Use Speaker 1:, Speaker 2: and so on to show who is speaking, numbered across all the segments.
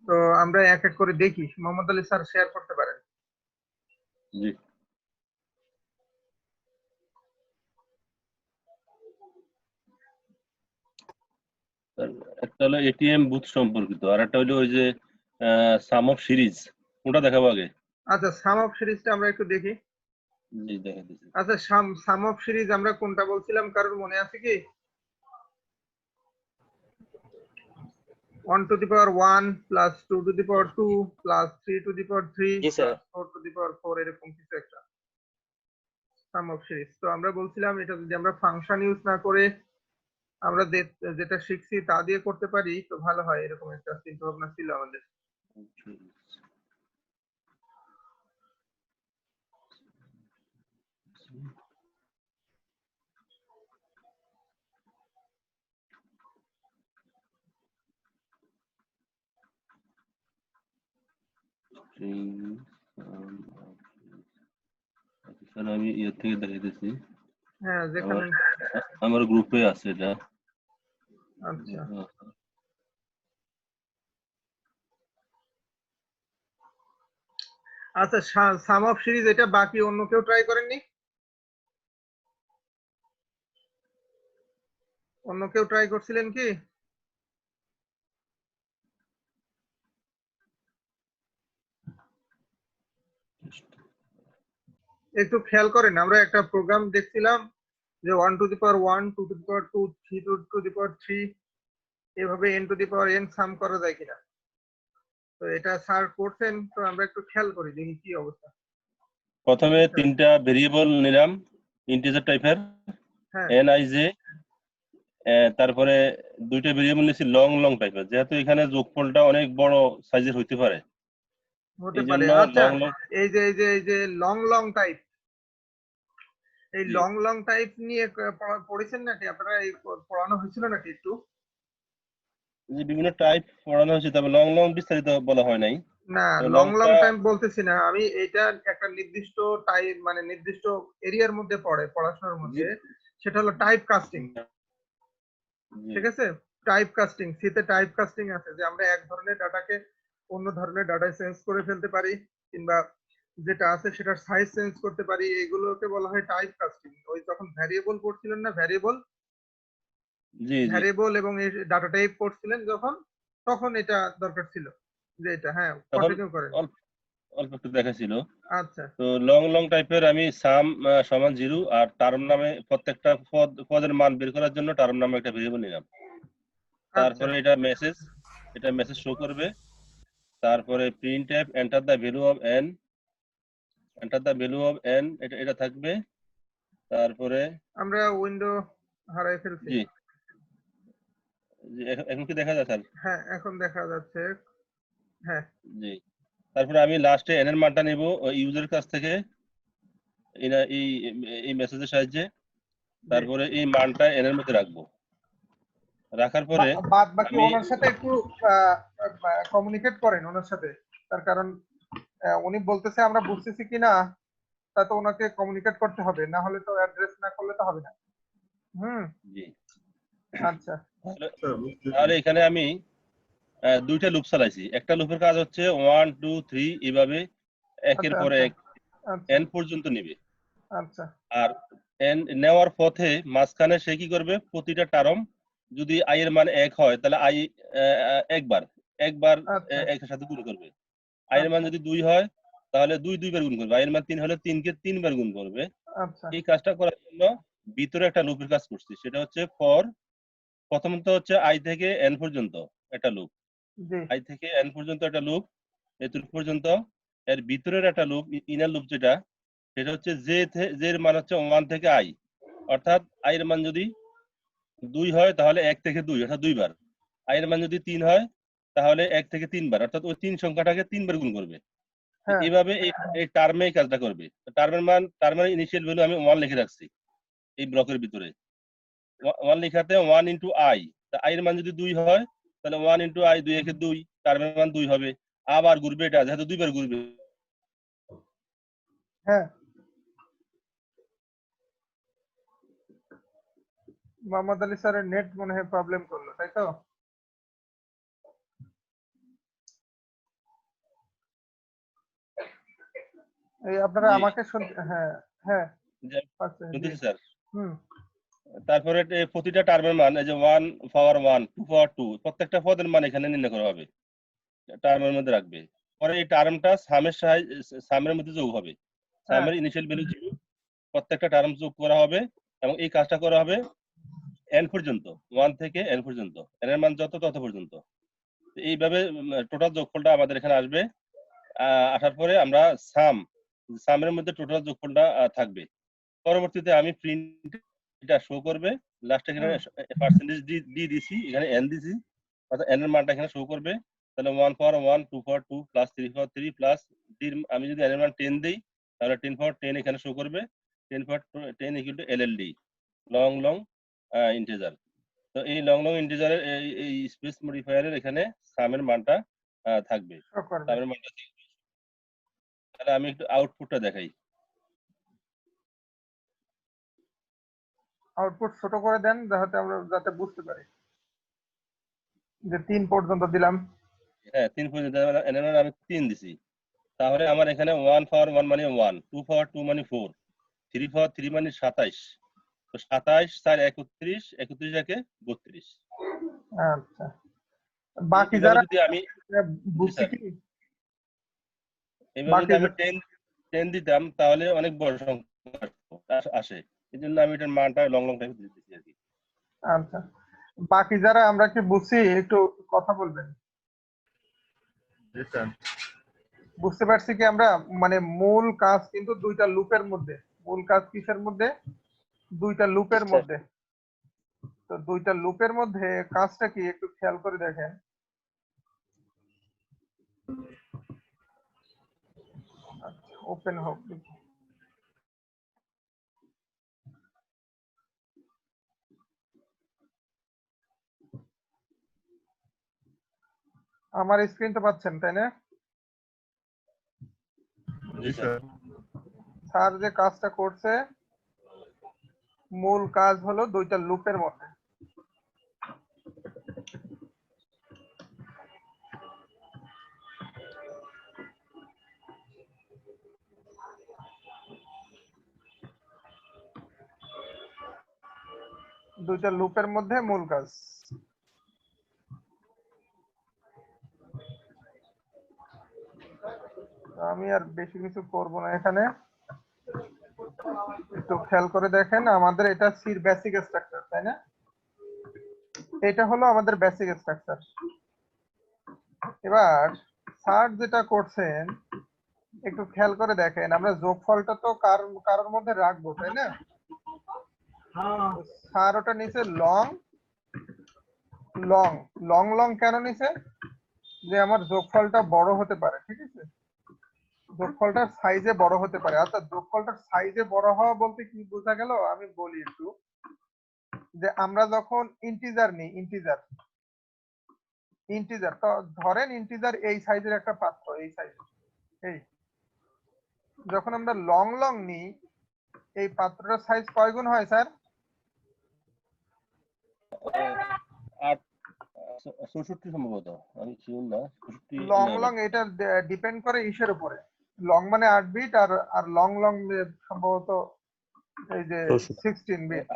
Speaker 1: তো আমরা এক এক করে দেখি। মোহাম্মদ আলী স্যার শেয়ার করতে পারেন।
Speaker 2: জি একটা হলো এটিএম বুথ সম্পর্কিত, আর একটা হলো ওই যে সাম অফ সিরিজ, কোনটা দেখাবো আগে?
Speaker 1: আচ্ছা, সাম অফ সিরিজটা আমরা একটু দেখি।
Speaker 2: জি দেখা দিচ্ছি।
Speaker 1: আচ্ছা, সাম অফ সিরিজ আমরা কোনটা বলছিলাম, কারোর মনে আছে কি? 1 to the power 1 plus 2 to the power 2 plus 3 to the power 3
Speaker 3: G sir.
Speaker 1: plus 4 to the power 4, এরকম কিছু একটা সাম অফ সিরিজ। তো আমরা বলছিলাম এটা যদি আমরা ফাংশন ইউজ না করে আমরা যেটা শিখছি তা দিয়ে করতে পারি তো ভালো হয়, এরকম একটা চিন্তা ভাবনা ছিল আমাদের।
Speaker 2: স্যার আমি ইয়ে থেকে দেখাইতেছি,
Speaker 1: হ্যাঁ, যেখানে
Speaker 2: আমার গ্রুপে আছে এটা।
Speaker 1: আচ্ছা আচ্ছা, সাম অফ সিরিজ এটা বাকি অন্য কেউ ট্রাই করেননি? অন্য কেউ ট্রাই করছিলেন কি? একটু খেয়াল করেন, আমরা একটা প্রোগ্রাম দেখছিলাম যে 1 to the power 1, 2 to the power 2, 3 to the power 3, এভাবে n to the power n সাম করা যায় কিনা। তো এটা স্যার করছেন, তো আমরা একটু খেয়াল করি দেখি কি অবস্থা।
Speaker 2: প্রথমে তিনটা ভেরিয়েবল নিলাম ইন্টিজার টাইপের,
Speaker 1: হ্যাঁ
Speaker 2: এন আই জে, তারপরে দুইটা ভেরিয়েবল নিয়েছি লং লং টাইপের, যেহেতু এখানে যোগফলটা অনেক বড় সাইজের হইতে পারে,
Speaker 1: হতে
Speaker 2: এই
Speaker 1: পারে।
Speaker 2: জন্য
Speaker 1: আচ্ছা,
Speaker 2: লং লং।
Speaker 1: এই যে লং লং টাইপ, এই
Speaker 2: জি
Speaker 1: লং লং টাইপ নিয়ে পড়েছেন নাকি আপনারা? এই পড়ানো হয়েছিল নাকি একটু?
Speaker 2: যে বিভিন্ন টাইপ পড়ানো হয়েছে, তবে লং লং বিস্তারিত বলা হয় নাই।
Speaker 1: না,
Speaker 2: তো
Speaker 1: লং লং
Speaker 2: লংটা
Speaker 1: টাইম বলতেছি না আমি, এটা একটা নির্দিষ্ট টাইপ মানে নির্দিষ্ট এরিয়ার মধ্যে পড়ে পড়াশোনার মধ্যে, সেটা হলো টাইপ কাস্টিং। ঠিক আছে, টাইপ কাস্টিং, সিতে টাইপ কাস্টিং আছে যে আমরা এক ধরনের ডাটাকে অন্য ধরনের ডাটায় চেঞ্জ করে ফেলতে পারি, কিংবা যেটা আছে সেটার সাইজ চেঞ্জ করতে পারি, এগুলোকে বলা হয় টাইপ কাস্টিং। ওই যখন ভ্যারিয়েবল পড়ছিলেন না,
Speaker 2: জি জি
Speaker 1: ভ্যারিয়েবল এবং ডাটা টাইপ পড়ছিলেন যখন, তখন এটা দরকার ছিল যে এটা। হ্যাঁ,
Speaker 2: তখন
Speaker 1: কন্টিনিউ করেন।
Speaker 2: অল্প অল্প একটু দেখাছিল।
Speaker 1: আচ্ছা
Speaker 2: তো লং লং টাইপের আমি সাম সমান 0 আর টার্ম নামে প্রত্যেকটা পদের মান বের করার জন্য টার্ম নামে একটা ভেরিয়েবল নিলাম।
Speaker 1: আচ্ছা
Speaker 2: তারপরে এটা মেসেজ শো করবে। তারপরে print F enter the value of N, এটা থাকবে। তারপরে
Speaker 1: আমরা উইন্ডো হারাই ফেলছি।
Speaker 2: জি এখন কি দেখা যায় স্যার?
Speaker 1: হ্যাঁ, এখন দেখা যাচ্ছে। হ্যাঁ
Speaker 2: জি তারপরে আমি লাস্টে এন এর মানটা নিব ইউজারের কাছ থেকে এই এই মেসেজের সাহায্যে। তারপরে এই মানটা এন এর মধ্যে রাখবো, রাখার পরে
Speaker 1: বাদ বাকি
Speaker 2: আমি
Speaker 1: ওনার সাথে একটু কমিউনিকেট করেন ওনার সাথে, তার কারণ উনি বলতেছে আমরা বুঝতেছি কিনা, তা তো ওনাকে কমিউনিকেট করতে হবে, না হলে তো অ্যাড্রেস না করলে তো হবে না। হুম।
Speaker 2: জি
Speaker 1: আচ্ছা
Speaker 2: তাহলে এখানে আমি দুইটা লুপ চালাইছি। একটা লুপের কাজ হচ্ছে 1 2 3 এভাবে একের
Speaker 1: আচ্ছা
Speaker 2: পর
Speaker 1: আচ্ছা
Speaker 2: এক
Speaker 1: আচ্ছা
Speaker 2: এন পর্যন্ত নেবে।
Speaker 1: আচ্ছা
Speaker 2: আর এন নেওয়ার পথে মাঝখানে সে কি করবে, প্রতিটা টার্ম যদি আই এর মান 1 হয় তাহলে আই একবার একবার
Speaker 1: আচ্ছা
Speaker 2: একের সাথে গুণ করবে। আই এর মান
Speaker 1: আচ্ছা
Speaker 2: যদি 2 হয় তাহলে দুইবার গুণ করবে। আই এর মান 3 হলে 3 কে 3 বার গুণ করবে।
Speaker 1: আচ্ছা
Speaker 2: এই কাজটা করার জন্য ভিতরে একটা লুপের কাজ করছি, সেটা হচ্ছে ফর, প্রথমত হচ্ছে আই থেকে এন পর্যন্ত একটা লুপ,
Speaker 1: জি
Speaker 2: আই থেকে এন পর্যন্ত একটা লুপ, এতটুকু পর্যন্ত। এর ভিতরের একটা লুপ, ইনার লুপ যেটা, সেটা হচ্ছে জে এর মান হচ্ছে 1 থেকে আই, অর্থাৎ আই এর মান যদি 2 হয় তাহলে 1 থেকে 2 অর্থাৎ দুইবার। আই এর মান যদি 3 হয় তাহলে 1 থেকে 3 বার, অর্থাৎ ওই 3 সংখ্যাটাকে 3 বার গুণ করবে।
Speaker 1: হ্যাঁ
Speaker 2: এইভাবে এই টার্মে এই কাজটা করবে। টার্মের ইনিশিয়াল ভ্যালু আমি 1 লিখে রাখছি এই ব্লকের ভিতরে। 1 লিখাতে 1 ইন্টু আই, আই এর মান যদি 2 হয় তাহলে 1 ইন্টু আই, 2 একে 2, টার্মের মান 2 হবে। আবার ঘুরবে, এটা যেহেতু দুইবার ঘুরবে।
Speaker 1: হ্যাঁ, মোহাম্মদ আলী স্যারের নেট মনে হয় প্রবলেম করলো, তাই তো? এই আপনারা
Speaker 2: জি
Speaker 1: আমাকে হ্যাঁ হ্যাঁ
Speaker 2: জি,
Speaker 1: পাচ্ছে জি
Speaker 2: শুনতেছি স্যার।
Speaker 1: হুম
Speaker 2: তারপরে প্রতিটা টার্মের মান এই যে 1 পাওয়ার 1 2 পাওয়ার 2 প্রত্যেকটা পদের মান এখানে নির্ণয় করা হবে, টার্মের মধ্যে রাখবে। পরে এই টার্মটা সামের মধ্যে যোগ হবে।
Speaker 1: হ্যাঁ
Speaker 2: সামের ইনিশিয়াল ভ্যালু 0, প্রত্যেকটা টার্ম যোগ করা হবে এবং এই কাজটা করা হবে n পর্যন্ত, 1 থেকে n পর্যন্ত, n এর মান যত তত পর্যন্ত। তো এইভাবে টোটাল যোগফলটা আমাদের এখানে আসবে। আসার পরে আমরা সামের মধ্যে টোটাল যোগফলটা থাকবে। পরবর্তীতে আমি প্রিন্ট এটা শো করবে, লাস্টে এখানে
Speaker 1: হুম
Speaker 2: পার্সেন্টেজ ডি দিছি, এখানে n দিছি, অর্থাৎ n এর মানটা এখানে শো করবে। তাহলে 1 পাওয়ার 1 2 পাওয়ার 2 প্লাস 3 পাওয়ার 3 প্লাস d আমি যদি n এর মান 10 দেই তাহলে 10 পাওয়ার 10 এখানে শো করবে। 10 পাওয়ার 10 equal to LLD, long long integer. তো এই লং লং ইন্টিজারের এই স্পেস মডিফায়ারের এখানে সামের মানটা থাকবে,
Speaker 1: শো করবে
Speaker 2: সামের মানটা থাকবে। তাহলে আমি একটু আউটপুটটা দেখাই।
Speaker 1: আউটপুট ছোট করে দেন যাতে আমরা যাতে বুঝতে পারি যে 3 পর্যন্ত দিলাম
Speaker 2: হ্যাঁ 3 পর্যন্ত n এর মান আমি 3 দিছি। তাহলে আমার এখানে 1 পাওয়ার 1 মানে 1, 2 পাওয়ার 2 মানে 4, 3 পাওয়ার 3 মানে 27। তো 27 4 31, 31 একে 32।
Speaker 1: আচ্ছা বাকি
Speaker 2: এইভাবে
Speaker 1: যারা
Speaker 2: যদি আমি, জি
Speaker 1: বুঝছি
Speaker 2: স্যার,
Speaker 1: কি
Speaker 2: এইভাবে
Speaker 1: বাকি
Speaker 2: যদি আমি 10 দিতাম তাহলে অনেক বড় সংখ্যা আসে। এই জন্য আমি এটার মানটা লং লং টাইপে দিতেছি আর কি।
Speaker 1: আচ্ছা বাকি যারা আমরা কি বুঝছি একটু কথা বলবেন
Speaker 2: জি স্যার।
Speaker 1: বুঝতে পারছি কি আমরা মানে মূল কাজ কিন্তু দুইটা লুপের মধ্যে মূল কাজ কিসের মধ্যে দুইটা লুপের
Speaker 2: স্যার
Speaker 1: মধ্যে তো দুইটা লুপের মধ্যে কাজটা কি একটু খেয়াল করে দেখেন আচ্ছা ওপেন হোক আমার স্ক্রিন তো পাচ্ছেন তাই না
Speaker 2: জি স্যার।
Speaker 1: স্যার যে কাজটা করছে মূল কাজ হলো দুইটা লুপের মধ্যে দুইটা লুপের মধ্যে মূল কাজ আমি আর বেশি কিছু করব না এখানে একটু খেয়াল করে দেখেন আমাদের এটা সির বেসিক স্ট্রাকচার তাই না এটা হলো আমাদের বেসিক স্ট্রাকচার এবার স্যার যেটা করছেন একটু খেয়াল করে দেখেন আমরা যোগফলটা তো কারোর মধ্যে রাখবো তাই না স্যার ওটা নিচে লং লং লং লং কেন নিচে যে আমার যোগফলটা বড় হতে পারে ঠিক আছে যোগফলটার সাইজে বড় হতে পারে অর্থাৎ যোগফলটার সাইজে বড় হওয়া বলতে কি বোঝা গেল আমি বলি একটু যে আমরা যখন ইন্টিজার নিই ইন্টিজার ইন্টিজার তো ধরেন ইন্টিজার এই সাইজের একটা পাত্র এই সাইজ এই যখন আমরা লং লং নিই এই পাত্রটার সাইজ কয় গুণ হয় স্যার
Speaker 2: 64 সম্ভবত, আমি শিওর না, 64
Speaker 1: লং
Speaker 2: না
Speaker 1: লং এটা ডিপেন্ড করে ইসের উপরে লং মানে 8 বিট আর আর লং লং সম্ভবত এই যে 16 বিট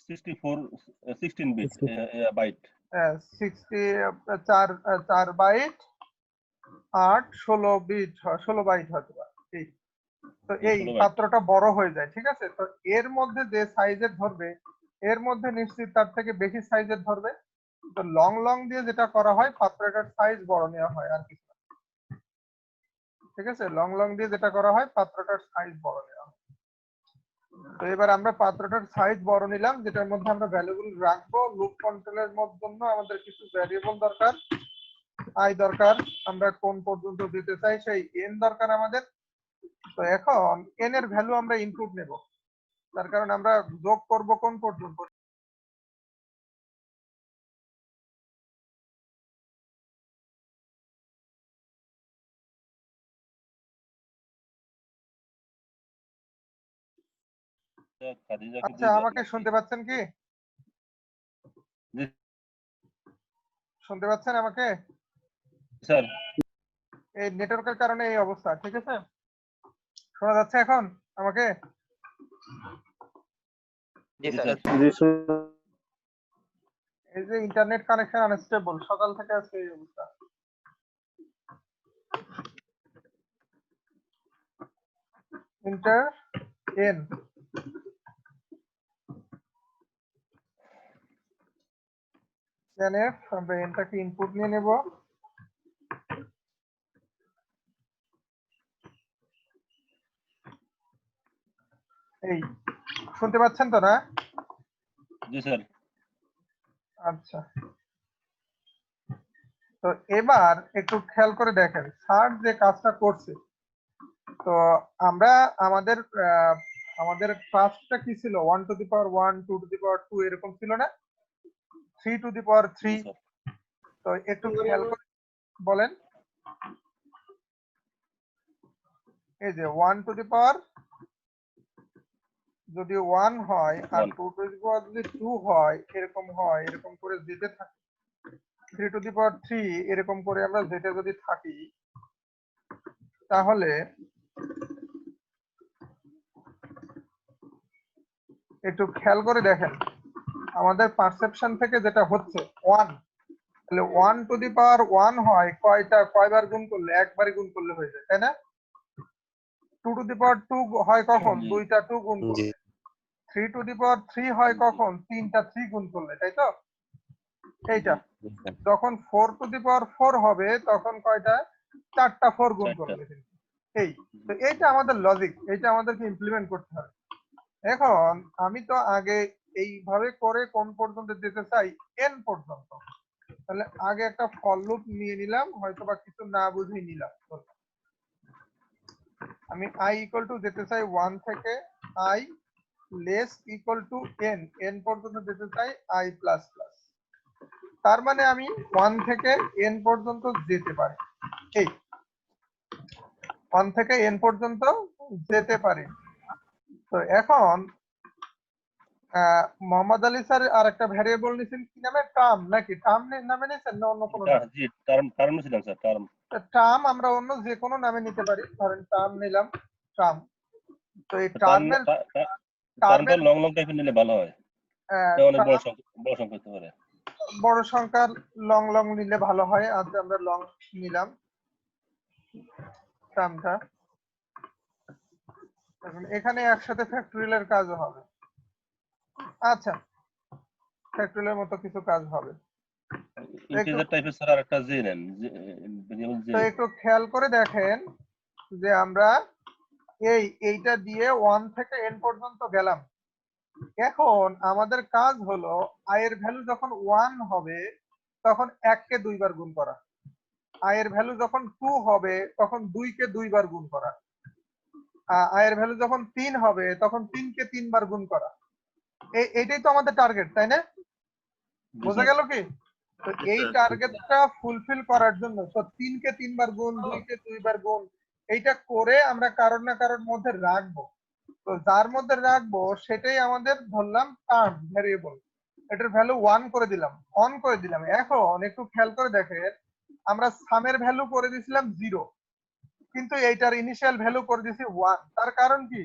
Speaker 2: 64 16 বিট বাইট।
Speaker 1: 60 চার বাইট 16 বিট 16 বাইট হতে পারে এই তো এই
Speaker 2: 16 বাইট।
Speaker 1: পাত্রটা বড় হয়ে যায় ঠিক আছে তো এর মধ্যে যে সাইজের ধরবে এর মধ্যে নিশ্চিত তার থেকে বেশি সাইজের ধরবে তো লং লং দিয়ে যেটা করা হয় পাত্রটার সাইজ বড় নেওয়া হয় আর কিছু না। ঠিক আছে লং লং দিয়ে যেটা করা হয় পাত্রটার সাইজ বড় নেওয়া হয় তো এবার আমরা পাত্রটার সাইজ বড় নিলাম যেটার মধ্যে আমরা ভ্যালুগুলো রাখবো লুপ কন্ট্রোলের জন্য আমাদের কিছু ভ্যারিয়েবল দরকার আই দরকার আমরা কোন পর্যন্ত দিতে চাই সেই এন দরকার আমাদের তো এখন এন এর ভ্যালু আমরা ইনপুট নেব তার কারণ আমরা যোগ করব কোন পর্যন্ত
Speaker 2: খাদিজাকে
Speaker 1: আচ্ছা
Speaker 2: দিয়ে দেন
Speaker 1: আমাকে
Speaker 2: নাকি?
Speaker 1: শুনতে পাচ্ছেন কি
Speaker 2: জি
Speaker 1: শুনতে পাচ্ছেন আমাকে
Speaker 2: স্যার।
Speaker 1: এই নেটওয়ার্কের কারণে এই অবস্থা ঠিক আছে শোনা যাচ্ছে এখন আমাকে?
Speaker 3: জি
Speaker 2: জি
Speaker 3: স্যার।
Speaker 2: স্যার।
Speaker 1: এই যে ইন্টারনেট কানেকশন আনস্টেবল, সকাল থেকে আজকে এই অবস্থা। ইন্টার এন এনএফ, আমরা এনটাকে ইনপুট নিয়ে নেব। এই শুনতে পাচ্ছেন তো না?
Speaker 2: জি স্যার।
Speaker 1: আচ্ছা, তো এবার একটু খেয়াল করে দেখেন স্যার যে কাজটা করছে। তো আমরা আমাদের আমাদের ক্লাসটা কি ছিল, 1 to the power 1, 2 to the পাওয়ার 2 এরকম ছিল না, 3 to the power 3।
Speaker 2: G sir.
Speaker 1: তো একটু খেয়াল করে বলেন, এই যে 1 টু দি পাওয়ার যদি 1 হয় আর
Speaker 2: 1
Speaker 1: 2 টু দি পাওয়ার যদি 2 হয়, এরকম হয়, এরকম করে যেতে থাকে 3 টু দি পাওয়ার 3 এরকম করে আমরা যেতে যদি থাকি, তাহলে একটু খেয়াল করে দেখেন আমাদের পারসেপশন থেকে যেটা হচ্ছে 1, তাহলে 1 টু দি পাওয়ার 1 হয় কয়বার গুণ করলে? একবারই গুণ করলে হয়ে যায়, তাই না? 2 টু দি পাওয়ার 2 হয় কখন?
Speaker 2: জি।
Speaker 1: দুইটা 2 গুণ করলে। 3 টু দি পাওয়ার 3 হয় কখন? তিনটা 3 গুণ করলে, তাই তো? এইটা
Speaker 2: জি স্যার।
Speaker 1: যখন 4 টু দি পাওয়ার 4 হবে তখন কয়টা? চারটা 4 গুণ
Speaker 2: 4টা।
Speaker 1: করলে। এই তো এইটা আমাদের লজিক, এইটা আমাদেরকে ইমপ্লিমেন্ট করতে হবে। এখন আমি তো আগে এইভাবে করে কোন পর্যন্ত যেতে চাই? n পর্যন্ত। তাহলে আগে একটা ফর লুপ নিয়ে নিলাম, হয়তো বা কিছু না বুঝেই নিলাম। আমি i ইকুয়াল টু যেতে চাই 1 থেকে i less equal to n, n পর্যন্ত যেতে চাই i প্লাস প্লাস। তার মানে আমি 1 থেকে n পর্যন্ত যেতে পারি, এই 1 থেকে n পর্যন্ত যেতে পারি। তো এখন মোহাম্মদ আলী স্যার আর একটা ভ্যারিয়েবল নিছেন কি নামে? টার্ম, নাকি টার্ম নামে নিছেন না অন্য কোনো নাম?
Speaker 2: জি টার্ম ছিলাম স্যার, টার্ম।
Speaker 1: টার্ম আমরা অন্য যে কোনো নামে নিতে পারি, ধরেন টার্ম নিলাম, টার্ম। তো এই
Speaker 2: টার্ম
Speaker 1: টার্মের
Speaker 2: টার্মটা
Speaker 1: টার্মের
Speaker 2: লং টাইপের নিলে ভালো হয়। এটা অনেক বড় সংখ্যা হতে পারে।
Speaker 1: বড় সংখ্যার লং লং নিলে ভালো হয়। আজ আমরা লং নিলাম টার্মটা। এখন এখানে একসাথে ফ্যাক্টরিয়ালের কাজও হবে। আচ্ছা, ফ্যাক্টরিয়ালের মতো কিছু কাজ হবে।
Speaker 2: ইন্টিজার টাইপের স্যার আরেকটা জে নেন, ভেরিয়েবল জে।
Speaker 1: তো একটু খেয়াল করে দেখেন যে আমরা এইটা দিয়ে 1 থেকে n পর্যন্ত গেলাম। এখন আমাদের কাজ হলো i এর ভ্যালু যখন 1 হবে তখন 1 কে 2 বার গুণ করা, i এর ভ্যালু যখন 2 হবে তখন 2 কে 2 বার গুণ করা, i এর ভ্যালু যখন 3 হবে তখন 3 কে 3 বার গুণ করা। এইটাই তো আমাদের টার্গেট, তাই না? বোঝা গেল কি? তো এই টার্গেটটা ফুলফিল করার জন্য তো 3 কে 3 বার গুণ, 2 কে 2 বার গুণ, এইটা করে আমরা কারোর না কারোর মধ্যে রাখবো। তো যার মধ্যে রাখবো সেটাই আমাদের ধরলাম টার্ম ভ্যারিয়েবল। এটার ভ্যালু 1 করে দিলাম, অন করে দিলাম। এখন একটু খেয়াল করে দেখেন আমরা সামের ভ্যালু করে দিয়েছিলাম 0, কিন্তু এইটার ইনিশিয়াল ভ্যালু করে দিয়েছি 1। তার কারণ কি?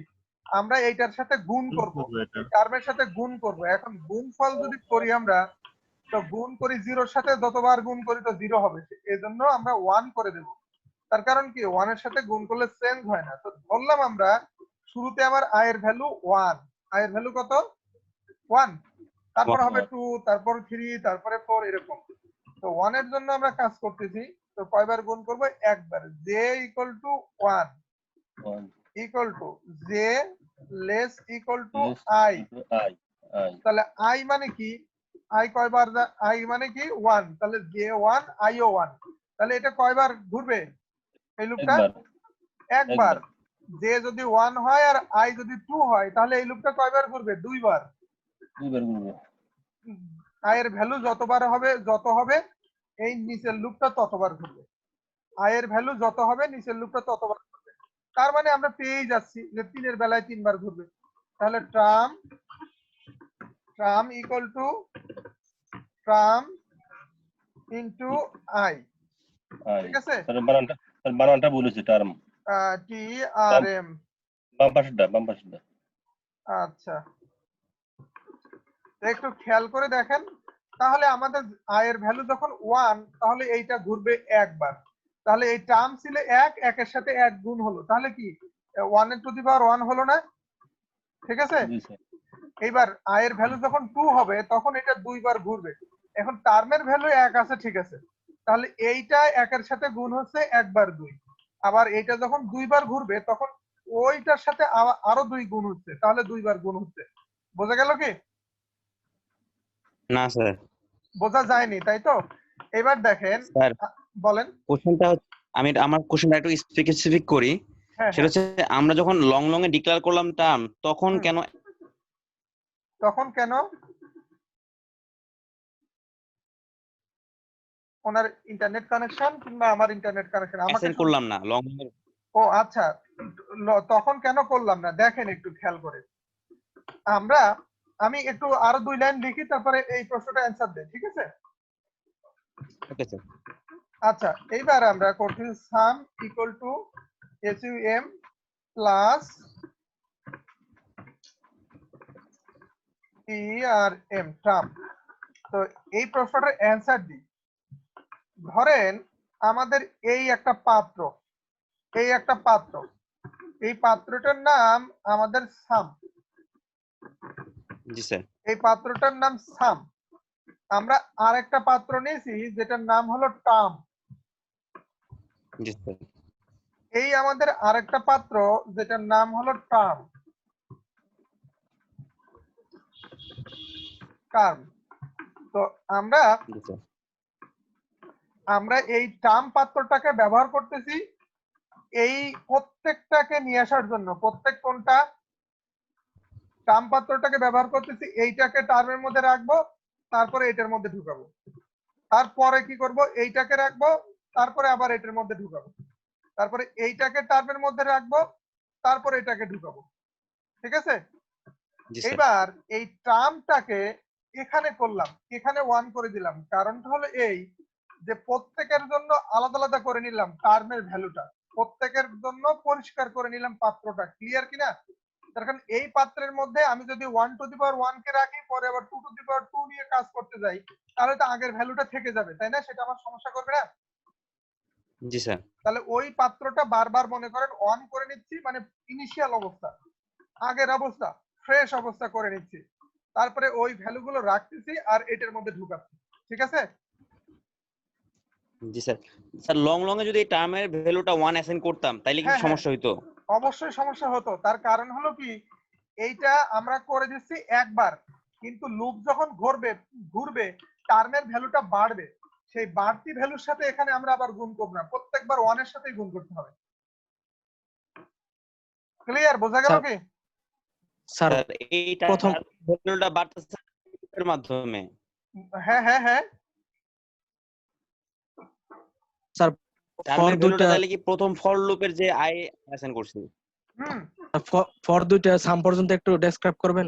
Speaker 1: আমরা এইটার সাথে গুণ করব, এই টার্মের সাথে গুণ করব। এখন গুণফল যদি করি আমরা, তো গুণ করি 0-র সাথে, যতবার গুণ করি তো 0 হবে, এজন্য আমরা 1 করে দেব। তার কারণ কি? 1 এর সাথে গুণ করলে চেঞ্জ হয় না। তো ধরলাম আমরা শুরুতে আমার i এর ভ্যালু 1, i এর ভ্যালু কত? 1, তারপর হবে 2, তারপর 3, তারপরে 4, এরকম। তো 1 এর জন্য আমরা কাজ করতেছি, তো কয়বার গুণ করব? একবার। j equal to 1 equal to j less equal to i। তাহলে i মানে কি? i কয়বার? i মানে কি? 1, তাহলে j1 i-ও 1। তাহলে এটা কয়বার ঘুরবে এই লুপটা? একবার। j যদি 1 হয় আর i যদি 2 হয় তাহলে এই লুপটা কয়বার ঘুরবে? 2 বার। i এর ভ্যালু যত হবে এই নিচের লুপটা ততবার ঘুরবে। i এর ভ্যালু যত হবে নিচের লুপটা ততবার ঘুরবে। তার মানে আমরা পেয়েই যাচ্ছি যে 3 এর বেলায় 3 বার ঘুরবে। তাহলে term equal to term into i, ঠিক আছে?
Speaker 2: বানানটা বলেছি টার্ম।
Speaker 1: TRM
Speaker 2: বাম পাশেরটা।
Speaker 1: আচ্ছা, তো একটু খেয়াল করে দেখেন, তাহলে আমাদের আয়ের ভ্যালু যখন 1, তাহলে এইটা ঘুরবে একবার। তাহলে এই টার্ম ছিল 1, একের সাথে 1 গুণ হলো, তাহলে কি 1 এর টু দি পাওয়ার 1 হলো না? ঠিক আছে।
Speaker 2: জি স্যার।
Speaker 1: এইবার আয়ের ভ্যালু যখন 2 হবে তখন এটা দুইবার ঘুরবে। এখন টার্মের ভ্যালু 1 আছে, ঠিক আছে, তাহলে এইটা 1 এর সাথে গুণ হচ্ছে একবার 2, আবার এইটা যখন দুইবার ঘুরবে তখন ওইটার সাথে আরো 2 গুণ হচ্ছে, তাহলে দুইবার গুণ হচ্ছে। বোঝা গেল কি?
Speaker 3: না স্যার।
Speaker 1: বোঝা যায়নি, তাই তো? এবার দেখেন,
Speaker 3: স্যার
Speaker 1: বলেন।
Speaker 3: কোশ্চেনটা আমার কোশ্চেনটা একটু স্পেসিফিক করি।
Speaker 1: হ্যাঁ
Speaker 3: সেটা হচ্ছে আমরা যখন লং লং এ ডিক্লেয়ার করলাম টার্ম, তখন
Speaker 1: হুম।
Speaker 3: কেন
Speaker 1: তখন কেন? ওনার ইন্টারনেট কানেকশন কিংবা আমার ইন্টারনেট কানেকশন আমাকে
Speaker 3: অ্যাসাইন করলাম না লং এর?
Speaker 1: ও আচ্ছা, তখন কেন করলাম না দেখেন একটু খেয়াল করে। আমি একটু আরো 2 লাইন লিখি, তারপরে এই প্রশ্নটা অ্যান্সার দেই, ঠিক আছে?
Speaker 3: Okay sir.
Speaker 1: আচ্ছা, এইবার আমরা করছি সাম equal to SUM plus TRM term. তো এই প্রশ্নটার অ্যান্সার দিই। ধরেন আমাদের এই একটা পাত্র, এই পাত্রটার নাম আমাদের সাম,
Speaker 3: জি স্যার।
Speaker 1: এই পাত্রটার নাম সাম। আমরা আরেকটা পাত্র নিয়েছি যেটার নাম হলো টার্ম।
Speaker 3: জি স্যার।
Speaker 1: এই আমাদের আরেকটা পাত্র যেটার নাম হলো টার্ম। তো আমরা
Speaker 3: জি স্যার।
Speaker 1: এই টার্ম পাত্রটাকে ব্যবহার করতেছি এই প্রত্যেকটাকে নিয়ে আসার জন্য। প্রত্যেক কোনটা? টার্ম পাত্রটাকে ব্যবহার করতেছি, এইটাকে টার্মের মধ্যে রাখবো, তারপরে এটার মধ্যে ঢুকাবো, তারপরে কি করব, এইটাকে রাখবো, তারপরে আবার এটার মধ্যে ঢুকাবো, তারপরে এইটাকে টার্মের মধ্যে রাখবো, তারপরে এটাকে ঢুকাবো, ঠিক আছে?
Speaker 3: জি স্যার।
Speaker 1: এবার এই টার্মটাকে এখানে করলাম, এখানে 1 করে দিলাম। কারণটা হলো এই যে প্রত্যেকের জন্য আলাদা আলাদা করে নিলাম টার্মের ভ্যালুটা, প্রত্যেকের জন্য পরিষ্কার করে নিলাম পাত্রটা। ক্লিয়ার কিনা? তার কারণ এই পাত্রের মধ্যে আমি যদি 1 টু দি পাওয়ার 1 কে রাখি, পরে আবার 2 টু দি পাওয়ার 2 নিয়ে কাজ করতে যাই, তাহলে তো আগের ভ্যালুটা থেকে যাবে, তাই না? সেটা আমার সমস্যা করবে না?
Speaker 3: জি স্যার।
Speaker 1: তাহলে ওই পাত্রটা বারবার মনে করেন 1 করে নিচ্ছি, মানে ইনিশিয়াল অবস্থা, আগের অবস্থা, ফ্রেশ অবস্থা করে নিচ্ছি, তারপরে ওই ভ্যালুগুলো রাখতেছি আর এটার মধ্যে ঢুকাচ্ছি, ঠিক আছে?
Speaker 3: জি স্যার। স্যার লং লং এ যদি এই টার্মের ভ্যালুটা 1 অ্যাসাইন করতাম তাইলে কি
Speaker 1: হ্যাঁ হ্যাঁ,
Speaker 3: সমস্যা হইতো?
Speaker 1: অবশ্যই সমস্যা হতো। তার কারণ হলো কি, এইটা আমরা করে দিচ্ছি একবার, কিন্তু লুপ যখন ঘুরবে টার্মের ভ্যালুটা বাড়বে, সেই বাড়তি ভ্যালুর সাথে এখানে আমরা আবার গুণ করব না, প্রত্যেকবার 1 এর সাথেই গুণ করতে হবে। ক্লিয়ার? বোঝা গেল কি?
Speaker 3: স্যার এই প্রথম ভ্যালুটা বাড়তেছে এর মাধ্যমে।
Speaker 1: হ্যাঁ হ্যাঁ হ্যাঁ
Speaker 4: স্যার ফর
Speaker 3: টার্মের ভ্যালুটা তাহলে কি প্রথম ফর লুপের যে আই অ্যাসাইন করছি?
Speaker 1: হুম,
Speaker 4: ফর দুইটা সাম পর্যন্ত একটু ডেসক্রাইব করবেন,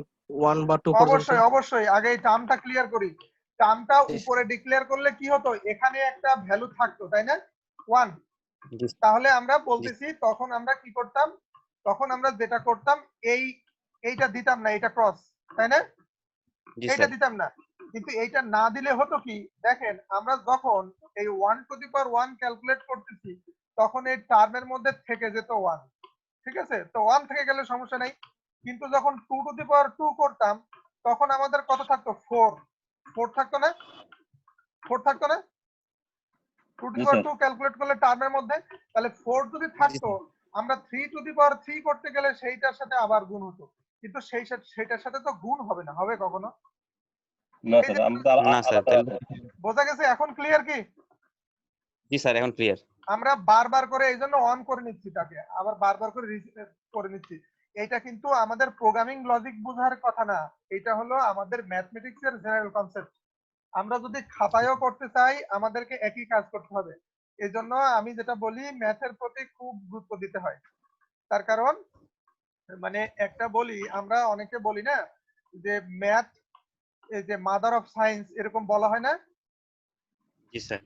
Speaker 4: 1 বা 2 পর্যন্ত।
Speaker 1: অবশ্যই অবশ্যই। আগে এই টার্মটা ক্লিয়ার করি। টার্মটা উপরে ডিক্লেয়ার করলে কি হতো, এখানে একটা ভ্যালু থাকতো, তাই না? 1।
Speaker 3: জি
Speaker 1: তাহলে আমরা বলতেছি তখন আমরা কি করতাম, তখন আমরা যেটা করতাম এইটা দিতাম না, এটা ক্রস, তাই না?
Speaker 3: জি
Speaker 1: এইটা
Speaker 3: স্যার।
Speaker 1: দিতাম না, কিন্তু এইটা না দিলে হতো কি, দেখেন আমরা যখন এই 1 টু দি পাওয়ার 1 ক্যালকুলেট করতেছি, তখন এই টার্মের মধ্যে থেকে যেত 1, ঠিক আছে? তো 1 থেকে গেলে সমস্যা নাই। কিন্তু যখন 2 টু দি পাওয়ার 2 করতাম, তখন আমাদের কত থাকতো? 4 থাকতো না? 4 থাকতো না? 2 to the
Speaker 2: G
Speaker 1: power
Speaker 2: sir.
Speaker 1: 2 calculate করলে টার্মের মধ্যে, তাহলে 4 যদি থাকতো, আমরা 3 টু দি পাওয়ার 3 করতে গেলে সেইটার সাথে আবার গুণ হতো, কিন্তু সেইটার সাথে তো গুণ হবে না, হবে কখনো?
Speaker 2: না
Speaker 1: এই
Speaker 2: স্যার,
Speaker 1: যে,
Speaker 2: আমরা তো
Speaker 3: না স্যার।
Speaker 2: আলাদা আলাদা।
Speaker 1: বোঝা গেছে এখন? ক্লিয়ার কি?
Speaker 3: জি স্যার এখন ক্লিয়ার।
Speaker 1: আমরা বারবার করে এই জন্য অন করে নিচ্ছি, তাকে আবার বারবার করে করে নিচ্ছি। এটা কিন্তু আমাদের প্রোগ্রামিং লজিক বোঝার কথা না, এটা হলো আমাদের ম্যাথমেটিক্স এর জেনারেল কনসেপ্ট। আমরা যদি খাতায়ও করতে চাই, আমাদেরকে একই কাজ করতে হবে। এই জন্য আমি যেটা বলি, ম্যাথের প্রতি খুব গুরুত্ব দিতে হয়। তার কারণ, মানে একটা বলি, আমরা অনেকে বলি না যে ম্যাথ এই যে মাদার অফ সায়েন্স, এরকম বলা হয় না?
Speaker 3: জি স্যার।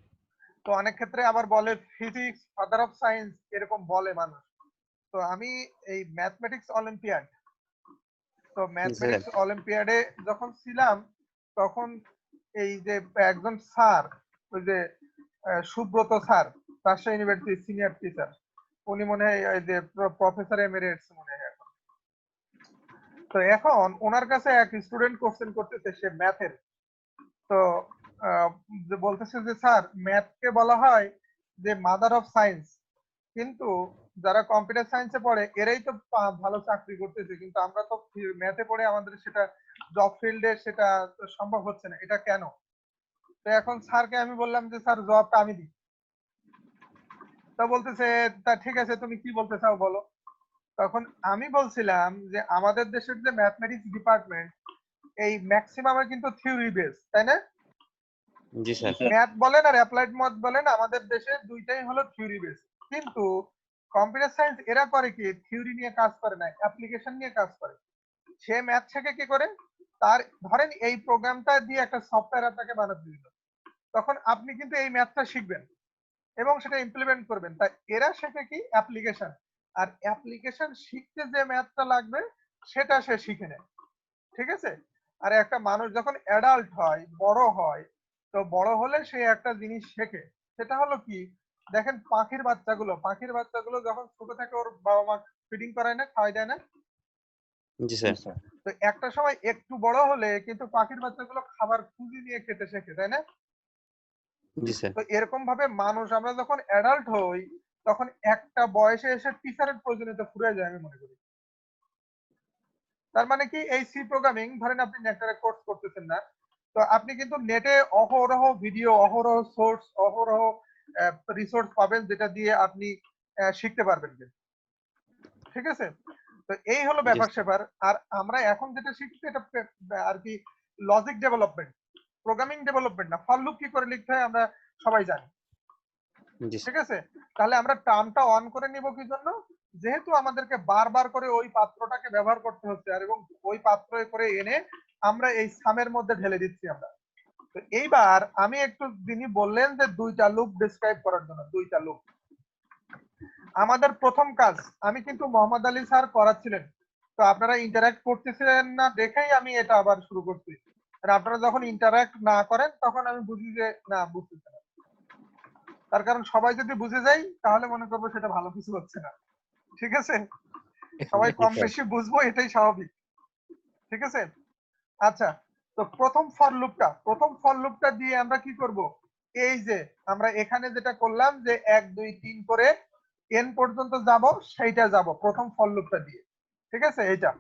Speaker 1: তো অনেক ক্ষেত্রে আবার বলে ফিজিক্স ফাদার অফ সায়েন্স, এরকম বলে মানুষ। তো আমি এই ম্যাথমেটিক্স অলিম্পিয়াড, তো ম্যাথমেটিক্স অলিম্পিয়াডে যখন ছিলাম তখন এই যে একজন স্যার, ওই যে Subrata sir, Rajshahi university senior teacher, উনি মনে হয় এই যে প্রফেসর এমিরেটস মনে হয় এখন। তো এখন ওনার কাছে এক স্টুডেন্ট কোশ্চেন করতেছে, সে ম্যাথের। তো যে বলতেছে যে স্যার, ম্যাথকে বলা হয় যে মাদার অফ সায়েন্স, কিন্তু যারা কম্পিউটার সায়েন্সে পড়ে এরাই তো ভালো চাকরি করতেছে, কিন্তু আমরা তো ম্যাথে পড়ে আমাদের সেটা জব ফিল্ডে সেটা তো সম্ভব হচ্ছে না, এটা কেন? তো এখন স্যারকে আমি বললাম যে স্যার জবটা আমি দিই। তো বলতেছে তা ঠিক আছে, তুমি কি বলতে চাও বলো। তখন আমি বলছিলাম যে আমাদের দেশের যে ম্যাথমেটিক্স ডিপার্টমেন্ট, এই ম্যাক্সিমামে কিন্তু থিওরি বেস, তাই না?
Speaker 3: জি স্যার।
Speaker 1: ম্যাথ বলেন আর অ্যাপ্লাইড ম্যাথ বলেন, আমাদের দেশে দুইটাই হলো থিওরি বেস। কিন্তু কম্পিউটার সায়েন্স এরা করে কি, থিওরি নিয়ে কাজ করে না, অ্যাপ্লিকেশন নিয়ে কাজ করে। সে ম্যাথ শেখে কি করে, তার ধরেন এই প্রোগ্রামটা দিয়ে একটা সফটওয়্যার আপনাকে বানাতে দিল, তখন আপনি কিন্তু এই ম্যাথটা শিখবেন এবং সেটা ইমপ্লিমেন্ট করবেন। তাই এরা শেখে কি, অ্যাপ্লিকেশন। আর অ্যাপ্লিকেশন শিখতে যে ম্যাথটা লাগবে সেটা সে শিখে নেয়, ঠিক আছে? আর একটা মানুষ যখন অ্যাডাল্ট হয়, বড় হয়, তো বড় হলে সে একটা জিনিস শেখে, সেটা হলো কি, দেখেন পাখির বাচ্চাগুলো যখন ছোট থেকে ওর বাবা মা ফিডিং করায় না, খাওয়াই দেয় না,
Speaker 3: জি স্যার।
Speaker 1: তো একটা সময় একটু বড় হলে কিন্তু পাখির বাচ্চাগুলো খাবার খুঁজে নিয়ে খেতে শেখে, তাই না?
Speaker 3: জি স্যার।
Speaker 1: তো এরকম ভাবে মানুষ, আমরা যখন অ্যাডাল্ট হই তখন একটা বয়সে এসে টিচারের প্রয়োজনীয়তা ফুরিয়ে যায়, আমি মনে করি। তার মানে কি, এই সি প্রোগ্রামিং ধরেন আপনি নেটে কোর্স করতেছেন না, তো আপনি কিন্তু নেটে অহরহ ভিডিও, অহরহ সোর্স, অহরহ রিসোর্স পাবেন, যেটা দিয়ে আপনি শিখতে পারবেন, ঠিক আছে? তো এই হলো ব্যাপার স্যাপার। আর আমরা এখন যেটা শিখছি এটা আর কি লজিক ডেভেলপমেন্ট, প্রোগ্রামিং ডেভেলপমেন্ট না। ফর লুপ কি করে লিখতে হয় আমরা সবাই জানি, ঠিক আছে? তাহলে আমরা টার্মটা অন করে নিব কি জন্য, যেহেতু আমাদেরকে বারবার করে ওই পাত্রটাকে ব্যবহার করতে হচ্ছে, আর এবং ওই পাত্রে করে এনে আমরা এই সামের মধ্যে ঢেলে দিচ্ছি আমরা। তো এইবার আমি একটু, যিনি বললেন যে দুইটা লুপ ডিসক্রাইব করার জন্য, দুইটা লুপ, আমাদের প্রথম কাজ, আমি কিন্তু মোহাম্মদ আলী স্যার করাচ্ছিলেন, তো আপনারা ইন্টারঅ্যাক্ট করতেছিলেন না দেখেই আমি এটা আবার শুরু করছি। আর আপনারা যখন ইন্টারঅ্যাক্ট না করেন তখন আমি বুঝি যে না, বুঝতেছে না। তার কারণ সবাই যদি বুঝে যায় তাহলে মনে করবো সেটা ভালো কিছু হচ্ছে না, ঠিক আছে? সবাই কম বেশি বুঝবো, এটাই স্বাভাবিক, ঠিক আছে? আচ্ছা, তো প্রথম ফর লুপটা দিয়ে আমরা কি করব, এই যে আমরা এখানে যেটা করলাম যে 1 2 3 করে n পর্যন্ত যাব, সেইটা যাব প্রথম ফর লুপটা দিয়ে, ঠিক আছে? এইটা,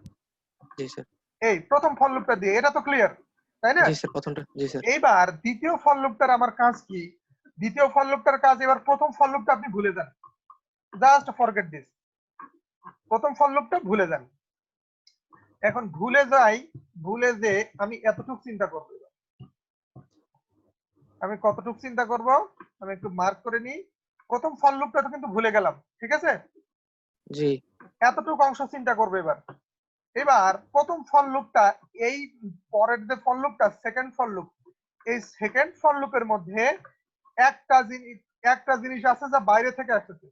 Speaker 4: জি স্যার।
Speaker 1: এই প্রথম ফর লুপটা দিয়ে, এটা তো ক্লিয়ার, তাই না?
Speaker 4: জি স্যার, প্রথমটা। জি স্যার।
Speaker 1: এইবার দ্বিতীয় ফর লুপটার আমার কাজ কি, দ্বিতীয় ফর লুপটার কাজ, এবার প্রথম ফর লুপটা আপনি ভুলে যান, জাস্ট ফরগেট দিস, প্রথম ফর লুপটা ভুলে যান। এখন ভুলে যে আমি এতটুকু চিন্তা করব, আমি কতটুকু চিন্তা করব, আমি একটু মার্ক করে নিই। প্রথম ফর লুপটা তো কিন্তু ভুলে গেলাম, ঠিক আছে?
Speaker 4: জি।
Speaker 1: এতটুকু অংশ চিন্তা করবে। এবার প্রথম ফর লুপটা, এই পরের যে ফর লুপটা সেকেন্ড ফর লুপ, এই সেকেন্ড ফর লুপের মধ্যে একটা জিনিস আছে যা বাইরে থেকে আসছে,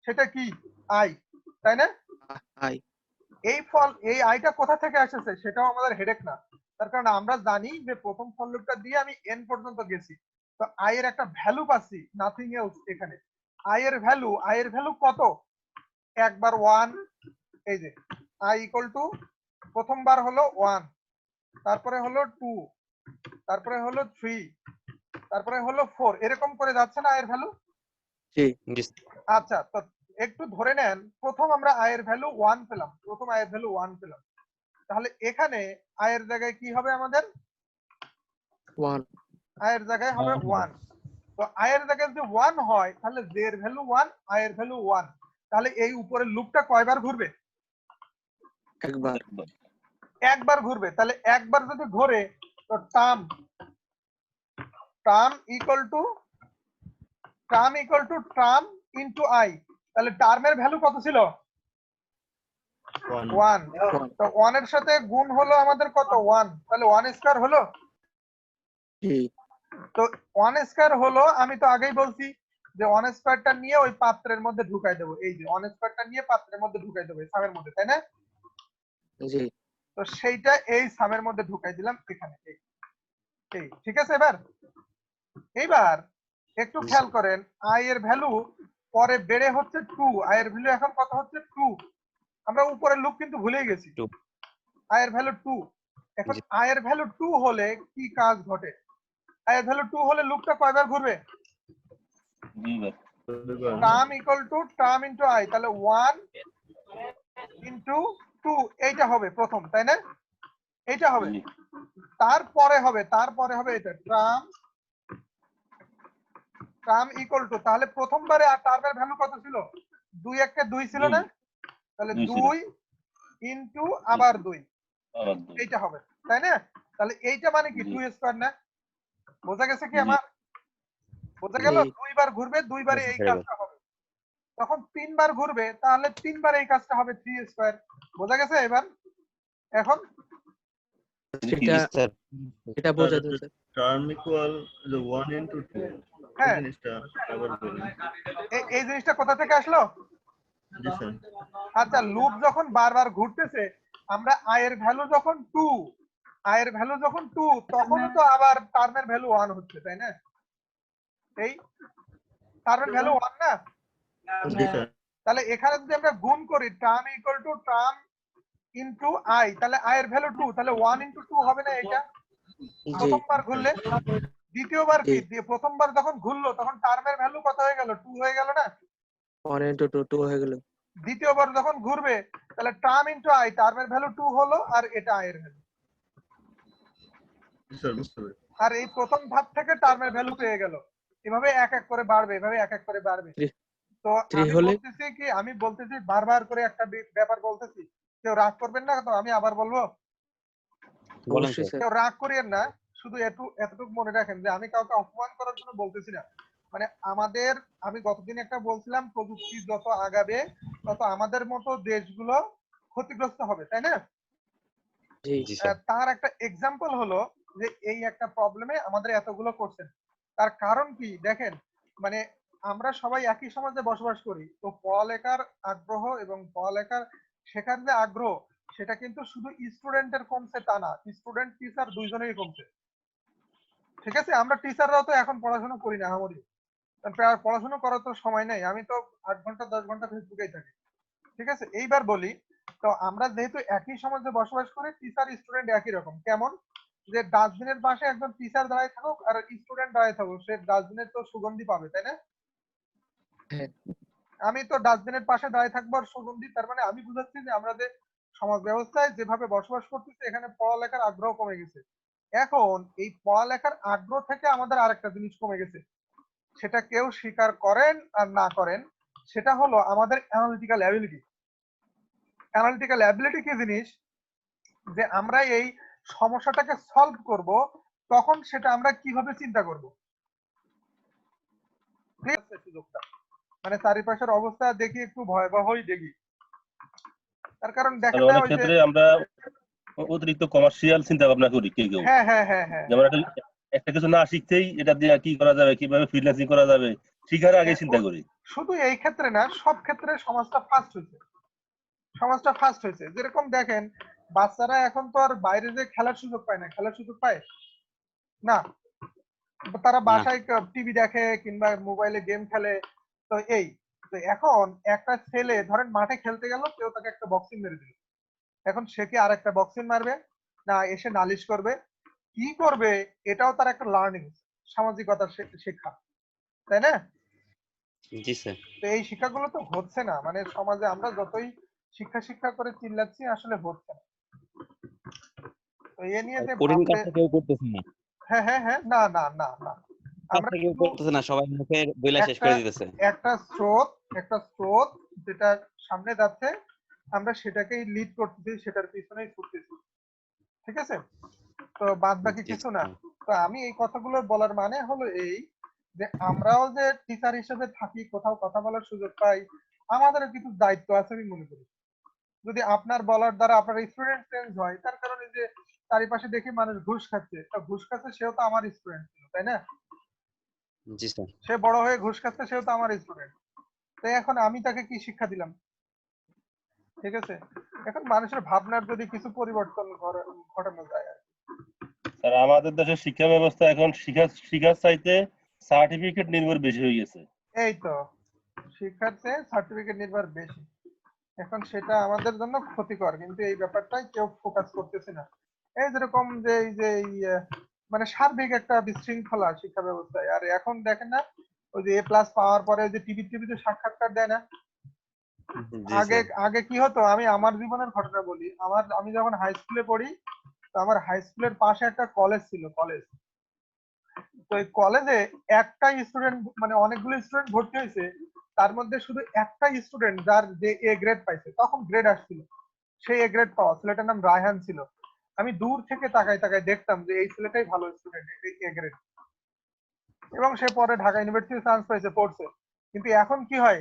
Speaker 1: সেটা কি, আই, তাই না?
Speaker 4: আই।
Speaker 1: এই আইটা কোথা থেকে আসছে সেটাও আমাদের হেডেক না, তার কারণ আমরা জানি যে প্রথম ফর লুপটা দিয়ে আমি এন পর্যন্ত গেছি, তো আই এর একটা ভ্যালু পাচ্ছি, নাথিং এলস। এখানে আই এর ভ্যালু কত, একবার 1, এই যে আই ইকুয়াল টু প্রথমবার হলো 1, তারপরে হলো 2, তারপরে হলো 3, তারপরে হলো 4, এরকম করে যাচ্ছে না আয়ের ভ্যালু?
Speaker 4: জি।
Speaker 1: আচ্ছা, তো একটু ধরে নেন প্রথম আমরা আয়ের ভ্যালু 1 পেলাম, তাহলে এখানে আয়ের জায়গায় কি হবে, আমাদের
Speaker 4: 1।
Speaker 1: আয়ের জায়গায় হবে 1। তো আয়ের জায়গায় যদি 1 হয় তাহলে জে এর ভ্যালু 1, আয়ের ভ্যালু 1, তাহলে এই উপরের লুপটা কয়বার ঘুরবে, একবার ঘুরবে। তাহলে একবার যদি ঘুরে, তো term equal to term into I, তাহলে টার্মের ভ্যালু কত ছিল, 1। তো 1 এর সাথে গুণ হলো আমাদের কত, 1, তাহলে 1 স্কয়ার হলো।
Speaker 4: জি।
Speaker 1: তো 1 স্কয়ার হলো, আমি তো আগেই বলছি যে ওয়ান স্কয়ারটা নিয়ে ওই পাত্রের মধ্যে ঢুকাই দেবো, এই যে ওয়ান স্কয়ারটা নিয়ে পাত্রের মধ্যে ঢুকাই দেবো এই সামের মধ্যে, তাই না?
Speaker 4: জি
Speaker 1: তো সেইটা এই সামের মধ্যে ঢুকাই দিলাম এখানে, এই ঠিক আছে। এইবার একটু খেয়াল করেন, আই এর ভ্যালু পরে বেড়ে হচ্ছে 2, আই এর ভ্যালু এখন কত হচ্ছে 2। আমরা উপরের লুপ কিন্তু ভুলেই গেছি,
Speaker 3: 2
Speaker 1: আই এর ভ্যালু 2। এখন
Speaker 3: জি।
Speaker 1: আই এর ভ্যালু 2 হলে কি কাজ ঘটে? আই এর ভ্যালু 2 হলে লুপটা কয়বার ঘুরবে?
Speaker 2: দুইবার।
Speaker 1: Term equal to term into I, তাহলে 1 ইনটু 2 এইটা হবে প্রথম, তাই না? এইটা হবে।
Speaker 2: জি।
Speaker 1: তারপরে হবে এটা টার্ম ইকুয়াল টু, তাহলে প্রথমবারে আর টার্মের ভ্যালু কত ছিল? 2 1 2 ছিল না? তাহলে 2 ইনটু আবার 2
Speaker 2: আবার দুই।
Speaker 1: এইটা হবে, তাই না? তাহলে এইটা মানে কি
Speaker 2: জি।
Speaker 1: 2 স্কয়ার না? বোঝা গেছে কি
Speaker 2: জি।
Speaker 1: আমার? বোঝা গেল?
Speaker 4: জি
Speaker 1: দুইবার ঘুরবে, দুইবারে এই
Speaker 3: Very good.
Speaker 1: কাজটা হবে। তখন তিনবার ঘুরবে, তাহলে তিনবার এই কাজটা হবে 3 স্কয়ার। বোঝা গেছে এবার? এখন
Speaker 4: সেটা
Speaker 3: জি স্যার
Speaker 4: এটা বোঝা যায় স্যার।
Speaker 5: টার্ম ইকুয়াল 1 into 2 এই
Speaker 1: হ্যাঁ,
Speaker 5: জিনিসটা আবার বলুন।
Speaker 1: এই জিনিসটা কোথা থেকে আসলো?
Speaker 5: জি স্যার।
Speaker 1: আচ্ছা, লুপ যখন বারবার ঘুরতেছে, আমরা আই এর ভ্যালু যখন 2, তখনও তো আবার টার্মের ভ্যালু 1 হচ্ছে, তাই না? এই টার্মের ভ্যালু 1 না?
Speaker 5: জি স্যার।
Speaker 1: তাহলে এখানে যদি আমরা গুণ করি term equal to term into I, তাহলে আই এর ভ্যালু 2, তাহলে 1 ইনটু 2 হবে না এটা?
Speaker 4: জি
Speaker 1: প্রথমবার ঘুরলে। দ্বিতীয়বার কি?
Speaker 4: জি
Speaker 1: প্রথমবার যখন ঘুরলো তখন টার্মের ভ্যালু কত হয়ে গেল? 2 হয়ে গেল না?
Speaker 4: 1 into 2 2 হয়ে গেল।
Speaker 1: দ্বিতীয়বার যখন ঘুরবে তাহলে টার্ম ইনটু আই, টার্মের ভ্যালু 2 হলো আর এটা আই এর ভ্যালু।
Speaker 5: জি স্যার, বুঝতে পেরেছি।
Speaker 1: আর এই প্রথম ধাপ থেকে টার্মের ভ্যালু পেয়ে গেল। এভাবে এক এক করে বাড়বে,
Speaker 4: Three-
Speaker 1: তো
Speaker 4: 3 হলে
Speaker 1: আমি বলতেছি বারবার করে একটা ব্যাপার বলতেছি, কেউ রাগ করবেন না তো? আমি আবার বলবো,
Speaker 3: বলেন
Speaker 4: অবশ্যই
Speaker 3: স্যার
Speaker 4: স্যার।
Speaker 1: কেউ রাগ করিয়েন না। শুধু এতটুকু মনে রাখেন যে আমি কাউকে অপমান করার জন্য বলতেছি না। মানে আমি গতদিন একটা বলছিলাম, প্রযুক্তি যত আগাবে তত আমাদের মতো দেশগুলো ক্ষতিগ্রস্ত হবে, তাই না?
Speaker 3: জি স্যার
Speaker 1: তার একটা এক্সাম্পল হলো যে এই একটা প্রবলেমে আমাদের এতগুলো কোশ্চেন। তার কারণ কি দেখেন, মানে আমরা সবাই একই সমাজে বসবাস করি, তো পড়ালেখার আগ্রহ এবং পড়ালেখার শেখার যে আগ্রহ সেটা কিন্তু শুধু স্টুডেন্টের কমছে তা না, স্টুডেন্ট টিচার দুইজনেরই কমছে। ঠিক আছে, আমরা টিচাররাও তো এখন পড়াশোনা করি না আমারই, পড়াশোনা করার তো সময় নেই। আমি তো 8 ঘন্টা 10 ঘন্টা ফেসবুকেই থাকি। ঠিক আছে, এইবার বলি, তো আমরা যেহেতু একই সমাজে বসবাস করি, টিচার স্টুডেন্ট একই রকম। কেমন? যে ডাস্টবিনের পাশে একজন টিচার দাঁড়ায় থাকুক আর স্টুডেন্ট দাঁড়ায় থাকুক, সে ডাস্টবিনের তো সুগন্ধি পাবে, তাই না?
Speaker 4: হ্যাঁ
Speaker 1: আমি তো ডাস্টবিনের পাশে দাঁড়ায় থাকবো আর সুগন্ধি, তার মানে আমি বুঝাচ্ছি যে আমরা যে সমাজ ব্যবস্থায় যেভাবে বসবাস করতেছি এখানে পড়ালেখার আগ্রহ কমে গেছে। এখন এই পড়ালেখার আগ্রহ থেকে আমাদের আরেকটা জিনিস কমে গেছে, সেটা কেউ স্বীকার করেন আর না করেন, সেটা হলো আমাদের অ্যানালিটিক্যাল অ্যাবিলিটি। অ্যানালিটিক্যাল অ্যাবিলিটি কি জিনিস? যে আমরা এই সমস্যাটাকে সলভ করব, তখন সেটা আমরা কিভাবে চিন্তা করব। সুযোগটা মানে চারিপাশের অবস্থা দেখি একটু ভয়াবহই দেখি। তার কারণ দেখেন না
Speaker 2: অনেক
Speaker 1: ওই যে,
Speaker 2: ক্ষেত্রে আমরা অতিরিক্ত কমার্শিয়াল চিন্তা ভাবনা করি কেউ কেউ।
Speaker 1: হ্যাঁ হ্যাঁ হ্যাঁ হ্যাঁ
Speaker 2: যেমন একটা কিছু না শিখতেই এটা দিয়ে কি করা যাবে, কিভাবে ফ্রিল্যান্সিং করা যাবে, শিখার আগে চিন্তা করি।
Speaker 1: শুধু এই ক্ষেত্রে না, সব ক্ষেত্রে সমাজটা ফাস্ট হয়েছে। যেরকম দেখেন, বাচ্চারা এখন তো আর বাইরে যে খেলার সুযোগ পায় না, খেলার সুযোগ পায় না, তারা
Speaker 3: না
Speaker 1: বাসায় টিভি দেখে কিংবা মোবাইলে গেম খেলে। তো তো এখন একটা ছেলে ধরেন মাঠে খেলতে গেল, কেউ তাকে একটা বক্সিং মেরে দিল, এখন সে কি আর একটা বক্সিং মারবে না এসে নালিশ করবে? কি করবে? এটাও তার একটা লার্নিং, সামাজিকতার শিক্ষা, তাই না?
Speaker 3: জি স্যার
Speaker 1: তো এই শিক্ষাগুলো তো হচ্ছে না, মানে সমাজে আমরা যতই শিক্ষা করে চিল্লাচ্ছি আসলে হচ্ছে না। তো এ নিয়ে যে
Speaker 3: কঠিন
Speaker 1: ভাবলে,
Speaker 3: কাজটা কেউ করতেছে না,
Speaker 1: হ্যাঁ হ্যাঁ হ্যাঁ, না না না না, আমরা
Speaker 3: কাজটা কেউ
Speaker 1: শুধু
Speaker 3: করতেছে না, সবাই মুখে বইলা শেষ
Speaker 1: একটা
Speaker 3: করে দিতেছে।
Speaker 1: একটা স্রোত যেটা সামনে যাচ্ছে, আমরা সেটাকেই লিড করতেছি, সেটার পিছনেই ছুটতেছি। ঠিক আছে, তো বাদ বাকি
Speaker 3: জি
Speaker 1: কিছু না।
Speaker 3: স্যার
Speaker 1: তো আমি এই কথাগুলো বলার মানে হলো এই, যে আমরাও যে টিচার হিসেবে থাকি, কোথাও কথা বলার সুযোগ পাই, আমাদেরও কিছু দায়িত্ব আছে আমি মনে করি। যদি আপনার বলার দ্বারা আপনার স্টুডেন্ট চেঞ্জ হয়, তার কারণে যে চারিপাশে দেখি মানুষ ঘুষ খাচ্ছে, তা ঘুষ খাচ্ছে সেও তো আমার স্টুডেন্ট ছিল, তাই না?
Speaker 3: জি স্যার।
Speaker 1: সে বড় হয়ে ঘুষ খাচ্ছে, সেও তো আমার স্টুডেন্ট। তো এখন আমি তাকে কি শিক্ষা দিলাম? ঠিক আছে, এখন মানুষের ভাবনার যদি কিছু পরিবর্তন ঘটানো যায় আর কি।
Speaker 2: স্যার আমাদের দেশের শিক্ষা ব্যবস্থা এখন শিক্ষার চাইতে সার্টিফিকেট নির্ভর বেশি হয়ে গেছে।
Speaker 1: এই তো, শিক্ষার চেয়ে সার্টিফিকেট নির্ভর বেশি। এখন সেটা আমাদের জন্য ক্ষতিকর, কিন্তু এই ব্যাপারটাই কেউ ফোকাস করতেছে না। এই যেরকম যে এই যে মানে সার্বিক একটা বিশৃঙ্খলা শিক্ষা ব্যবস্থায়। আর এখন দেখেন না, ওই যে A+ পাওয়ার পরে যে টিভিতে সাক্ষাৎকার দেয় না।
Speaker 3: জি
Speaker 1: আগে
Speaker 3: স্যার।
Speaker 1: আগে কি হতো, আমি আমার জীবনের ঘটনা বলি। আমি যখন হাই স্কুলে পড়ি, তো আমার হাই স্কুলের পাশে একটা কলেজ ছিল, কলেজ। তো এই কলেজে একটাই স্টুডেন্ট, মানে অনেকগুলো স্টুডেন্ট ভর্তি হয়েছে, তার মধ্যে শুধু একটাই স্টুডেন্ট যার যে A গ্রেড পাইছে, তখন গ্রেড আসছিল, সেই A গ্রেড পাওয়া ছেলেটার নাম রায়হান ছিল। আমি দূর থেকে তাকায় তাকায় দেখতাম যে এই ছেলেটাই ভালো স্টুডেন্ট, A গ্রেড, এবং সে পরে ঢাকা ইউনিভার্সিটি চান্স পাইছে, পড়ছে। কিন্তু এখন কি হয়,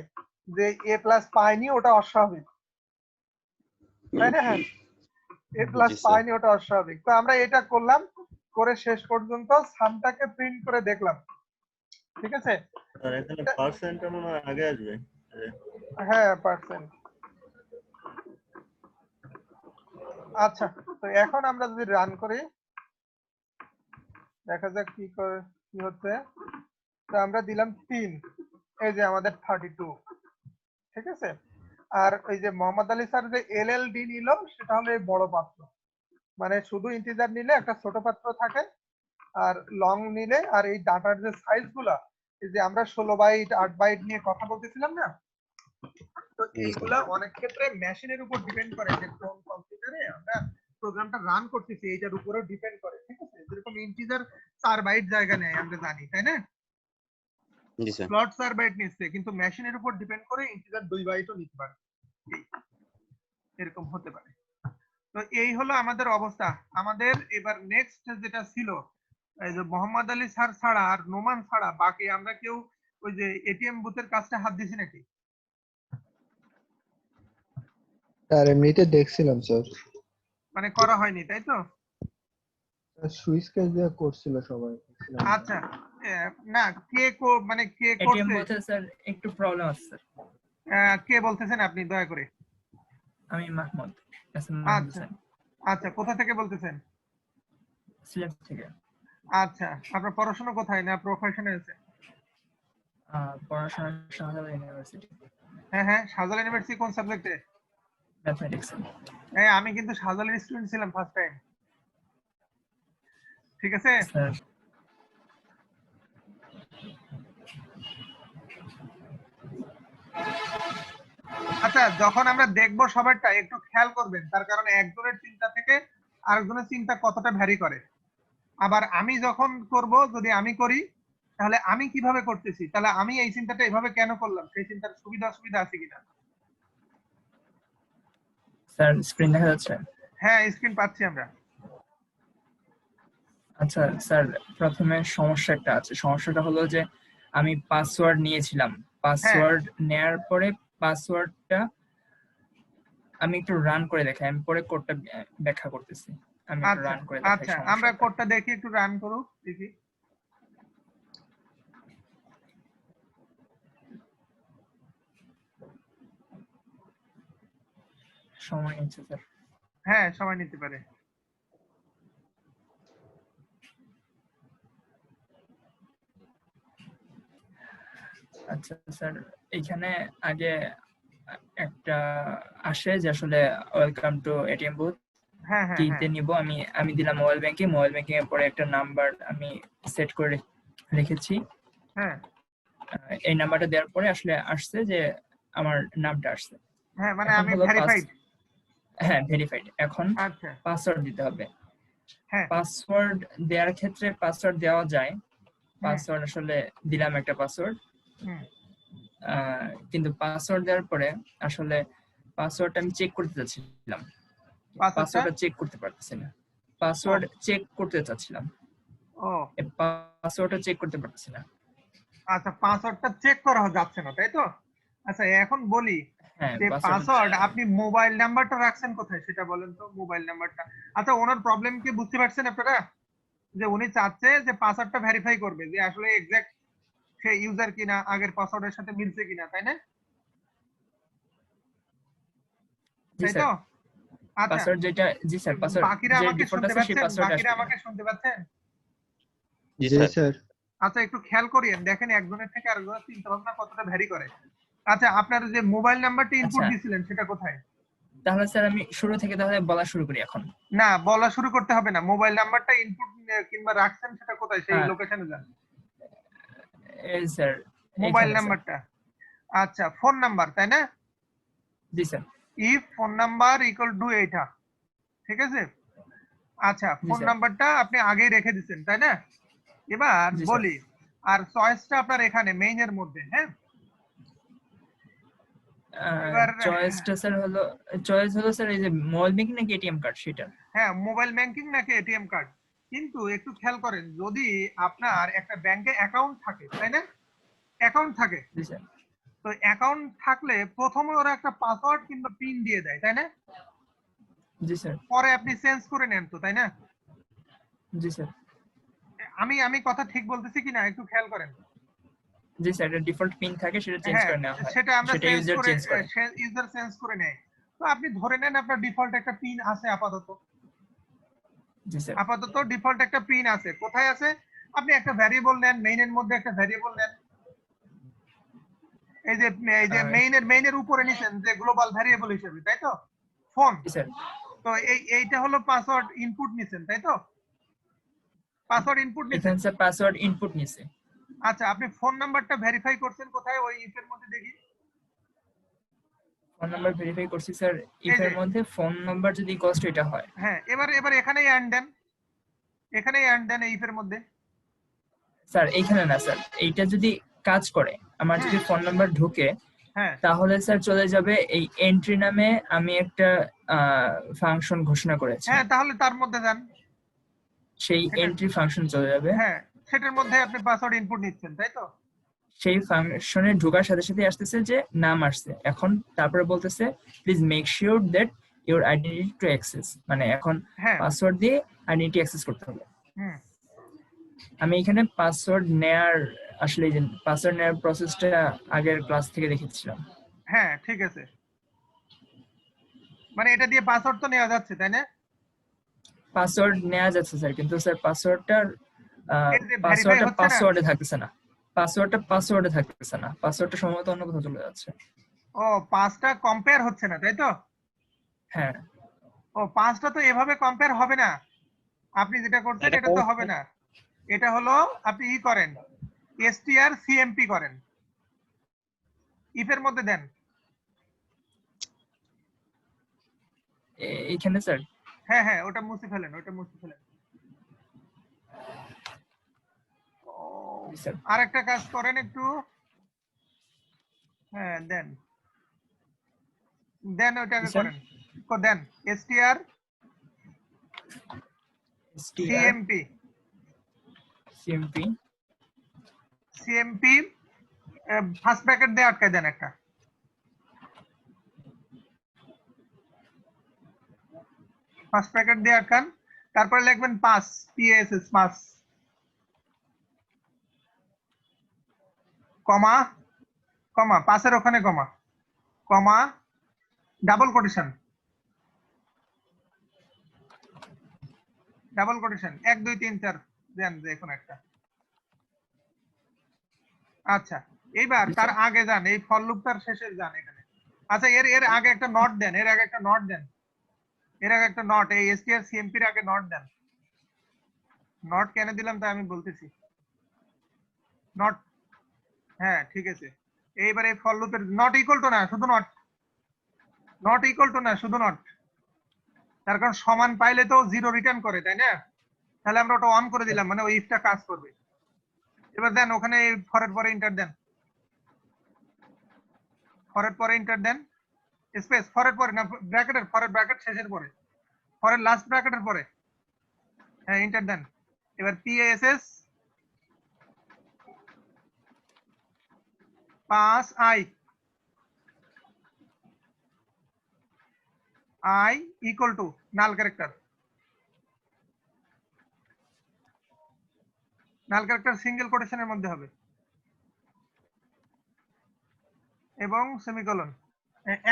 Speaker 1: যে A+ পায়নি, ওটা অস্বাভাবিক, তাই না? A+
Speaker 3: G sir.
Speaker 1: পায়নি, ওটা অস্বাভাবিক। তো আমরা এটা করলাম, করে শেষ পর্যন্ত সামটাকে প্রিন্ট করে দেখলাম। ঠিক আছে,
Speaker 5: আর এখানে পার্সেন্টটা মনে হয় আগে আসবে।
Speaker 1: হ্যাঁ পার্সেন্ট। আচ্ছা, তো এখন আমরা যদি রান করি, দেখা যাক কি হচ্ছে। তো আমরা দিলাম 3, এই যে আমাদের 32। ঠিক আছে, আর ওই যে মোহাম্মদ আলী স্যার যে LLD নিল, সেটা হলো এই বড় পাত্র। মানে শুধু ইন্টিজার নিলে একটা ছোট পাত্র থাকে, আর লং নিলে, আর এই ডাটার যে সাইজ গুলা, এই যে আমরা 16 বাইট 8 বাইট নিয়ে কথা বলতেছিলাম না, তো এইগুলা অনেক ক্ষেত্রে মেশিনের উপর ডিপেন্ড করে, যে কোন কম্পিউটারে আমরা প্রোগ্রামটা রান করতেছি এইটার উপরেও ডিপেন্ড করে। ঠিক আছে, যেরকম ইন্টিজার 4 বাইট জায়গা নেয় আমরা জানি, তাই না?
Speaker 3: জি স্যার।
Speaker 1: ফ্লোট 4 বাইট নিচ্ছে, কিন্তু মেশিনের উপর ডিপেন্ড করে ইন্টিজার 2 বাইটও নিতে পারে, এরকম হতে পারে। তো এই হলো আমাদের অবস্থা। আমাদের এবার নেক্সট যেটা ছিল, এই যে মোহাম্মদ আলী স্যার ছাড়া আর নোমান ছাড়া বাকি আমরা কেউ ওই যে এটিএম বুথের কাজটা হাত দিছি নাকি?
Speaker 6: স্যার এমনিতে দেখছিলাম স্যার,
Speaker 1: মানে করা হয়নি, তাই তো?
Speaker 6: সুইচ কেস দিয়ে করছিল সবাই দেখছিলাম।
Speaker 1: আচ্ছা, না মানে কে
Speaker 7: এটিএম
Speaker 1: করছে?
Speaker 7: বুথে স্যার একটু প্রবলেম আছে স্যার।
Speaker 1: কে বলতেছেন আপনি, দয়া করে?
Speaker 7: আমি মাহমুদ, মাহমুদ
Speaker 1: আচ্ছা
Speaker 7: হোসেন,
Speaker 1: আচ্ছা, কোথা থেকে বলতেছেন?
Speaker 7: সিলেট থেকে।
Speaker 1: আচ্ছা, আপনার পড়াশোনা কোথায়, না প্রফেশনে আছে?
Speaker 7: পড়াশোনা শাহজালাল ইউনিভার্সিটি,
Speaker 1: হ্যাঁ হ্যাঁ, শাহজালাল ইউনিভার্সিটি কোন সাবজেক্টে?
Speaker 7: ম্যাথমেটিক্স।
Speaker 1: হ্যাঁ, আমি কিন্তু শাহজালালের স্টুডেন্ট ছিলাম ফার্স্ট টাইম। ঠিক আছে,
Speaker 7: স্যার
Speaker 1: আচ্ছা, যখন আমরা দেখবো সবারটা একটু খেয়াল করবেন, তার কারণ একজনের চিন্তা থেকে আরেকজনের চিন্তা কতটা ভ্যারি করে। আবার আমি যখন করব, যদি আমি করি, তাহলে আমি কিভাবে করতেছি, তাহলে আমি এই চিন্তাটা এভাবে কেন করলাম, সেই চিন্তার সুবিধা অসুবিধা আছে কিনা।
Speaker 7: স্যার স্ক্রিন দেখা যাচ্ছে?
Speaker 1: হ্যাঁ, স্ক্রিন পাচ্ছি আমরা।
Speaker 7: আচ্ছা স্যার, প্রথমে সমস্যা একটা আছে। সমস্যাটা হলো যে আমি পাসওয়ার্ড নিয়েছিলাম,
Speaker 1: হ্যাঁ
Speaker 7: পাসওয়ার্ড নেয়ার পরে পাসওয়ার্ডটা আমি একটু রান করে দেখাই, আমি পরে কোডটা ব্যাখ্যা করতেছি। আমি একটু
Speaker 1: আচ্ছা
Speaker 7: রান করে দেখাই
Speaker 1: আচ্ছা, আমরা
Speaker 7: সমস্যাটা।
Speaker 1: কোডটা দেখি, একটু রান করুক দেখি।
Speaker 7: সময় নিচ্ছে স্যার।
Speaker 1: হ্যাঁ, সময় নিতে পারে।
Speaker 7: আচ্ছা স্যার, এখানে আগে একটা আসে যে আসলে ওয়েলকাম টু এটিএম বুথ,
Speaker 1: হ্যাঁ হ্যাঁ
Speaker 7: কিতে
Speaker 1: হ্যাঁ
Speaker 7: নিব। আমি দিলাম মোবাইল ব্যাংকিং এর পরে একটা নাম্বার আমি সেট করে রেখেছি।
Speaker 1: হ্যাঁ
Speaker 7: এই নাম্বারটা দেওয়ার পরে আসলে আসছে যে আমার নামটা আসছে।
Speaker 1: হ্যাঁ, মানে
Speaker 7: এখন
Speaker 1: আমি
Speaker 7: হলো
Speaker 1: ভেরিফাইড।
Speaker 7: হ্যাঁ ভেরিফাইড। এখন
Speaker 1: আচ্ছা,
Speaker 7: পাসওয়ার্ড দিতে হবে।
Speaker 1: হ্যাঁ
Speaker 7: পাসওয়ার্ড দেওয়ার ক্ষেত্রে পাসওয়ার্ড দেওয়া যায়,
Speaker 1: হুম,
Speaker 7: পাসওয়ার্ড আসলে দিলাম একটা পাসওয়ার্ড,
Speaker 1: হুম,
Speaker 7: কিন্তু পাসওয়ার্ড দেওয়ার পরে আসলে পাসওয়ার্ডটা আমি চেক করতে চাচ্ছিলাম,
Speaker 1: পাসওয়ার্ডটা
Speaker 7: পাসওয়ার্ডটা চেক করতে পারতেছি না। পাসওয়ার্ড চেক করতে চাচ্ছিলাম,
Speaker 1: ও
Speaker 7: এই পাসওয়ার্ডটা চেক করতে পারতেছি না।
Speaker 1: আচ্ছা, পাসওয়ার্ডটা চেক করা যাচ্ছে না, তাই তো? আচ্ছা, এখন বলি
Speaker 7: হ্যাঁ
Speaker 1: যে পাসওয়ার্ড আপনি মোবাইল নাম্বারটা রাখছেন কোথায়, সেটা বলেন তো, মোবাইল নাম্বারটা। আচ্ছা, ওনার প্রবলেম কি বুঝতে পারছেন আপনারা? যে উনি চাচ্ছে যে পাসওয়ার্ডটা ভেরিফাই করবে, যে আসলে এক্সাক্ট সে ইউজার কিনা, আগের পাসওয়ার্ডের সাথে মিলছে কিনা, তাই না?
Speaker 7: জি
Speaker 1: তাই
Speaker 7: স্যার,
Speaker 1: তো? আচ্ছা,
Speaker 7: পাসওয়ার্ড যেটা, জি স্যার, পাসওয়ার্ড
Speaker 1: বাকিরা
Speaker 7: যে
Speaker 1: আমাকে
Speaker 7: ডিফল্ট
Speaker 1: শুনতে
Speaker 7: আছে সেই
Speaker 1: পাচ্ছেন?
Speaker 7: পাসওয়ার্ড
Speaker 1: বাকিরা
Speaker 7: আসবে
Speaker 1: আমাকে
Speaker 7: কিনা?
Speaker 1: শুনতে পাচ্ছেন?
Speaker 3: জি
Speaker 6: জি
Speaker 3: স্যার।
Speaker 6: স্যার।
Speaker 1: আচ্ছা, একটু খেয়াল করিয়েন, দেখেন একজনের থেকে আরেকজনের চিন্তা ভাবনা কতটা ভ্যারি করে। আচ্ছা, আপনার যে মোবাইল নাম্বারটা ইনপুট
Speaker 7: আচ্ছা।
Speaker 1: দিয়েছিলেন সেটা কোথায়?
Speaker 7: তাহলে স্যার আমি শুরু থেকে তাহলে বলা শুরু করি এখন।
Speaker 1: না, বলা শুরু করতে হবে না। মোবাইল নাম্বারটা ইনপুট কিংবা রাখছেন সেটা কোথায়, সেই
Speaker 7: হ্যাঁ।
Speaker 1: লোকেশনে যান।
Speaker 7: এই স্যার,
Speaker 1: মোবাইল
Speaker 7: এইখানে স্যার।
Speaker 1: নাম্বারটা, আচ্ছা, ফোন নাম্বার, তাই না?
Speaker 7: জি sir.
Speaker 1: If phone number equal to এইটা, ঠিক আছে? আচ্ছা,
Speaker 7: জি
Speaker 1: ফোন
Speaker 7: স্যার।
Speaker 1: নাম্বারটা আপনি আগেই রেখে দিচ্ছেন, তাই না? এবার
Speaker 7: জি স্যার।
Speaker 1: বলি, আর চয়েসটা আপনার এখানে মেইনের মধ্যে, হ্যাঁ? এবার
Speaker 7: চয়েসটা স্যার হলো, চয়েস হলো স্যার এই যে মোবাইল ব্যাংকিং নাকি এটিএম কার্ড সেটা।
Speaker 1: হ্যাঁ, মোবাইল ব্যাংকিং নাকি এটিএম কার্ড। কিন্তু একটু খেয়াল করেন, যদি আপনার একটা ব্যাংকে অ্যাকাউন্ট থাকে, তাই না? অ্যাকাউন্ট থাকে,
Speaker 7: জি স্যার।
Speaker 1: তো অ্যাকাউন্ট থাকলে প্রথমে ওরা একটা পাসওয়ার্ড কিংবা পিন দিয়ে দেয়, তাই না?
Speaker 7: জি স্যার।
Speaker 1: পরে আপনি চেঞ্জ করে নেন তো, তাই না?
Speaker 7: জি স্যার।
Speaker 1: আমি আমি কথা ঠিক বলতেছি কিনা একটু খেয়াল করেন।
Speaker 7: জি স্যার, এটা ডিফল্ট পিন থাকে, সেটা চেঞ্জ
Speaker 1: হ্যাঁ,
Speaker 7: করে নেওয়া হয়,
Speaker 1: সেটা আমরা
Speaker 7: সেটা
Speaker 1: চেঞ্জ
Speaker 7: ইউজার
Speaker 1: করে,
Speaker 7: চেঞ্জ করে।
Speaker 1: ইউজার চেঞ্জ করে নেয়। তো আপনি ধরে নেন আপনার ডিফল্ট একটা পিন আছে আপাতত।
Speaker 7: জি স্যার।
Speaker 1: আপাতত ডিফল্ট একটা পিন আছে। কোথায় আছে? আপনি একটা ভ্যারিয়েবল নেন, মেইনের মধ্যে একটা ভ্যারিয়েবল নেন। এই যে মেইনের উপরে নিছেন যে গ্লোবাল ভ্যারিয়েবল হিসেবে, তাই তো? ফোন।
Speaker 7: জি স্যার।
Speaker 1: তো এইটা হলো পাসওয়ার্ড ইনপুট নিছেন, তাই তো? পাসওয়ার্ড ইনপুট নিছেন।
Speaker 7: এখানে স্যার পাসওয়ার্ড ইনপুট নিছে।
Speaker 1: আচ্ছা, আপনি ফোন নাম্বারটা ভেরিফাই করছেন কোথায়? ওই ইফের মধ্যে দেখি।
Speaker 7: ফোন নাম্বার ভেরিফাই করছি স্যার,
Speaker 1: এই
Speaker 7: ইফের
Speaker 1: যে,
Speaker 7: মধ্যে ফোন নাম্বার যদি ইকুয়ালস টু এটা হয়।
Speaker 1: হ্যাঁ, এবার এখানেই অ্যান্ড দেন, এখানেই অ্যান্ড দেন এই ইফের মধ্যে।
Speaker 7: স্যার এইখানে না স্যার, এইটা যদি কাজ করে, আমার যদি ফোন নাম্বার ঢুকে,
Speaker 1: হ্যাঁ,
Speaker 7: তাহলে স্যার চলে যাবে এই এন্ট্রি নামে আমি একটা ফাংশন ঘোষণা করেছি,
Speaker 1: হ্যাঁ, তাহলে তার মধ্যে যান।
Speaker 7: সেই
Speaker 1: সেটা,
Speaker 7: এন্ট্রি ফাংশন চলে যাবে।
Speaker 1: হ্যাঁ, সেটার মধ্যে আপনি পাসওয়ার্ড ইনপুট নিচ্ছেন, তাই তো?
Speaker 7: সেই ফাংশনে ঢোকার সাথে সাথে আসতেছে যে নাম আসছে, এখন তারপরে বলতেছে please make sure that your identity to access, মানে এখন
Speaker 1: হ্যাঁ,
Speaker 7: পাসওয়ার্ড দিয়ে আইডেন্টিটি অ্যাক্সেস করতে হবে।
Speaker 1: হুম,
Speaker 7: আমি এখানে পাসওয়ার্ড নেয়ার, আসলে এই যে পাসওয়ার্ড নেয়ার প্রসেসটা আগের ক্লাস থেকে দেখেছিলাম।
Speaker 1: হ্যাঁ, ঠিক আছে। মানে এটা দিয়ে পাসওয়ার্ড তো নেওয়া যাচ্ছে, তাই না?
Speaker 7: পাসওয়ার্ড নেওয়া যাচ্ছে স্যার, কিন্তু স্যার পাসওয়ার্ডটার
Speaker 1: এর যে ভেরিফাই হচ্ছে না।
Speaker 7: পাসওয়ার্ডে থাকতেছে না, পাসওয়ার্ডে থাকতেছে না, পাসওয়ার্ডটা সম্ভবত অন্য কোথাও চলে যাচ্ছে।
Speaker 1: ও, পাঁচটা কম্পেয়ার হচ্ছে না, তাই তো?
Speaker 7: হ্যাঁ।
Speaker 1: ও, পাঁচটা তো এভাবে কম্পেয়ার হবে না। আপনি যেটা করছেন এটা তো হবে না। এটা হলো আপনি করেন, str cmp করেন, ইফের মধ্যে দেন।
Speaker 7: এইখানে স্যার।
Speaker 1: হ্যাঁ, হ্যাঁ, ওটা মুছে ফেলেন, ওটা মুছে ফেলেন।
Speaker 7: জি স্যার।
Speaker 1: আরেকটা কাজ করেন একটু। হ্যাঁ, দেন দেন ওইটাকে করেন, দেন str cmp cmp first bracket দিয়ে আটকায় দেন একটা। ফার্স্ট ব্র্যাকেট দিয়ে আটকান, তারপরে লিখবেন পাস, পাস, পাস, কমা, কমা, পাসের ওখানে কমা, কমা, ডাবল কোটেশন, ডাবল কোটেশন, 1 2 3 4 দেন যে এখন একটা। আচ্ছা, এইবার তার আগে যান, এই ফর লুপটার শেষে যান এখানে। আচ্ছা, এর আগে একটা নট দেন, এর আগে একটা নট দেন, এর আগে একটা নট, এই str cmp এর আগে নট দেন। নট কেন দিলাম তা আমি বলতেছি। নট, হ্যাঁ, ঠিক আছে। এইবারে ফর লুপের নট ইকুয়াল টু না, শুধু নট, নট ইকুয়াল টু না, শুধু নট। তার কারণ সমান পাইলে তো 0 রিটার্ন করে, তাই না? তাহলে আমরা ওটা অন করে দিলাম, মানে ওই ইফটা কাজ করবে। এবার দেন ওখানে ফরের পরে ইন্টার দেন, ফরের পরে ইন্টার দেন, স্পেস, ফরের পরে না, ব্র্যাকেটের, ফরের ব্র্যাকেট শেষের পরে, ফরের লাস্ট ব্র্যাকেটের পরে, হ্যাঁ, ইন্টার দেন। এবার pass pass I equal to null character, null character single কোটেশনের মধ্যে হবে। এবং সেমিকোলন।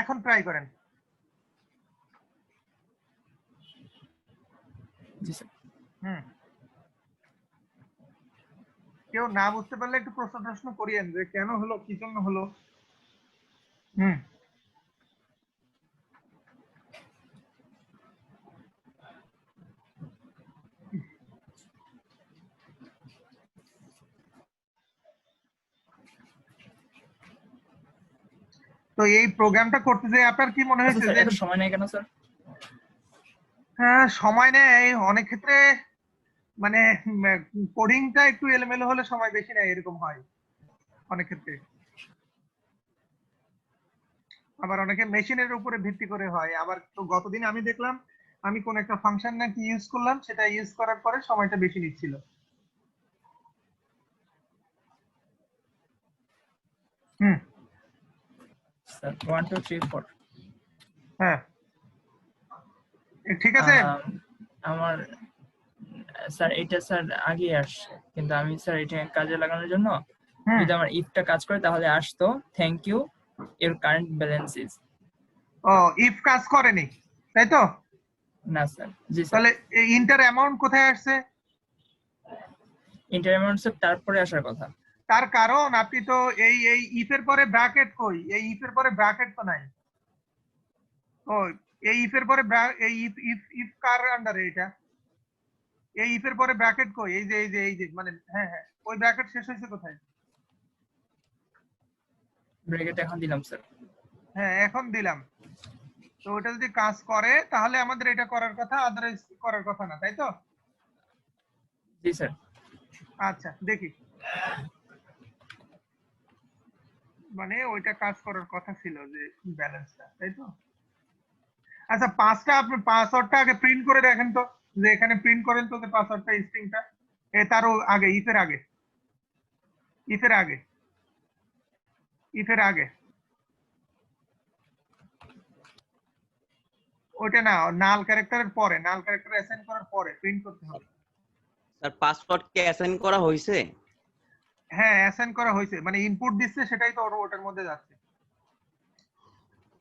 Speaker 1: এখন ট্রাই করেন।
Speaker 7: জি স্যার।
Speaker 1: হুম, কেউ না বুঝতে পারলে একটু প্রশ্ন করিয়েন যে কেন হলো, কি জন্য হলো। হুম, তো এই প্রোগ্রামটা করতে যে আপনার কি মনে
Speaker 7: আচ্ছা
Speaker 1: হয়েছে
Speaker 7: স্যার
Speaker 1: যে
Speaker 7: এত সময় নেই কেন স্যার?
Speaker 1: হ্যাঁ সময় নেয় অনেক ক্ষেত্রে, মানে কোডিংটা একটু এলোমেলো হলে সময় বেশি নেয়, এরকম হয় অনেক ক্ষেত্রে। আবার অনেকে মেশিনের উপরে ভিত্তি করে হয়। আবার তো গতদিন আমি দেখলাম আমি কোন একটা ফাংশন নাকি ইউজ করলাম, সেটা ইউজ করার পরে সময়টা বেশি নিচ্ছিল। হুম,
Speaker 7: স্যার 1 2 3 4
Speaker 1: হ্যাঁ ঠিক আছে।
Speaker 7: আমার স্যার এটা স্যার আগে আসছে, কিন্তু আমি স্যার এটা কাজে লাগানোর জন্য
Speaker 1: হুম,
Speaker 7: যদি আমার ইফটা কাজ করে তাহলে আসতো thank you your current balance is.
Speaker 1: ও ইফ কাজ করেনি তাই তো?
Speaker 7: না স্যার। জি স্যার।
Speaker 1: তাহলে ইন্টার অ্যামাউন্ট কোথায় আসছে?
Speaker 7: ইন্টারমিডিয়েট স্যার তারপরে আসার কথা।
Speaker 1: তার কারণ আপনি তো এই এই ইফের পরে ব্র্যাকেট কই? এই ইফের পরে ব্র্যাকেট তো নাই। ও এই ইফের পরে এই ইফ ইফ ইফ কার আন্ডারে এটা? এই ইফের পরে ব্র্যাকেট কই? এই যে মানে হ্যাঁ হ্যাঁ, ওই ব্র্যাকেট শেষ হয়েছে কোথায়?
Speaker 7: ব্রেকেট এখন দিলাম স্যার।
Speaker 1: হ্যাঁ এখন দিলাম। তো ওটা যদি কাজ করে তাহলে আমাদের এটা করার কথা, আদারওয়াইজ করার কথা না, তাই তো?
Speaker 7: জি স্যার।
Speaker 1: আচ্ছা দেখি, মানে ওইটা কাজ করার কথা ছিল যে ব্যালেন্সটা, তাই তো? আচ্ছা পাঁচটা আপনি পাসওয়ার্ডটা আগে প্রিন্ট করে দেখেন তো, যে এখানে প্রিন্ট করেন তো যে পাসওয়ার্ডটা স্ট্রিংটা তারও আগে ইফের আগে, ইফের আগে, ইফের আগে ওইটা না, নাল ক্যারেক্টারের পরে, নাল ক্যারেক্টার অ্যাসাইন করার পরে প্রিন্ট করতে হবে।
Speaker 3: স্যার পাসওয়ার্ড কে অ্যাসাইন করা হয়েছে?
Speaker 1: হ্যাঁ অ্যাসাইন করা হয়েছে, মানে ইনপুট দিচ্ছে সেটাই তো ওটার মধ্যে যাচ্ছে।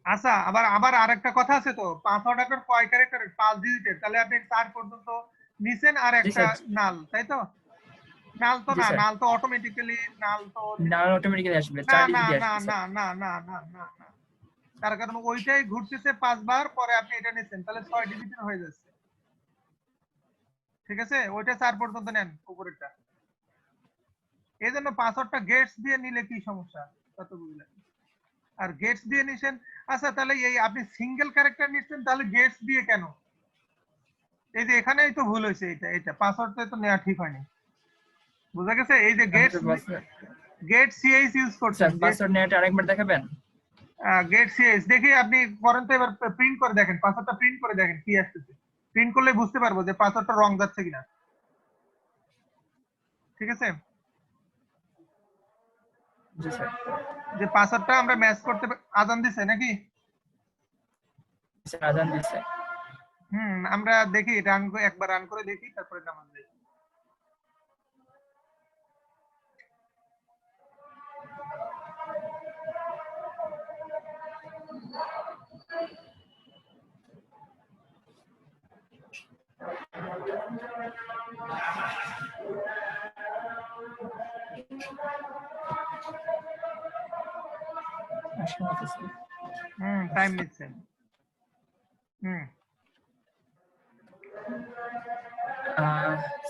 Speaker 1: আচ্ছা আবার আবার আরেকটা কথা আছে তো, পাসওয়ার্ড আপনার কয় ক্যারেক্টারের? 5 ডিজিটের, তাহলে আপনি 4 পর্যন্ত নিছেন আর
Speaker 7: জি
Speaker 1: একটা
Speaker 7: স্যার।
Speaker 1: নাল, তাই তো? নাল তো
Speaker 7: জি
Speaker 1: না,
Speaker 7: স্যার।
Speaker 1: নাল তো অটোমেটিক্যালি নাল তো
Speaker 7: না অটোমেটিক্যালি আসবে,
Speaker 1: না
Speaker 7: 4
Speaker 1: না
Speaker 7: ডিজিট
Speaker 1: না
Speaker 7: আসবে
Speaker 1: না
Speaker 7: স্যার।
Speaker 1: না না না না না না, তার কারণ ওইটাই ঘুরতেছে 5 বার, পরে আপনি এটা নিছেন তাহলে 6 ডিজিটের হয়ে যাচ্ছে। ঠিক আছে, ওইটা 4 পর্যন্ত নেন উপরেরটা। এই জন্য পাসওয়ার্ডটা গেটস দিয়ে নিলে কি সমস্যা তত বুঝলেন। আর গেটস দিয়ে নিছেন, আচ্ছা তাহলে এই আপনি সিঙ্গেল ক্যারেক্টার নিচ্ছেন, তাহলে গেটস দিয়ে কেন? এই যে এখানেই তো ভুল হয়েছে, এটা পাসওয়ার্ডটা তো নেওয়া ঠিক হয়নি, বুঝা গেছে? এই যে গেটস, গেট সিএইচ ইউজ করছেন,
Speaker 7: স্যার পাসওয়ার্ড নেওয়াটা আরেকবার দেখাবেন?
Speaker 1: গেট সিএইচ দেখি আপনি করেন তো, এবার প্রিন্ট করে দেখেন, পাসওয়ার্ডটা প্রিন্ট করে দেখেন কি আসতেছে। প্রিন্ট করলে বুঝতে পারবো যে পাসওয়ার্ডটা রং যাচ্ছে কিনা। ঠিক আছে,
Speaker 7: জি স্যার।
Speaker 1: যে পাসওয়ার্ডটা আমরা ম্যাচ করতে আজান দিছে নাকি?
Speaker 7: স্যার আজান দিচ্ছে।
Speaker 1: আমরা দেখি একবার রান করে দেখি, তারপরে নামাজ দেই। টাইম নিচ্ছে।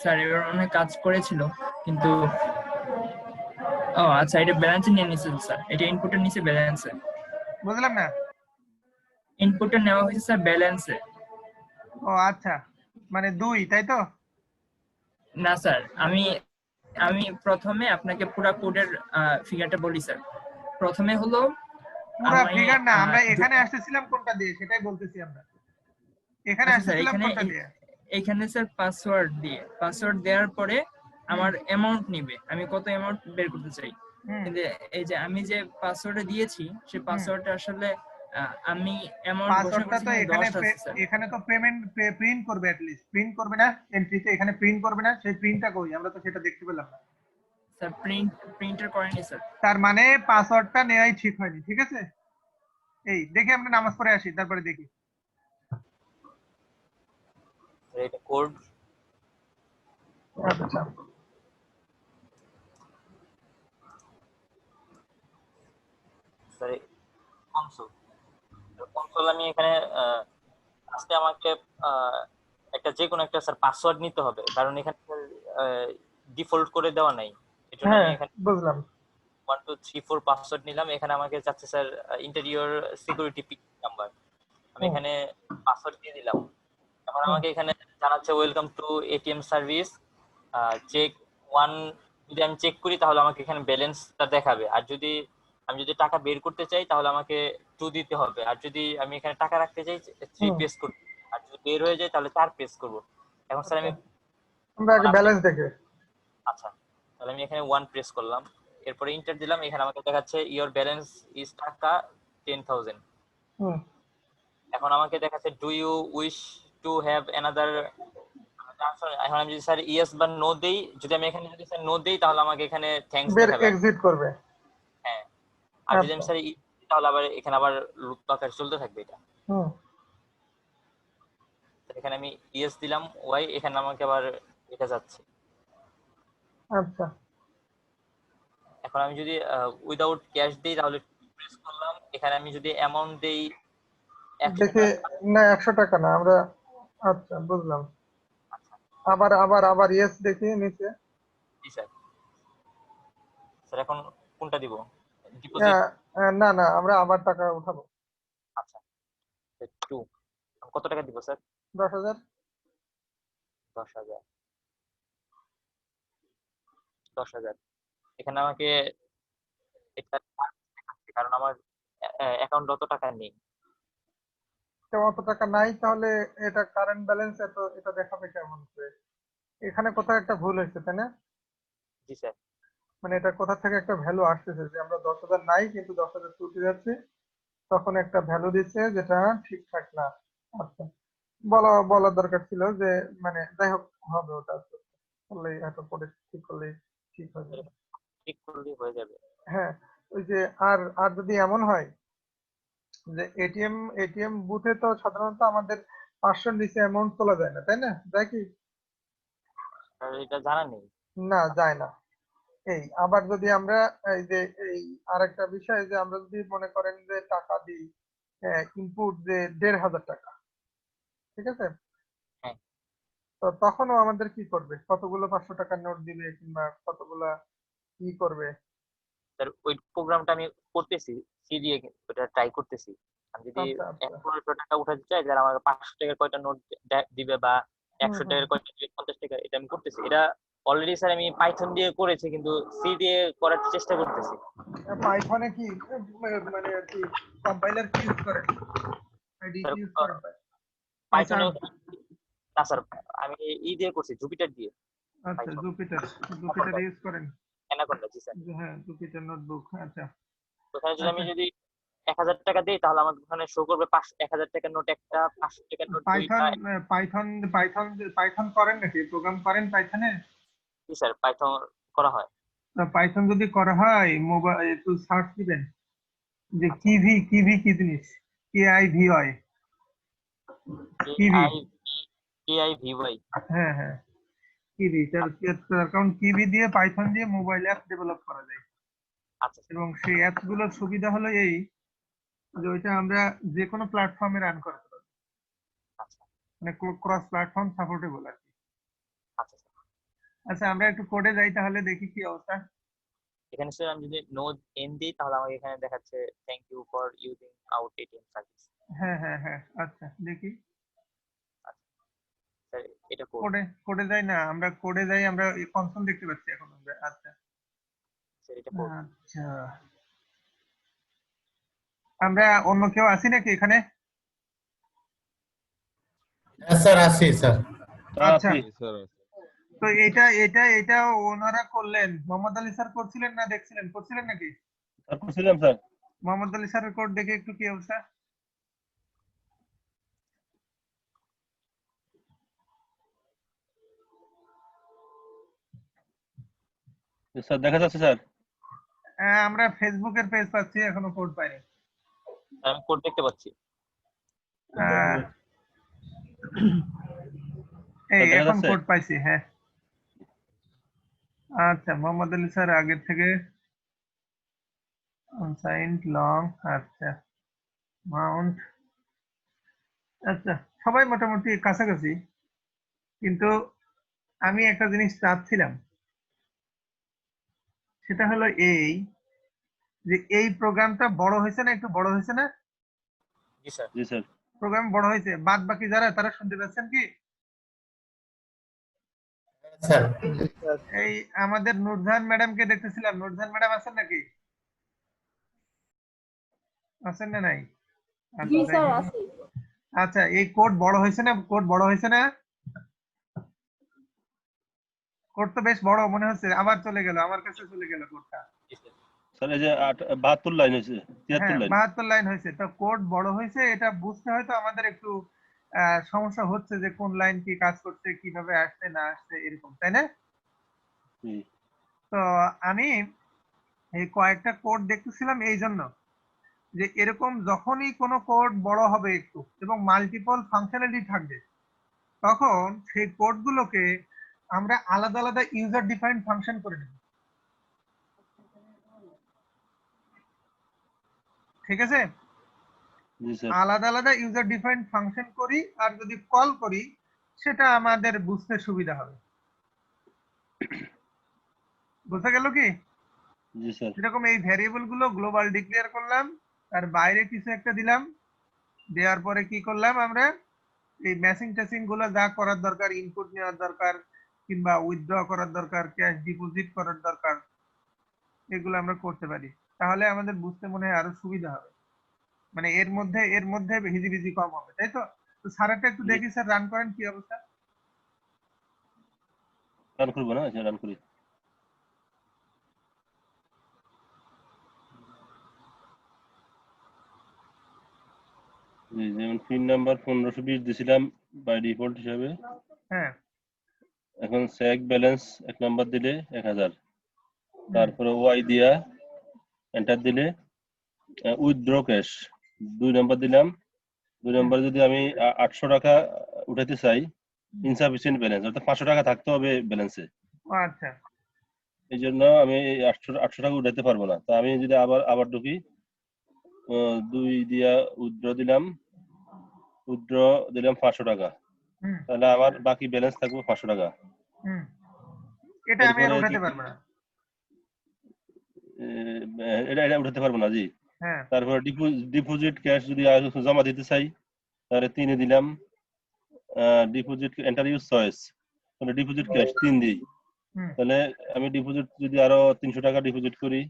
Speaker 7: স্যার এবার অনেক কাজ করেছিল, কিন্তু ও আচ্ছা এটা ব্যালেন্সে নিয়ে নিছে স্যার, এটা ইনপুটের নিচে ব্যালেন্সে।
Speaker 1: বুঝলাম না।
Speaker 7: ইনপুটটা নেওয়া হয়েছে স্যার ব্যালেন্সে।
Speaker 1: ও আচ্ছা, মানে 2 তাই তো?
Speaker 7: না স্যার, আমি আমি প্রথমে আপনাকে পুরো কোডের ফিগারটা বলি স্যার। প্রথমে হলো
Speaker 1: পুরো
Speaker 7: আমি
Speaker 1: ফিগার না, আমরা এখানে আসতেছিলাম কোনটা দিয়ে সেটাই বলতেছি আমরা। এখানে
Speaker 7: আচ্ছা স্যার
Speaker 1: আসতেছিলাম কোনটা দিয়ে?
Speaker 7: এখানে স্যার পাসওয়ার্ড দিয়ে, পাসওয়ার্ড দেওয়ার পরে আমার অ্যামাউন্ট নিবে, আমি কত অ্যামাউন্ট বের করতে চাই। কিন্তু এই যে আমি যে পাসওয়ার্ডটা দিয়েছি সেই পাসওয়ার্ডটা আসলে আমি অ্যামাউন্ট ঘোষণা
Speaker 1: পাসওয়ার্ডটা
Speaker 7: করেছি
Speaker 1: তো
Speaker 7: 10 আছে স্যার।
Speaker 1: এখানে তো পেমেন্ট প্রিন্ট করবে, অ্যাট লিস্ট প্রিন্ট করবে না এন্ট্রিতে? এখানে প্রিন্ট করবে না? সেই প্রিন্টটা কই? আমরা তো সেটা দেখতে পেলাম না।
Speaker 7: স্যার প্রিন্টার করেনি স্যার।
Speaker 1: তার মানে পাসওয়ার্ডটা নেওয়াই ঠিক হয়নি, ঠিক আছে? এই দেখি আমরা নামাজ পড়ে আসি, তারপরে দেখি।
Speaker 3: এটা কোড
Speaker 1: আচ্ছা
Speaker 3: স্যার কনসোল আমি এখানে আজকে আমাকে একটা যে কোনো একটা স্যার পাসওয়ার্ড নিতে হবে, কারণ এখানে ডিফল্ট করে দেওয়া নাই। এজন্য আমি এখানে
Speaker 1: বুঝলাম।
Speaker 3: 1 2 3 4 পাসওয়ার্ড নিলাম। এখানে আমাকে চাচ্ছে sir interior security pin number, আমি এখানে পাসওয়ার্ড দিয়ে দিলাম। এখন আমাকে এখানে জানাচ্ছে welcome to ATM service, check 1। যদি আমি চেক করি তাহলে আমাকে এখানে ব্যালেন্সটা দেখাবে, আর যদি আমি টাকা বের করতে চাই তাহলে আমাকে 2 দিতে হবে, আর যদি আমি এখানে টাকা রাখতে চাই 3 প্রেস করব, আর যদি বের হয়ে যায় তাহলে 4 প্রেস করব। এখন স্যার
Speaker 1: আমরা আগে ব্যালেন্স দেখে।
Speaker 3: আচ্ছা, তাহলে আমি এখানে 1 প্রেস করলাম, এরপরে ইন্টার দিলাম। এখানে আমাকে দেখাচ্ছে ইওর ব্যালেন্স ইজ টাকা 10,000। এখন আমাকে দেখাচ্ছে do you wish to have another. এখন আমি যদি স্যার ইয়েস বা নো দেই, যদি আমি এখানে যদি স্যার নো দেই তাহলে আমাকে এখানে থ্যাঙ্কস দেখাবে,
Speaker 1: এক্সিট করবে।
Speaker 3: হ্যাঁ। আর যদি আমি স্যার তাহলে আবার এখানে আবার লুপ আকারে চলতে থাকবে এটা। এখানে আমি ইয়েস দিলাম ওয়াই, এখানে আমাকে আবার এটা যাচ্ছে।
Speaker 1: আচ্ছা
Speaker 3: এখন আমি যদি উইদাউট ক্যাশ দেই তাহলে প্রেস করলাম। এখানে আমি যদি অ্যামাউন্ট দেই 100
Speaker 1: দেখে না, 100 টাকা না আমরা। আচ্ছা বুঝলাম। আবার আবার আবার ইয়েস দেখি নিচে।
Speaker 3: জি স্যার। স্যার এখন কোনটা দিব? ডিপোজিট?
Speaker 1: না না, আমরা আবার টাকা উঠাবো।
Speaker 3: আচ্ছা 2। কত টাকা দিব স্যার?
Speaker 1: 10,000।
Speaker 3: 10,000। 10,000 এখানে আমাকে এটা দেখাচ্ছে, কারণ আমার অ্যাকাউন্টে অত টাকা নেই।
Speaker 1: অত টাকা নাই, তাহলে এটা কারেন্ট ব্যালেন্স এত, এটা দেখাবে কেমন করে? এখানে কোথাও একটা ভুল হয়েছে, তাই না?
Speaker 3: জি স্যার।
Speaker 1: মানে এটা কোথা থেকে একটা ভ্যালু আসতেছে যে আমরা 10,000 নাই কিন্তু 10,000 তুলতে যাচ্ছি, তখন একটা ভ্যালু দিচ্ছে যেটা ঠিকঠাক না। আচ্ছা, বলার দরকার ছিল যে, মানে যাই হোক, হবে ওটা করলেই, এত করে ঠিক করলেই ঠিক হয়ে যাবে।
Speaker 3: ঠিক করলেই হয়ে যাবে।
Speaker 1: হ্যাঁ, ওই যে আর আর যদি এমন হয় যে এটিএম বুথে তো সাধারণত আমাদের 500 নিচে অ্যামাউন্ট তোলা যায় না, তাই না? যায় কি?
Speaker 3: আর এটা জানা নেই।
Speaker 1: না, যায় না। আবার যদি আমরা এই যে আরেকটা বিষয়, যে আমরা যদি মনে করেন যে টাকা দিই, ইনপুট যে 1,500 টাকা, ঠিক আছে?
Speaker 3: হ্যাঁ
Speaker 1: তো তখনও আমাদের কি করবে? কতগুলো 500 টাকার নোট দিবে কিংবা কতগুলা কি করবে?
Speaker 3: স্যার ওই প্রোগ্রামটা আমি করতেছি, সি দিয়ে ওটা ট্রাই করতেছি। আমি যদি
Speaker 1: আচ্ছা আচ্ছা
Speaker 3: 1,500 টাকা উঠাতে চাই তাহলে আমাকে 500 টাকার কয়টা নোট দিবে, বা
Speaker 1: হুম
Speaker 3: 100
Speaker 1: হুম
Speaker 3: টাকার কয়টা দিবে, 50 টাকা, এটা আমি করতেছি। এটা অলরেডি স্যার আমি পাইথন দিয়ে করেছি, কিন্তু সি দিয়ে করার চেষ্টা করতেছি।
Speaker 1: পাইথনে কি মানে কি কম্পাইলার কি ইউজ করেন? আইডি
Speaker 3: স্যার
Speaker 1: কি ইউজ করেন?
Speaker 3: পাইথনে
Speaker 1: পাইথন।
Speaker 3: না স্যার, আমি দিয়ে করছি, জুপিটার দিয়ে।
Speaker 1: আচ্ছা,
Speaker 3: পাইথন
Speaker 1: জুপিটার ইউজ করেন?
Speaker 3: অ্যানাকোন্ডা, জি স্যার।
Speaker 1: হ্যাঁ, জুপিটার নোটবুক। আচ্ছা
Speaker 3: ওখানে যদি আমি
Speaker 1: আচ্ছা।
Speaker 3: যদি 1,000 টাকা দিই তাহলে আমাকে ওখানে শো করবে 1,000 টাকার নোট একটা, 500 টাকার নোট
Speaker 1: পাইথন
Speaker 3: দুইটা।
Speaker 1: পাইথন পাইথন পাইথন করেন নাকি? প্রোগ্রাম করেন পাইথনে?
Speaker 3: জি স্যার, পাইথন করা হয়।
Speaker 1: পাইথন যদি করা হয়, মোবাইল একটু সার্চ দিবেন যে
Speaker 3: আচ্ছা,
Speaker 1: কিভি কি জিনিস। KIVY, কিভি।
Speaker 3: KIVY।
Speaker 1: হ্যাঁ হ্যাঁ, কিভি। তার কারণ কিভি দিয়ে, পাইথন দিয়ে মোবাইল অ্যাপ ডেভেলপ করা যায়।
Speaker 3: আচ্ছা স্যার।
Speaker 1: এবং সেই অ্যাপস গুলোর সুবিধা হলো এই যে ওইটা আমরা যে কোনো প্ল্যাটফর্মে রান করতে পারি,
Speaker 3: আচ্ছা
Speaker 1: মানে ক্রস প্ল্যাটফর্ম সাপোর্টেবল আর কি।
Speaker 3: আচ্ছা স্যার।
Speaker 1: আচ্ছা, আমরা একটু কোডে যাই তাহলে, দেখি কি অবস্থা।
Speaker 3: এখানে স্যার আমি যদি নোড এন দিই তাহলে আমাকে এখানে দেখাচ্ছে thank you for using out ATM service.
Speaker 1: হ্যাঁ হ্যাঁ হ্যাঁ, আচ্ছা দেখি।
Speaker 3: আচ্ছা স্যার, এটা কোড।
Speaker 1: কোডে যাই না, আমরা কোডে যাই, আমরা কনসোল দেখতে পাচ্ছি এখন আমরা। আচ্ছা
Speaker 3: স্যার এটা কোড।
Speaker 1: আচ্ছা, আমরা অন্য কেউ আছি নাকি এখানে?
Speaker 8: হ্যাঁ স্যার, আছি স্যার।
Speaker 1: আচ্ছা,
Speaker 2: আছি।
Speaker 1: তো এটা ওনারা করলেন, মোহাম্মদ আলী স্যার করছিলেন না করছিলেন নাকি?
Speaker 2: স্যার করছিলাম স্যার।
Speaker 1: মোহাম্মদ আলী স্যারের কোড দেখে একটু কি অবস্থা।
Speaker 2: স্যার দেখা যাচ্ছে স্যার?
Speaker 1: আমরা ফেসবুকের পেজ পাচ্ছি, এখনো কোড পাইনি।
Speaker 3: আমি কোড দেখতে পাচ্ছি।
Speaker 1: আহ, এই
Speaker 2: দেখা
Speaker 1: এখন
Speaker 2: যাচ্ছে?
Speaker 1: কোড পাইছি, হ্যাঁ। আচ্ছা, মোহাম্মদ আলী স্যার আগের থেকে আনসাইন্ড লং, আচ্ছা মাউন্ট, আচ্ছা সবাই মোটামুটি কাছাকাছি, কিন্তু আমি একটা জিনিস চাচ্ছিলাম, সেটা হলো এই যে এই প্রোগ্রামটা বড় হয়েছে না, একটু বড় হয়েছে না?
Speaker 3: জি স্যার।
Speaker 2: জি স্যার।
Speaker 1: প্রোগ্রাম বড় হয়েছে, বাদ বাকি যারা তারা শুনতে পাচ্ছেন কি?
Speaker 8: স্যার
Speaker 6: জি স্যার।
Speaker 1: এই আমাদের নুরজাহান ম্যাডামকে দেখতেছিলাম, নুরজাহান ম্যাডাম আছেন নাকি? আছেন না নাই?
Speaker 9: জি
Speaker 1: আচ্ছা,
Speaker 9: স্যার
Speaker 1: দেখি।
Speaker 9: আছি।
Speaker 1: আচ্ছা, এই কোড বড় হয়েছে না? কোড বড় হয়েছে না? কোড তো বেশ বড় মনে হচ্ছে, আবার চলে গেল, আমার কাছে চলে গেল কোডটা।
Speaker 3: জি স্যার।
Speaker 2: স্যার এই যে 72 লাইন হয়েছে, 73
Speaker 1: হ্যাঁ,
Speaker 2: লাইন।
Speaker 1: 72 লাইন হয়েছে, তো কোড বড় হয়েছে, এটা বুঝতে হয়তো আমাদের একটু সমস্যা হচ্ছে যে কোন লাইন কি কাজ করছে, কিভাবে আসছে না আসছে, এরকম, তাই না?
Speaker 2: জি।
Speaker 1: তো আমি এই কয়েকটা কোড দেখতেছিলাম এই জন্য যে এরকম যখনই কোনো কোড বড় হবে একটু এবং মাল্টিপল ফাংশনালিটি থাকবে, তখন সেই কোডগুলোকে আমরা আলাদা আলাদা ইউজার ডিফাইন্ড ফাংশন করে নেব। ঠিক আছে?
Speaker 2: জি স্যার।
Speaker 1: আলাদা আলাদা ইউজার ডিফাইন্ড ফাংশন করি, আর যদি কল করি সেটা আমাদের বুঝতে সুবিধা হবে। বুঝতে গেল কি?
Speaker 2: জি স্যার।
Speaker 1: যেরকম এই ভ্যারিয়েবল গুলো গ্লোবাল ডিক্লেয়ার করলাম, তার বাইরে কিছু একটা দিলাম, দেওয়ার পরে কি করলাম আমরা, এই ম্যাচিং ট্যাচিং গুলো যা করার দরকার, ইনপুট নেওয়ার দরকার কিংবা উইথড্র করার দরকার, ক্যাশ ডিপোজিট করার দরকার, এগুলো আমরা করতে পারি। তাহলে আমাদের বুঝতে মনে হয় আরো সুবিধা হবে, মানে এর মধ্যে হিজিবিজি কম হবে, তাই তো? তো স্যারটা একটু
Speaker 2: জি।
Speaker 1: দেখি স্যার, রান করেন কি অবস্থা।
Speaker 2: রান করবো না? আচ্ছা রান করি। জি, যেমন পিন নাম্বার 1520 দিছিলাম বাই ডিফল্ট হিসাবে।
Speaker 1: হ্যাঁ,
Speaker 2: এখন চেক ব্যালেন্স 1 নাম্বার দিলে 1000, তারপরে ওয়াই দিয়া এন্টার দিলে উইথড্র ক্যাশ 2 নাম্বার দিলাম। 2 নাম্বার যদি আমি 800 টাকা উঠাতে চাই, ইনসাফিসিয়েন্ট ব্যালেন্স, অর্থাৎ 500 টাকা থাকতে হবে ব্যালেন্সে।
Speaker 1: আচ্ছা,
Speaker 2: এই জন্য আমি 800 টাকা উঠাতে পারবো না। তা আমি যদি আবার ঢুকি, 2 দিয়া উইথড্র দিলাম, উইথড্র দিলাম 500 টাকা,
Speaker 1: হুম
Speaker 2: তাহলে আমার বাকি ব্যালেন্স থাকবে 500 টাকা।
Speaker 1: হুম, এটা আমি আর
Speaker 2: এরপরে
Speaker 1: উঠাতে পারবো না।
Speaker 2: এটা উঠাতে পারবো না, জি।
Speaker 1: হ্যাঁ,
Speaker 2: তারপরে ডিপোজিট ক্যাশ যদি জমা দিতে চাই, তাহলে 3 এ দিলাম, ডিপোজিট এন্টার ইউজ চয়েস, তাহলে ডিপোজিট ক্যাশ 3 দিই।
Speaker 1: হুম,
Speaker 2: তাহলে আমি ডিপোজিট যদি আরো 300 টাকা ডিপোজিট করি,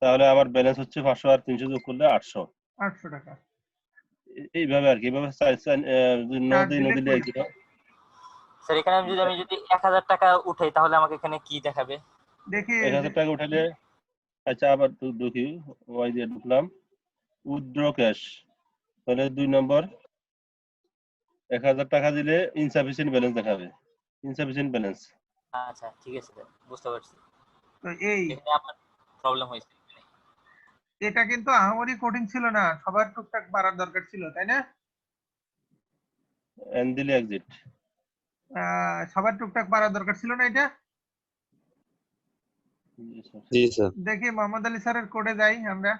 Speaker 2: তাহলে আমার ব্যালেন্স হচ্ছে 500, আর 300 যোগ করলে 800।
Speaker 1: 800 টাকা।
Speaker 2: এইভাবে আর কি, এইভাবে ন
Speaker 1: চার
Speaker 2: দিই,
Speaker 1: দিলে
Speaker 2: নদিলে
Speaker 1: 20
Speaker 2: একই।
Speaker 1: টাকা।
Speaker 3: স্যার এখানে আমি যদি 1000 টাকা উঠাই তাহলে আমাকে এখানে কি দেখাবে?
Speaker 1: দেখি
Speaker 2: 1000 টাকা উঠালে, আচ্ছা আবার ঢুকি, ওয়াই দিয়ে ঢুকলাম, উইথড্র ক্যাশ, তাহলে 2 নম্বর 1000 টাকা দিলে ইনসাফিসিয়েন্ট ব্যালেন্স দেখাবে, ইনসাফিসিয়েন্ট ব্যালেন্স।
Speaker 3: আচ্ছা ঠিক আছে স্যার, বুঝতে পারছি।
Speaker 1: তো এই
Speaker 3: এখানে আমার প্রবলেম হয়েছে।
Speaker 1: এটা কিন্তু আহামরি কঠিন ছিল না, সবার টুকটাক পারার দরকার ছিল, তাই না?
Speaker 2: এন দিলে এক্সিট।
Speaker 1: সবার টুকটাক পারার দরকার ছিল না এটা।
Speaker 10: জি স্যার।
Speaker 1: দেখি মোহাম্মদ আলী স্যারের কোডে যাই আমরা।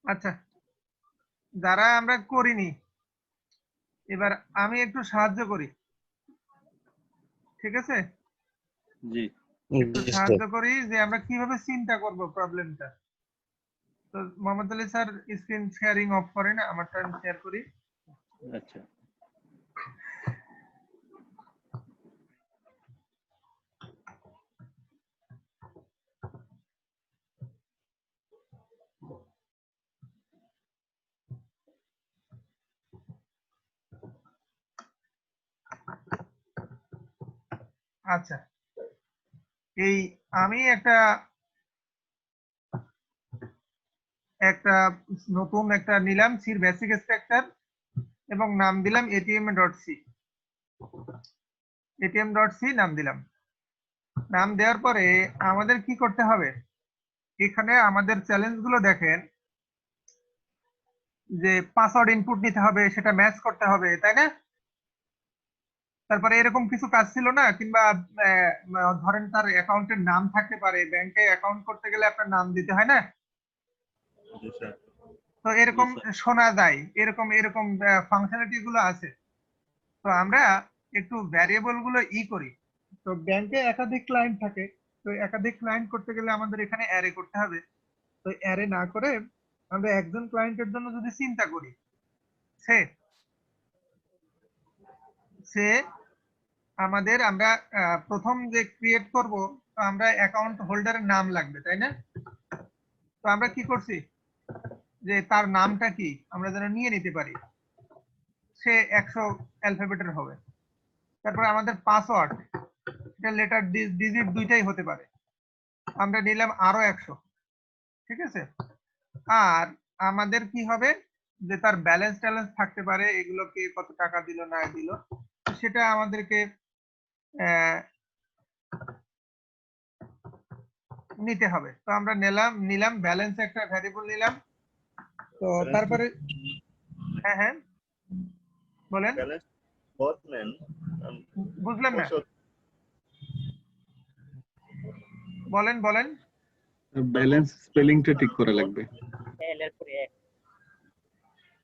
Speaker 1: আচ্ছা, যারা আমরা করিনি, এবার আমি একটু সাহায্য করি, ঠিক আছে?
Speaker 2: জি।
Speaker 1: একটু
Speaker 10: জি স্যার।
Speaker 1: সাহায্য করি যে আমরা কিভাবে চিন্তা করব প্রবলেমটা। তো Mohammad Ali sir screen sharing of করেন, আমারটা আমি শেয়ার করি।
Speaker 2: আচ্ছা।
Speaker 1: আচ্ছা, এই আমি একটা নতুন একটা নিলাম সির বেসিক স্ট্রাকচার এবং নাম দিলাম atm.c, atm.c নাম দিলাম। নাম দেওয়ার পরে আমাদের কি করতে হবে, এখানে আমাদের চ্যালেঞ্জ গুলো দেখেন যে পাসওয়ার্ড ইনপুট নিতে হবে, সেটা ম্যাচ করতে হবে, তাই না? তারপরে এরকম কিছু কাজ ছিল না, কিংবা ধরেন তার অ্যাকাউন্টের নাম থাকতে পারে, ব্যাংকে অ্যাকাউন্ট করতে গেলে আপনার নাম দিতে হয় না?
Speaker 5: জি স্যার।
Speaker 1: তো এরকম শোনা যায়, এরকম এরকম ফাংশনালিটি গুলো আছে। তো আমরা একটু ভ্যারিয়েবল গুলো করি। তো ব্যাংকে একাধিক ক্লায়েন্ট থাকে, তো একাধিক ক্লায়েন্ট করতে গেলে আমাদের এখানে অ্যারে করতে হবে। তো অ্যারে না করে আমরা একজন ক্লায়েন্টের জন্য যদি চিন্তা করি, সে সে আমাদের আমরা প্রথম যে ক্রিয়েট করব, তো আমরা অ্যাকাউন্ট হোল্ডারের নাম লাগবে, তাই না? তো আমরা কি করছি যে তার নামটা কি আমরা যেন নিয়ে নিতে পারি, সে 100 অ্যালফাবেটের হবে। তারপর আমাদের পাসওয়ার্ড, এটা লেটার ডিজিট দুইটাই হতে পারে, আমরা নিলাম আরো 100। ঠিক আছে? আর আমাদের কি হবে যে তার ব্যালেন্স ট্যালেন্স থাকতে পারে, এগুলোকে কত টাকা দিল না দিল সেটা আমাদেরকে নিতে হবে। তো আমরা নিলাম ব্যালেন্স, একটা ভ্যারিয়েবল নিলাম। তো তারপরে হ্যাঁ হ্যাঁ বলেন,
Speaker 5: ব্যালেন্স বদলেন
Speaker 1: বুঝলেন না? বলেন বলেন।
Speaker 9: ব্যালেন্স স্পেলিংটা ঠিক করা লাগবে।
Speaker 3: এল এর পরে এক,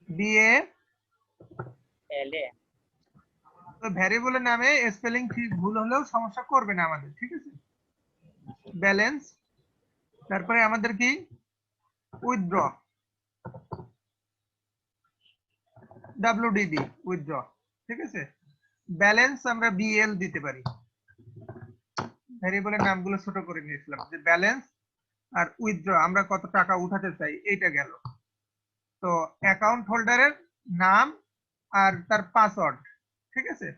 Speaker 1: বিএ
Speaker 3: এল এ।
Speaker 1: তো ভ্যারিয়েবলের নামে স্পেলিং ঠিক ভুল হলেও সমস্যা করবে না আমাদের, ঠিক আছে? ব্যালেন্স, তারপরে আমাদের কি উইথড্র, ডব্লিউডিবি উইথড্র, ঠিক আছে? ব্যালেন্স আমরা বিএল দিতে পারি। ভ্যারিয়েবলের নামগুলো ছোট করে নিয়েছিলাম, যে ব্যালেন্স আর উইথড্র আমরা কত টাকা উঠাতে চাই, এইটা গেল। তো অ্যাকাউন্ট হোল্ডারের নাম আর তার পাসওয়ার্ড, ঠিক আছে?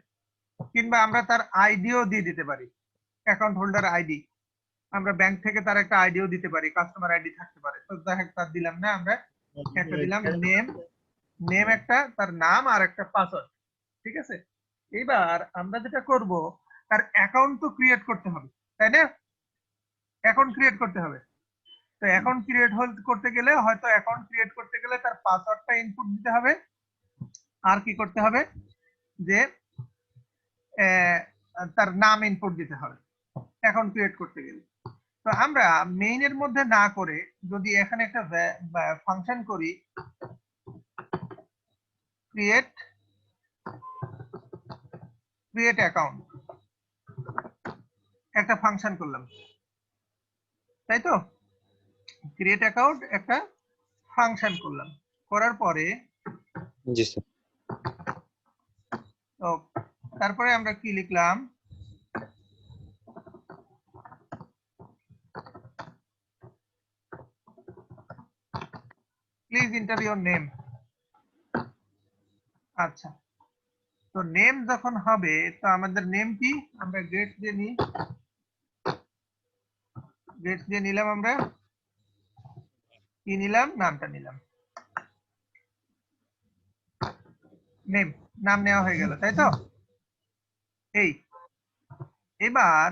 Speaker 1: কিংবা আমরা তার আইডিও দিয়ে দিতে পারি, অ্যাকাউন্ট হোল্ডার আইডি। আমরা ব্যাংক থেকে তার একটা আইডিও দিতে পারি, কাস্টমার আইডি থাকতে পারে। তো যাই হোক, তার দিলাম না, আমরা একটা দিলাম নেম একটা, তার নাম আর একটা পাসওয়ার্ড, ঠিক আছে? এবার আমরা যেটা করব, তার অ্যাকাউন্ট তো ক্রিয়েট করতে হবে, তাই না? অ্যাকাউন্ট ক্রিয়েট করতে হবে। তো অ্যাকাউন্ট ক্রিয়েট করতে গেলে হয়তো অ্যাকাউন্ট ক্রিয়েট করতে গেলে তার পাসওয়ার্ডটা ইনপুট দিতে হবে, আর কি করতে হবে যে তার নাম ইনপুট দিতে হবে অ্যাকাউন্ট ক্রিয়েট করতে গেলে। তো আমরা মেইনের মধ্যে না করে যদি এখানে একটা ফাংশন করি, ক্রিয়েট অ্যাকাউন্ট, একটা ফাংশন করলাম, তাই তো? ক্রিয়েট অ্যাকাউন্ট একটা ফাংশন করলাম, করার পরে
Speaker 10: জি স্যার।
Speaker 1: তো তারপরে আমরা কি লিখলাম, প্লিজ এন্টার ইওর নেম। আচ্ছা, তো নেম যখন হবে, তো আমাদের নেম কি, আমরা গেটস দিয়ে নিই, গেটস দিয়ে নিলাম, আমরা কি নিলাম, নামটা নিলাম, নেম, নাম নেওয়া হয়ে গেল, তাই তো? এই এবার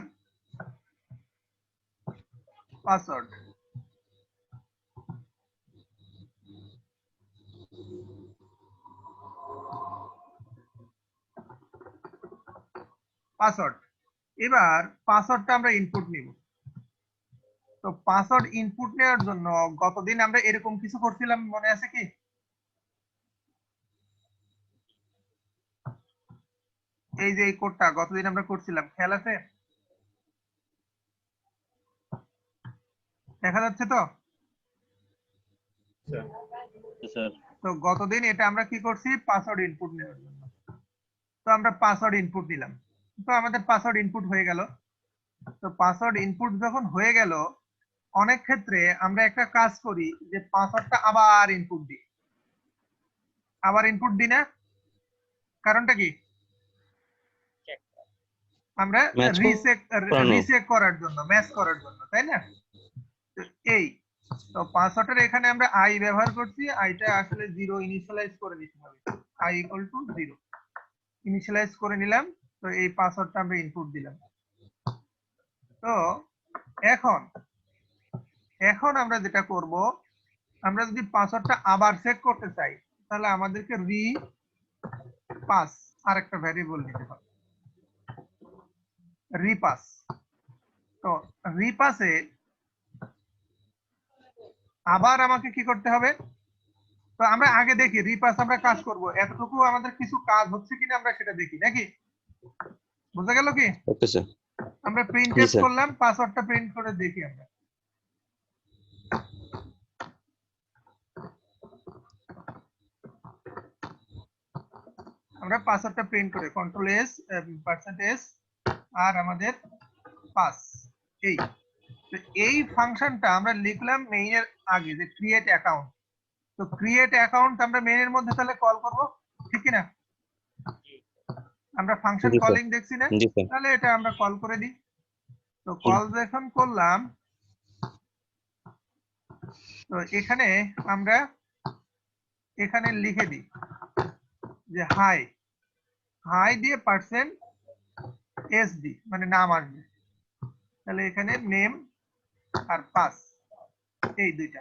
Speaker 1: পাসওয়ার্ড, এবার পাসওয়ার্ডটা আমরা ইনপুট নিব। তো পাসওয়ার্ড ইনপুট নেওয়ার জন্য গতদিন আমরা এরকম কিছু করছিলাম, মনে আছে কি? এই যে এই কোডটা গতদিন আমরা করছিলাম, খেয়াল আছে? দেখা যাচ্ছে তো?
Speaker 2: স্যার
Speaker 1: তো গতদিন এটা আমরা কি করছি, পাসওয়ার্ড ইনপুট নেওয়ার জন্য। তো আমরা পাসওয়ার্ড ইনপুট দিলাম, তো আমাদের পাসওয়ার্ড ইনপুট হয়ে গেল। তো পাসওয়ার্ড ইনপুট যখন হয়ে গেল, অনেক ক্ষেত্রে আমরা একটা কাজ করি যে পাসওয়ার্ডটা আবার ইনপুট দিই, না? কারণটা কি? আমরা রিসেট করার জন্য, ম্যাচ করার জন্য, তাই না? তো এই তো পাসওয়ার্ডের এখানে আমরা আই ব্যবহার করছি, আইটা আসলে 0 ইনিশিয়ালাইজ করে দিতে হবে, i = 0 ইনিশিয়ালাইজ করে নিলাম। তো এই পাসওয়ার্ডটা আমরা ইনপুট দিলাম। তো এখন এখন আমরা যেটা করব, আমরা যদি পাসওয়ার্ডটা আবার চেক করতে চাই তাহলে আমাদেরকে রিপাস আরেকটা ভ্যারিয়েবল দিতে হবে, রিপাস। তো রিপাসে আবার আমাকে কি করতে হবে? তো আমরা আগে দেখি রিপাস আমরা কাজ করব, এতটুকু আমাদের কিছু কাজ হচ্ছে কিনা আমরা সেটা দেখি নাকি, বুঝা গেল কি?
Speaker 10: Okay sir.
Speaker 1: আমরা প্রিন্ট
Speaker 10: জি স্যার।
Speaker 1: করলাম, পাসওয়ার্ডটা প্রিন্ট করে দেখি আমরা। আমরা পাসওয়ার্ডটা প্রিন্ট করে কন্ট্রোল এস %s আর আমাদের পাস এই, তো এই ফাংশনটা আমরা লিখলাম মেইনের আগে যে ক্রিয়েট অ্যাকাউন্ট। তো ক্রিয়েট অ্যাকাউন্ট আমরা মেইনের মধ্যে তাহলে কল করব, ঠিক কি না? আমরা ফাংশন
Speaker 10: জি স্যার।
Speaker 1: কলিং দেখছি না,
Speaker 10: জি স্যার।
Speaker 1: তাহলে এটা আমরা কল করে দিই। তো কল যখন করলাম, তো এখানে আমরা এখানে লিখে দিই যে হাই, হাই দিয়ে %sd মানে নাম আসবে, তাহলে এখানে নেম আর পাস এই দুইটা।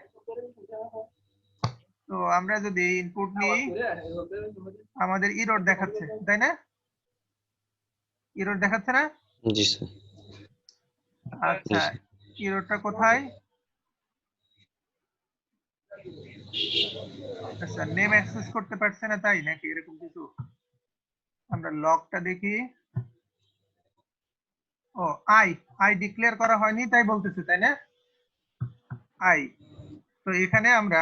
Speaker 1: তো আমরা যদি ইনপুট নিই আমাদের এরর দেখাচ্ছে, তাই না? এরর দেখাচ্ছে না?
Speaker 10: জি স্যার।
Speaker 1: আচ্ছা, এররটা কোথায়? আচ্ছা, নেম অ্যাক্সেস করতে পারছে না তাই নাকি এরকম কিছু? আমরা লগটা দেখি। ও আই ডিক্লেয়ার করা হয়নি তাই বলতেছে, তাই না? আই, তো এখানে আমরা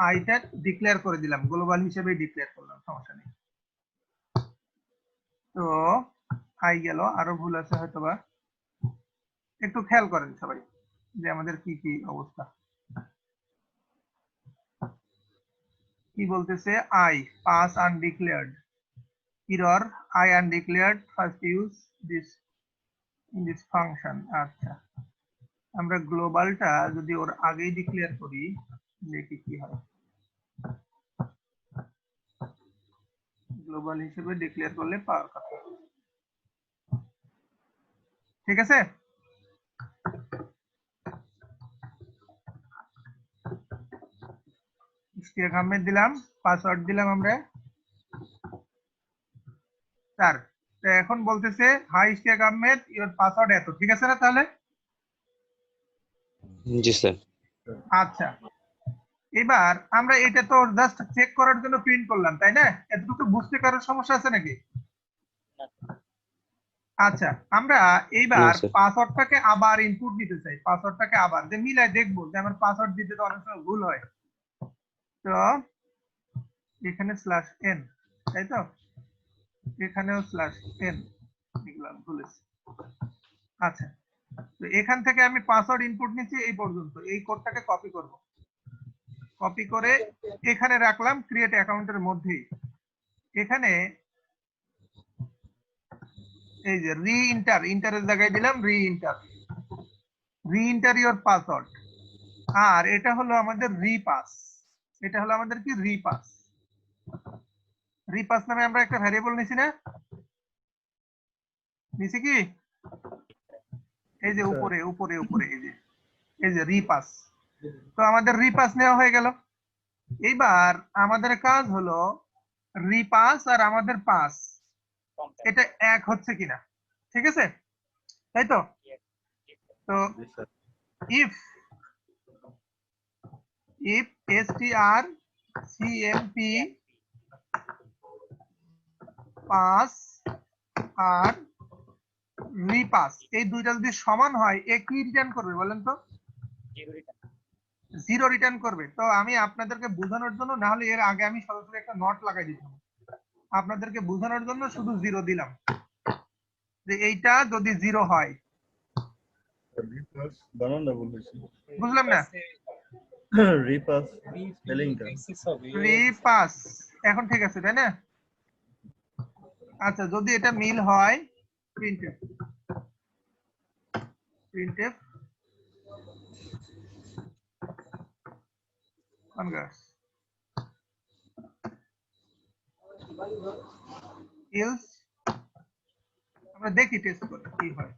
Speaker 1: আইটা ডিক্লেয়ার করে দিলাম, গ্লোবাল হিসেবে ডিক্লেয়ার করলাম, সমস্যা নেই। তো আই গেল, আরো ভুল আছে হয়তোবা, একটু খেয়াল করেন সবাই যে আমাদের কি কি অবস্থা। কি বলতেছে? I pass undeclared, error I undeclared first use this in this function. আচ্ছা, আমরা গ্লোবালটা যদি ওর আগেই ডিক্লেয়ার করি দেখি কি হয়। গ্লোবাল হিসেবে ডিক্লেয়ার করলে পাওয়ার কথা, ঠিক আছে? ইশতিয়াক আহমেদ দিলাম, পাসওয়ার্ড দিলাম আমরা 4। তো এখন বলতেছে hi Ishtiaq Ahmed your password এত, ঠিক আছে না? তাহলে
Speaker 10: জি স্যার।
Speaker 1: আচ্ছা, এবার আমরা এটা তো জাস্ট চেক করার জন্য প্রিন্ট করলাম, তাই না? এতটুকু বুঝতে কারোর সমস্যা আছে নাকি? আচ্ছা, আমরা এইবার
Speaker 10: না, স্যার।
Speaker 1: পাসওয়ার্ডটাকে আবার ইনপুট দিতে চাই, পাসওয়ার্ডটাকে আবার যে মিলাই দেখবো যে আমার পাসওয়ার্ড দিতে তো অনেক সময় ভুল হয়। তো এখানে /n, তাই তো? এখানেও /n, এগুলো ভুল আছে। আচ্ছা, তো এখান থেকে আমি পাসওয়ার্ড ইনপুট নিচ্ছি এই পর্যন্ত, এই কোডটাকে কপি করব, কপি করে এখানে রাখলাম ক্রিয়েট অ্যাকাউন্টের মধ্যেই। এখানে এই যে ইন্টারের জায়গায় দিলাম রিইন্টার ইওর পাসওয়ার্ড, আর এটা হলো আমাদের রিপাস, এটা হলো আমাদের কি রিপাস। রিপাস নামে আমরা একটা ভ্যারিয়েবল নিছি না, নিছি কি? এই যে উপরে উপরে উপরে এই যে রিপাস। তো আমাদের রিপাস নেওয়া হয়ে গেল। এইবার আমাদের কাজ হলো রিপাস আর আমাদের পাস এটা এক হচ্ছে কিনা, ঠিক আছে? তাই তো? তো if strcmp পাস আর রিপাস এই দুইটা যদি সমান হয় এ কি রিটার্ন করবে বলেন তো? জিরো রিটার্ন করবে। তো আমি আপনাদেরকে বোঝানোর জন্য, না হলে এর আগে আমি সরাসরি একটা নট লাগাই দিতাম, আপনাদেরকে বোঝানোর জন্য শুধু জিরো দিলাম যে এইটা যদি জিরো হয়।
Speaker 5: বানানটা ভুল হয়েছে।
Speaker 1: বুঝলাম না?
Speaker 5: রিপাস স্পেলিংটা
Speaker 1: রিপাস এখন ঠিক আছে, তাই না? আচ্ছা, যদি এটা মিল হয় প্রিন্টএফ কনগ্রেস এলস আমরা দেখি টেস্ট করে কি হয়।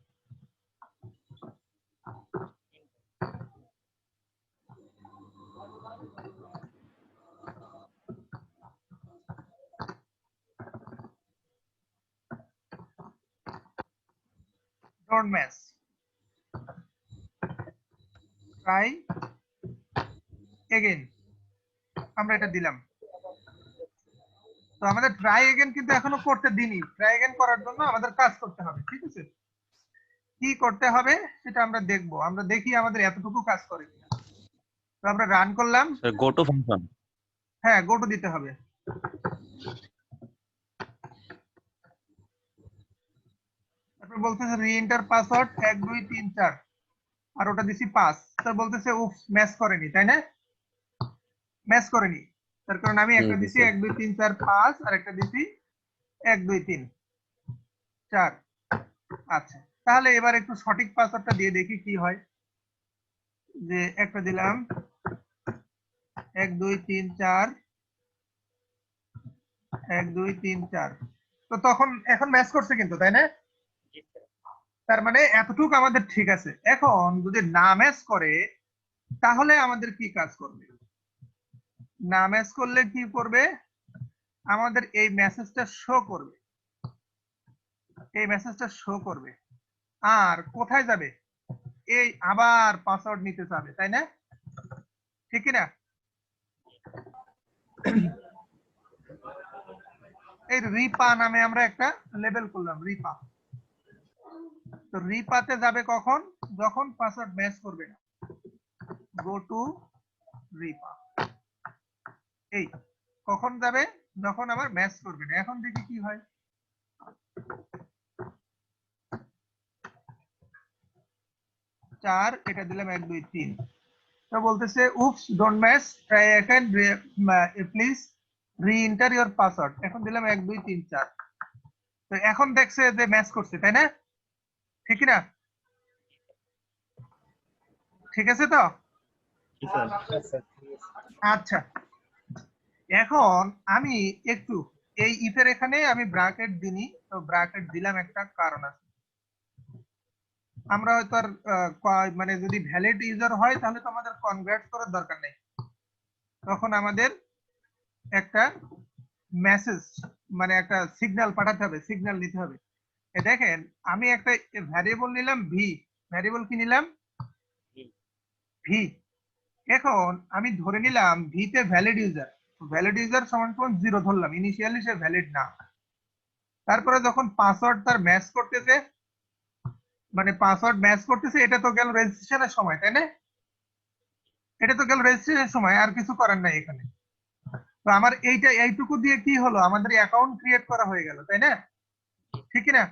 Speaker 1: don't mess, try again, আমরা এটা দিলাম। তো আমাদের ট্রাই এগেন কিন্তু এখনো করতে দিইনি, ট্রাই এগেন করার জন্য আমাদের কাজ করতে হবে, ঠিক আছে? কি করতে হবে সেটা আমরা দেখবো, আমরা দেখি আমাদের এতটুকু কাজ করে কিনা। তো আমরা রান করলাম,
Speaker 10: গো টু ফাংশন।
Speaker 1: হ্যাঁ গো টু দিতে হবে। তারপর বলতেছে রি-এন্টার পাসওয়ার্ড 1 2 3 4, আর ওটা দিছি 5। তার বলতেছে উফ ম্যাচ করেনি, তাই না? ম্যাচ করেনি, তার কারণ আমি একটা দিছি 1 2 3 4 5 আর একটা দিছি 1 2 3 4। আচ্ছা, তাহলে এবার একটু সঠিক পাসওয়ার্ডটা দিয়ে দেখি কি হয়। যে একটা দিলাম 1 2 3 4 1 2 3 4, তো তখন এখন ম্যাচ করছে কিন্তু, তাই না? তার মানে এতটুকু আমাদের ঠিক আছে। এখন যদি না ম্যাচ করে তাহলে আমাদের কি কাজ করবে? না ম্যাচ করলে কি করবে? আমাদের এই মেসেজটা শো করবে, এই মেসেজটা শো করবে। আর কোথায় যাবে? এই আবার পাসওয়ার্ড নিতে যাবে, তাই না? ঠিক কি না? এই রিপা নামে আমরা একটা লেবেল করলাম, রিপা। তো রিপাতে যাবে কখন? যখন পাসওয়ার্ড ম্যাচ করবে না। গো টু রিপা, এই কখন যাবে? যখন আবার ম্যাচ করবে না। এখন দেখি কি হয়। চার, এটা দিলাম 1 2 3। তো বলতেছে oops don't match, try again please re-enter your password. এখন দিলাম 1 2 3 4। তো এখন দেখছে যে ম্যাচ করছে, তাই না? ঠিক না? ঠিক আছে তো? আচ্ছা, এখন আমি একটু এই ইফের এখানে আমি ব্র্যাকেট দিইনি, তো ব্র্যাকেট দিলাম একটা কারণ আছে। আমরা হয়তো আর মানে যদি ভ্যালিড ইউজার হয় তাহলে তো আমাদের কনভার্ট করার দরকার নেই, তখন আমাদের একটা মেসেজ মানে একটা সিগন্যাল পাঠাতে হবে, সিগন্যাল নিতে হবে। দেখেন আমি একটা ভ্যারিয়েবল নিলাম ভি, ভ্যারিয়েবল কি নিলাম? ভি। এখন আমি ধরে নিলাম ভি তে ভ্যালিড ইউজার, ভ্যালিড ইউজার সমান সমান 0 ধরলাম, ইনিশিয়ালি সে ভ্যালিড না। তারপরে যখন পাসওয়ার্ড তার ম্যাচ করতেছে, মানে পাসওয়ার্ড ম্যাচ করতেছে, এটা তো গেল রেজিস্ট্রেশনের সময়, তাই না? এটা তো গেল রেজিস্ট্রেশনের সময়, আর কিছু করার নাই এখানে। তো আমার এইটুকু দিয়ে কি হলো? আমাদের অ্যাকাউন্ট ক্রিয়েট করা হয়ে গেল, তাই না? ঠিক না?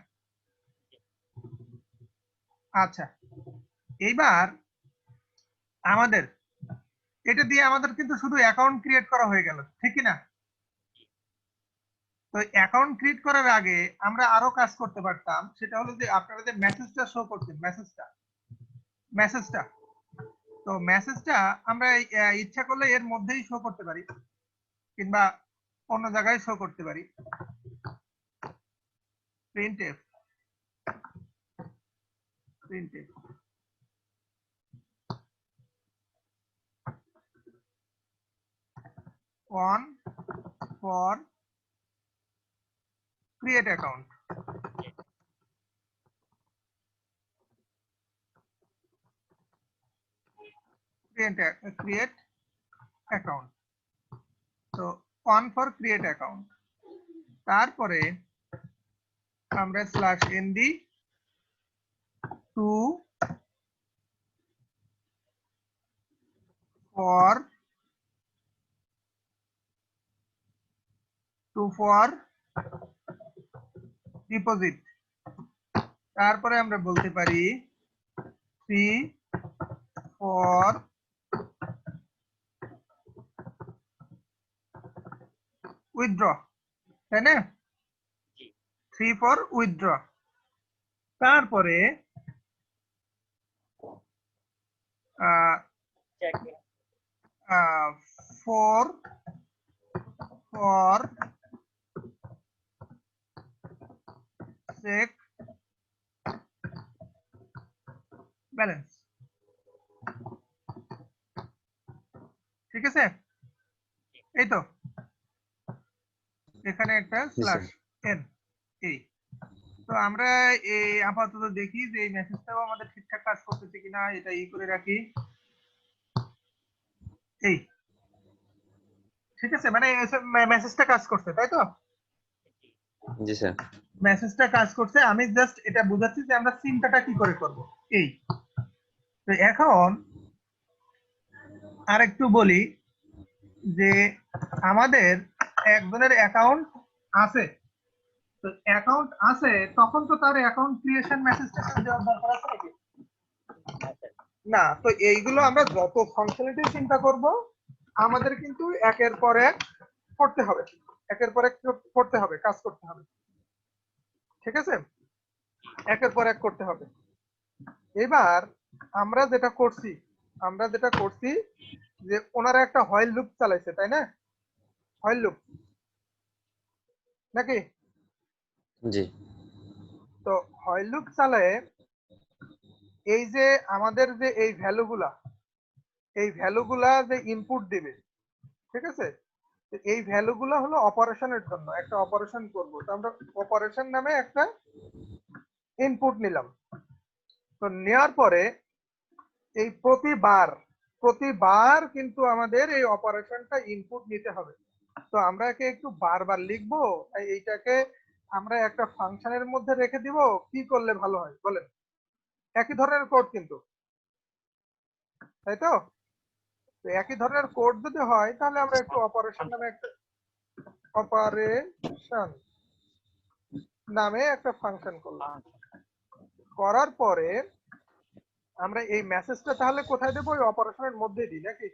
Speaker 1: আচ্ছা, এইবার আমাদের এটা দিয়ে আমাদের কিন্তু শুধু অ্যাকাউন্ট ক্রিয়েট করা হয়ে গেল, ঠিক না? তো অ্যাকাউন্ট ক্রিয়েট করার আগে আমরা আরো কাজ করতে পারতাম, সেটা হলো যে আপনারা যে মেসেজটা শো করতেন, মেসেজটা তো মেসেজটা আমরা ইচ্ছা করলে এর মধ্যেই শো করতে পারি, কিংবা অন্য জায়গায় শো করতে পারি। printf 1 for create account, create account, তো 1 for create account। তারপরে আমরা /nd 2 for ডিপোজিট। তারপরে আমরা বলতে পারি 3 for withdraw, তাই না? 3 for withdraw। তারপরে 4 for check balance। ঠিক আছে? এই তো এখানে একটা /n, এই তো আমরা এই আপাতত দেখি যে এই মেসেজটাও আমাদের ঠিকঠাক কাজ করতেছে কিনা, এটা করে রাখি। এই ঠিক আছে, মানে মেসেজটা কাজ করছে তাই তো?
Speaker 10: জি স্যার।
Speaker 1: মেসেজটা কাজ করছে, আমি জাস্ট এটা বোঝাচ্ছি যে আমরা চিন্তাটা কি করে করব। এই তো এখন আরেকটু বলি যে আমাদের একজনের অ্যাকাউন্ট আছে, তো অ্যাকাউন্ট আছে তখন তো তার অ্যাকাউন্ট ক্রিয়েশন মেসেজটা দেওয়ার দরকার আছে নাকি? না, তো এইগুলো আমরা যত ফাংশনালিটি চিন্তা করব আমাদের কিন্তু একের পর এক করতে হবে, একের পর এক করতে হবে, কাজ করতে হবে, ঠিক আছে? একের পর এক করতে হবে। এবার আমরা যেটা করছি যে ওনারা একটা হোয়াইল লুপ চালাইছে তাই না? হোয়াইল লুপ নাকি?
Speaker 10: জি
Speaker 1: তো হোয়াইল লুপ চালায় এই যে আমাদের যে এই ভ্যালুগুলা যে ইনপুট দিবে, ঠিক আছে? তো এই ভ্যালুগুলো হলো অপারেশনের জন্য, একটা অপারেশন করব, তো আমরা অপারেশন নামে একটা ইনপুট নিলাম। তো নেওয়ার পরে এই প্রতিবার কিন্তু আমাদের এই অপারেশনটা ইনপুট নিতে হবে। তো আমরা একে একটু বারবার লিখবো, এইটাকে আমরা একটা ফাংশনের মধ্যে রেখে দিব, কি করলে ভালো হয় বলেন? একই ধরনের কোড কিন্তু, তাই তো? তো একই ধরনের কোড যদি হয় তাহলে আমরা একটু অপারেশন নামে একটা ফাংশন করলাম। করার পরে আমরা এই মেসেজটা তাহলে কোথায় দেবো? ওই অপারেশনের মধ্যে দিই নাকি?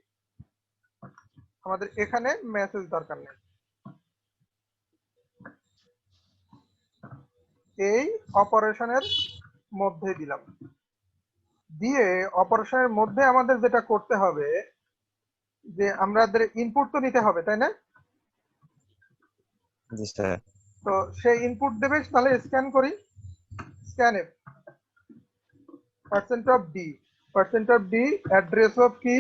Speaker 1: আমাদের এখানে মেসেজ দরকার নেই, এই অপারেশনের মধ্যে দিলাম। দিয়ে অপারেশনের মধ্যে আমাদের যেটা করতে হবে যে আমাদের ইনপুট তো নিতে হবে তাই না?
Speaker 10: জি স্যার।
Speaker 1: তো সেই ইনপুট দেবে, তাহলে স্ক্যান করি, স্ক্যানএফ %d অ্যাড্রেস অফ কি?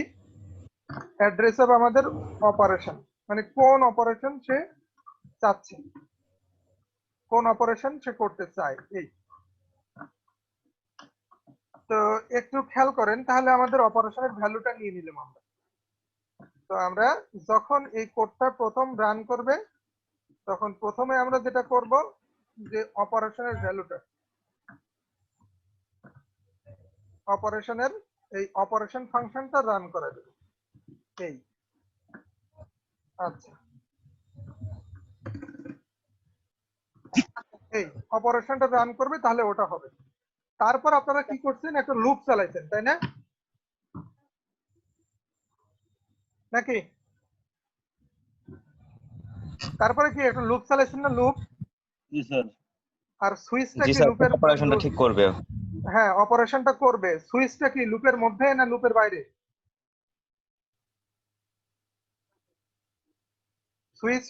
Speaker 1: অ্যাড্রেস অফ আমাদের অপারেশন, মানে কোন অপারেশন সে চাচ্ছে, কোন অপারেশন সে করতে চায়। এই তো একটু খেয়াল করেন, তাহলে আমাদের অপারেশনের ভ্যালুটা নিয়ে নিলাম আমরা। তো আমরা যখন এই কোডটা প্রথম রান করবে তখন প্রথমে আমরা যেটা করব যে অপারেশনের ভ্যালুটা, এই অপারেশন ফাংশনটা রান করা দেবে। এই আচ্ছা, এই অপারেশনটা রান করবে তাহলে ওটা হবে। তারপর আপনারা কি করছেন? একটা লুপ চালাইছেন তাই না? নাকি তারপরে কি একটা লুপ চালাইছেন না? লুপ।
Speaker 2: জি স্যার।
Speaker 1: আর সুইচটা
Speaker 10: জি
Speaker 1: কি
Speaker 10: স্যার,
Speaker 1: লুপের?
Speaker 10: অপারেশনটা ঠিক করবে।
Speaker 1: হ্যাঁ, অপারেশনটা করবে। সুইচটা কি লুপের মধ্যে না লুপের বাইরে? সুইচ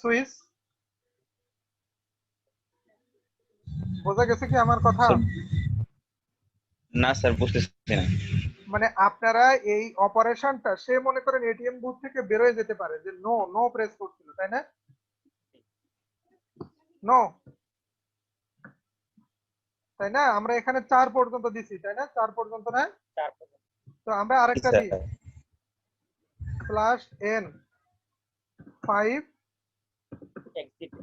Speaker 1: বোঝা গেছে কি আমার কথা?
Speaker 10: না স্যার, বুঝতেছি না।
Speaker 1: মানে আপনারা এই অপারেশনটা, সে মনে করেন এটিএম বুথ থেকে বের হয়ে যেতে পারে যে নো প্রেস করছিল তাই না? নো, তাই না? আমরা এখানে 4 পর্যন্ত দিছি তাই না? 4 পর্যন্ত না? তো আমরা আরেকটা দিই /n 5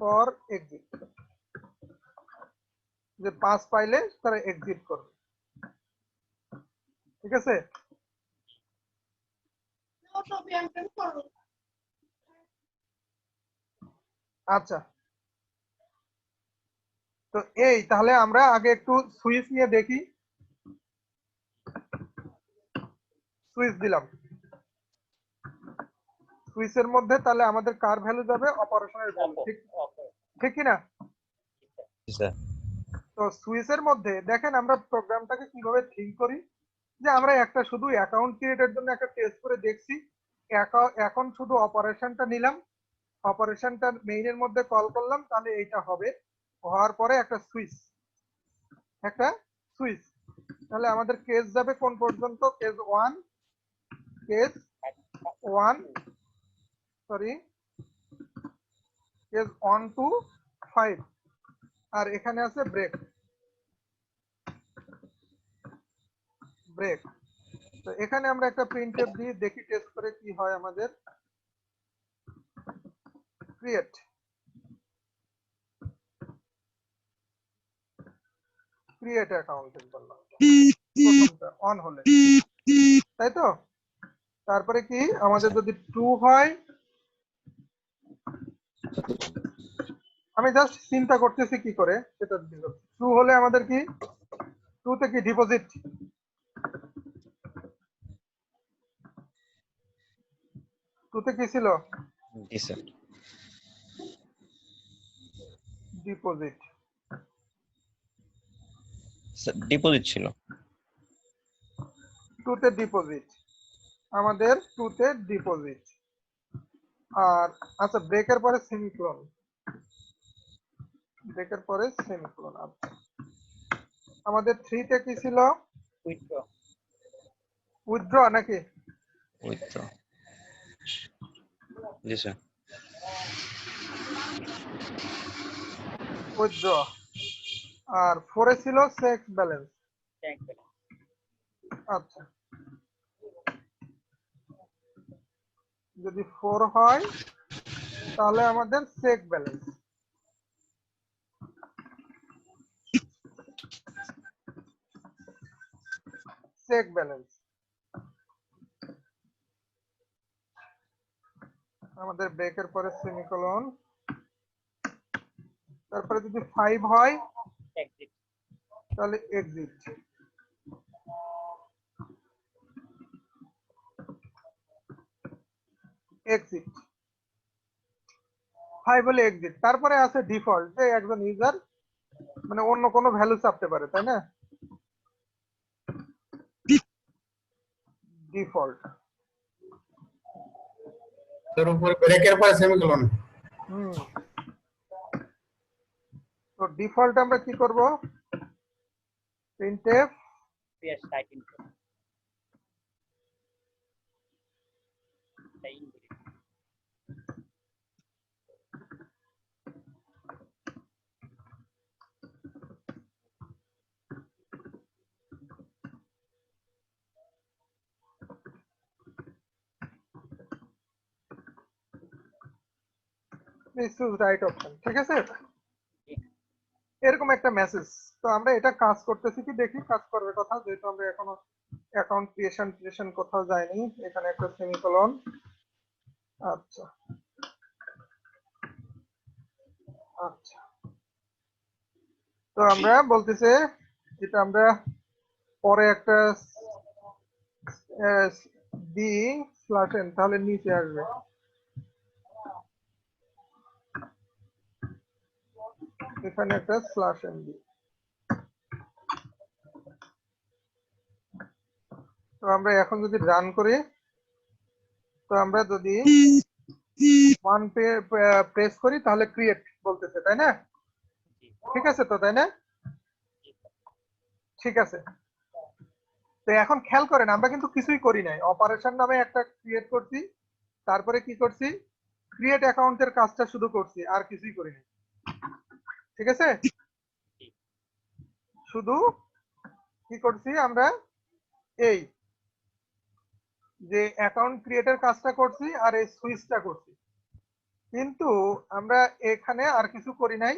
Speaker 1: ফর এক্সিট, যে 5 পাইলে তারা এক্সিট করবে, ঠিক আছে? আচ্ছা, তো এই তাহলে আমরা আগে একটু সুইচ নিয়ে দেখি। সুইচ দিলাম, সুইচের মধ্যে তাহলে আমাদের কার ভ্যালু যাবে? অপারেশনের ভ্যালু, ঠিক কি না? তো সুইচের মধ্যে দেখেন আমরা প্রোগ্রামটাকে কিভাবে থিঙ্ক করি, যে আমরা একটা শুধু অ্যাকাউন্ট ক্রিয়েটের জন্য একটা টেস্ট করে দেখছি, এখন শুধু অপারেশনটা নিলাম, অপারেশনটা মেইনের মধ্যে কল করলাম, তাহলে এইটা হবে। হওয়ার পরে একটা সুইচ, তাহলে আমাদের কেস যাবে কোন পর্যন্ত? কেস 1 টু 5, আর এখানে আছে ব্রেক। ব্রেক। তো এখানে আমরা একটা প্রিন্টএফ দিয়ে দেখি টেস্ট করে কি হয় আমাদের। ক্রিয়েট অ্যাকাউন্ট বললাম, প্রথমটা অন হলে, তাই তো? তারপরে কি আমাদের যদি ট্রু হয়, আমি জাস্ট চিন্তা করতেছি কি করে সেটা। ট্রু হলে আমাদের কি, ট্রুতে কি ডিপোজিট, ট্রুতে কি ছিল?
Speaker 10: জি স্যার।
Speaker 1: ডিপোজিট।
Speaker 10: ডিপোজিট ছিল।
Speaker 1: ট্রুতে ডিপোজিট, আমাদের ট্রুতে ডিপোজিট। আর আচ্ছা, ব্রেকের পরে সেমিকোলন, ব্রেকের পরে সেমিকোলন। আচ্ছা, আমাদের 3 তে কি ছিল? উইথড্র নাকি?
Speaker 10: উইথড্র। জি স্যার।
Speaker 1: উইথড্র। আর 4 এ ছিল চেক ব্যালেন্স। আচ্ছা, যদি 4 হয় তাহলে আমাদের চেক ব্যালেন্স। চেক ব্যালেন্স আমাদের ব্রেকের পরে সেমিকোলন, তারপরে যদি 5 হয় তাহলে এক্সিট। এক্সিট 5 বলে এক্সিট। তারপরে আছে ডিফল্ট, যে একজন ইউজার মানে অন্য কোনো ভ্যালু চাপতে পারে, তাই না? ডিফল্ট।
Speaker 8: এর উপর ব্রেকের পরে সেমিকোলন।
Speaker 1: তো ডিফল্ট আমরা কি করব? Printf please choose right option, ঠিক আছে? এরকম একটা মেসেজ। তো আমরা এটা কাজ করতেছি কি দেখি, কাজ করবে কথা, যেহেতু আমরা এখনো অ্যাকাউন্ট ক্রিয়েশন কোথাও যায়নি। এখানে একটা সেমিকোলন। আচ্ছা আচ্ছা, তো আমরা বলতেছে যেটা আমরা পরে একটা দি স্ল্যাশ n, তাহলে নিচে আসবে। এখানে একটা স্ল্যাশ n দি। তো আমরা এখন যদি রান করি, তো আমরা যদি 1 প্রেস করি তাহলে ক্রিয়েট বলতেছে, তাই না? ঠিক আছে তো, তাই না? ঠিক আছে। তো এখন খেয়াল করেন, আমরা কিন্তু কিছুই করি নাই। অপারেশন নামে একটা ক্রিয়েট করছি, তারপরে কি করছি? ক্রিয়েট অ্যাকাউন্টের কাজটা শুধু করছি, আর কিছুই করি নাই। ঠিক আছে, শুধু কি করছি আমরা, এই যে অ্যাকাউন্ট ক্রিয়েটের কাজটা করছি আর এই সুইচটা করছি, কিন্তু আমরা এখানে আর কিছু করি নাই।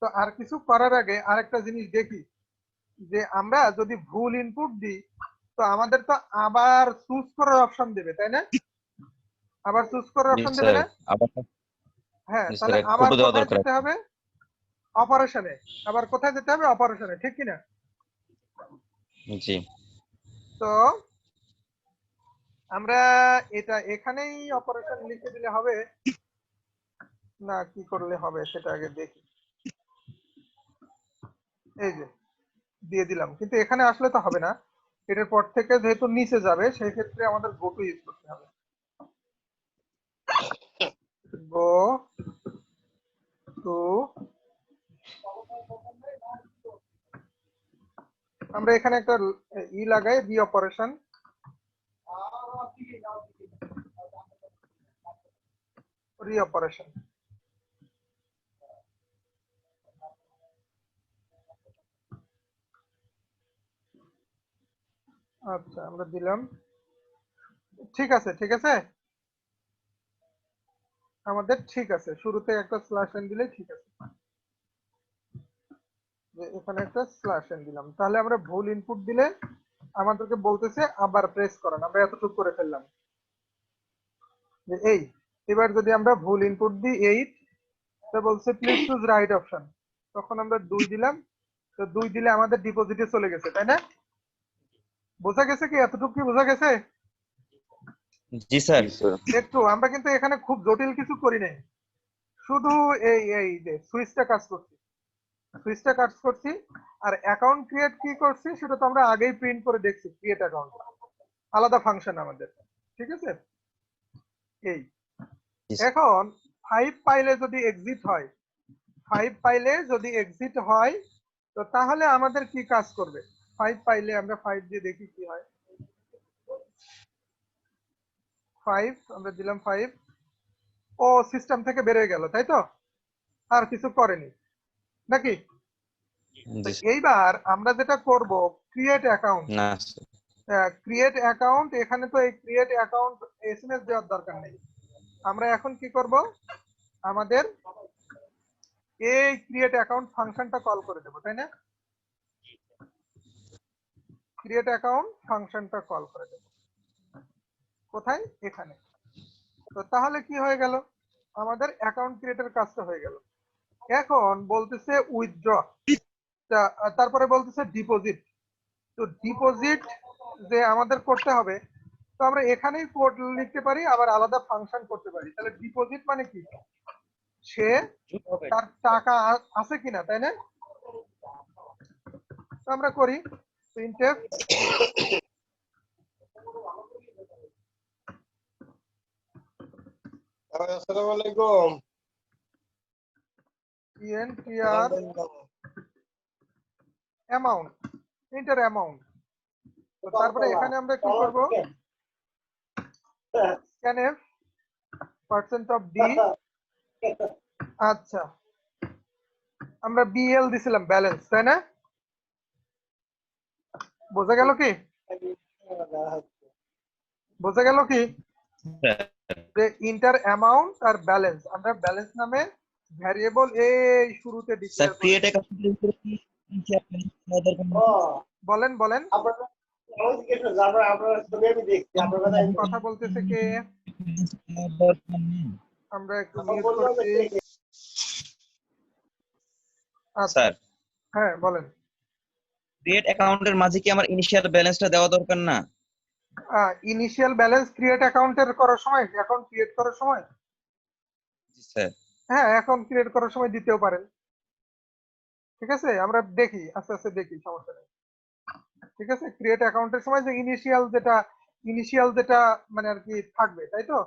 Speaker 1: তো আর কিছু করার আগে আরেকটা জিনিস দেখি, যে আমরা যদি ভুল ইনপুট দিই তো আমাদের তো আবার চুজ করার অপশন দেবে, তাই না? আবার চুজ করার অপশন দেবে না? হ্যাঁ, তাহলে আবার কোথায় যেতে হবে? অপারেশনে। আবার কোথায় যেতে হবে? অপারেশনে, ঠিক কিনা?
Speaker 10: জি।
Speaker 1: তো আমরা এটা এখানেই অপারেশন লিখে দিলে হবে না, কি করলে হবে সেটা আগে দেখি। এই যে দিয়ে দিলাম, কিন্তু এখানে আসলে তো হবে না। এটার পর থেকে যেহেতু নিচে যাবে, সেই ক্ষেত্রে আমাদের গো টু ইউজ করতে হবে। গো টু, আমরা এখানে একটা ই লাগাই, রি অপারেশন। রি অপারেশন আচ্ছা আমরা দিলাম, ঠিক আছে ঠিক আছে, আমাদের ঠিক আছে, শুরুতে একটা স্ল্যাশ এন দিলে ঠিক আছে, যে এখানে একটা স্ল্যাশ এন দিলাম, তাহলে আমরা ভুল ইনপুট দিলে আমাদেরকে বলতেছে আবার প্রেস করেন, আমরা এতটুকু করে ফেললাম যে এই, এবার যদি আমরা ভুল ইনপুট দিই 8, তো বলছে প্লিজ চুজ রাইট অপশন, তখন আমরা 2 দিলাম, তো 2 দিলে আমাদের ডিপোজিটে চলে গেছে, তাই না? বোঝা গেছে কি? এতটুকু কি বোঝা গেছে?
Speaker 10: জি স্যার।
Speaker 1: একটু আমরা কিন্তু এখানে খুব জটিল কিছু করি নাই, শুধু এই যে সুইচটা কাজ করছি, আর অ্যাকাউন্ট ক্রিয়েট কি করছি সেটা তো আমরা আগেই প্রিন্ট করে দেখছি, ক্রিয়েট অ্যাকাউন্ট আলাদা ফাংশন আমাদের, ঠিক আছে? এই এখন 5 পাইলে যদি এক্সিট হয়, তো তাহলে আমাদের কি কাজ করবে? 5 পাইলে আমরা 5 দিয়ে দেখি কি হয়। 5 আমরা দিলাম 5, ও সিস্টেম থেকে বের হয়ে গেল, তাই তো? আর কিছু করেনি নাকি? এইবার আমরা যেটা করব, ক্রিয়েট অ্যাকাউন্ট।
Speaker 10: না
Speaker 1: ক্রিয়েট অ্যাকাউন্ট, এখানে তো এই ক্রিয়েট অ্যাকাউন্ট এসএমএস দেওয়ার দরকার নেই, আমরা এখন কি করব, আমাদের এই ক্রিয়েট অ্যাকাউন্ট ফাংশনটা কল করে দেব, তাই না? ক্রিয়েট অ্যাকাউন্ট ফাংশনটা কল করে দেব কোথায়? এখানে। তো তাহলে কি হয়ে গেল, আমাদের অ্যাকাউন্ট ক্রিয়েটের কাজটা হয়ে গেল। এখন বলতেছে উইথড্র, তারপরে বলতেছে ডিপোজিট। তো ডিপোজিট যে আমাদের করতে হবে, তো আমরা এখানেই কোড লিখতে পারি, আবার আলাদা ফাংশন করতে পারি। তাহলে ডিপোজিট মানে কি, সে তার টাকা আছে কিনা, তাই না? তো আমরা করি printf
Speaker 8: আসসালামু আলাইকুম।
Speaker 1: intr amount, enter amount. তো তারপরে এখানে আমরা কি করব, scanf %d, আচ্ছা আমরা বিএল দিছিলাম ব্যালেন্স, তাই না? বোঝা গেল কি? বোঝা গেল কি যে ইন্টার অ্যামাউন্ট আর ব্যালেন্স, আমরা ব্যালেন্স নামে ভ্যারিয়েবল এই শুরুতে ডিক্লেয়ার করি। বলেন বলেন, কথা বলতেছে কে? আমরা একটু মিউট করছি।
Speaker 10: স্যার
Speaker 1: হ্যাঁ বলেন।
Speaker 10: ক্রিয়েট অ্যাকাউন্টের মাঝে কি আমার ইনিশিয়াল ব্যালেন্সটা দেওয়া দরকার না?
Speaker 1: ইনিশিয়াল ব্যালেন্স ক্রিয়েট অ্যাকাউন্টের করার সময়, অ্যাকাউন্ট ক্রিয়েট করার সময়,
Speaker 10: জি স্যার।
Speaker 1: হ্যাঁ অ্যাকাউন্ট ক্রিয়েট করার সময় দিতেও পারেন, ঠিক আছে? আমরা দেখি আস্তে আস্তে দেখি, সমস্যা নেই, ঠিক আছে? ক্রিয়েট অ্যাকাউন্টের সময় যে ইনিশিয়াল যেটা মানে আর কি থাকবে, তাই তো?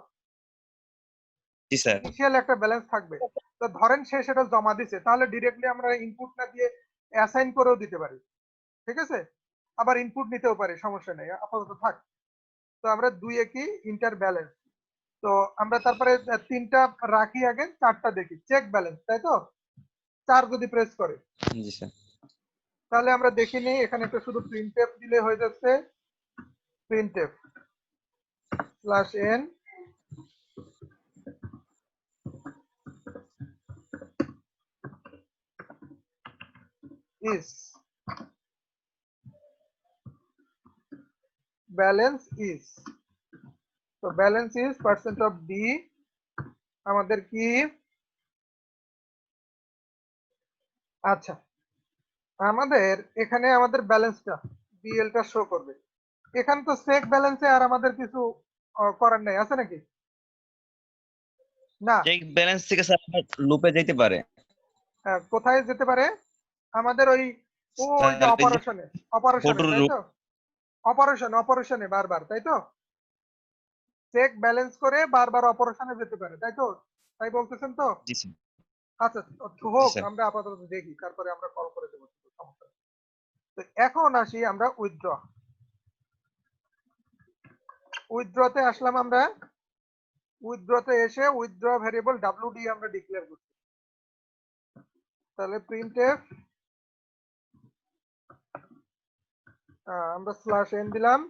Speaker 10: জি স্যার।
Speaker 1: ইনিশিয়াল একটা ব্যালেন্স থাকবে, তো ধরেন সে সেটা জমা দিছে, তাহলে ডিরেক্টলি আমরা ইনপুট না দিয়ে অ্যাসাইন করেও দিতে পারি, ঠিক আছে? আবার ইনপুট নিতেও পারি, সমস্যা নেই, আপাতত থাক। তো আমরা 2 এ কি ইন্টার ব্যালেন্স, তো আমরা তারপরে 3টা রাখি, আগে 4টা দেখি, চেক ব্যালেন্স, তাই তো? 4 যদি প্রেস করে,
Speaker 10: জি স্যার।
Speaker 1: তাহলে আমরা দেখি নেই, এখানে একটা শুধু প্রিন্টএফ দিলে হয়ে যাচ্ছে, printf /n is balance is, তো ব্যালেন্স ইজ %d, আমাদের কি, আচ্ছা আমাদের এখানে আমাদের ব্যালেন্সটা বিএলটা শো করবে, এখানে তো চেক ব্যালেন্সে আর আমাদের কিছু করার নাই, আছে নাকি? না,
Speaker 10: চেক ব্যালেন্স থেকে স্যার লুপে যেতে পারে।
Speaker 1: কোথায় যেতে পারে? আমাদের ওই যে অপারেশনে, তাই তো? অপারেশনে বারবার, তাই তো? চেক ব্যালেন্স করে বারবার অপারেশনে যেতে পারে, তাই তো? তাই বলতেছেন তো?
Speaker 10: জি স্যার।
Speaker 1: আচ্ছা হোক, আমরা আপাতত দেখি, তারপরে আমরা কল করে দেবো, সমস্যা নেই। তো এখন আসি আমরা উইথড্রতে আসলাম, আমরা উইথড্রতে এসে উইথড্র ভ্যারিয়েবল wd আমরা ডিক্লেয়ার করছি, তাহলে প্রিন্টএফ আমরা স্ল্যাশ এন দিলাম,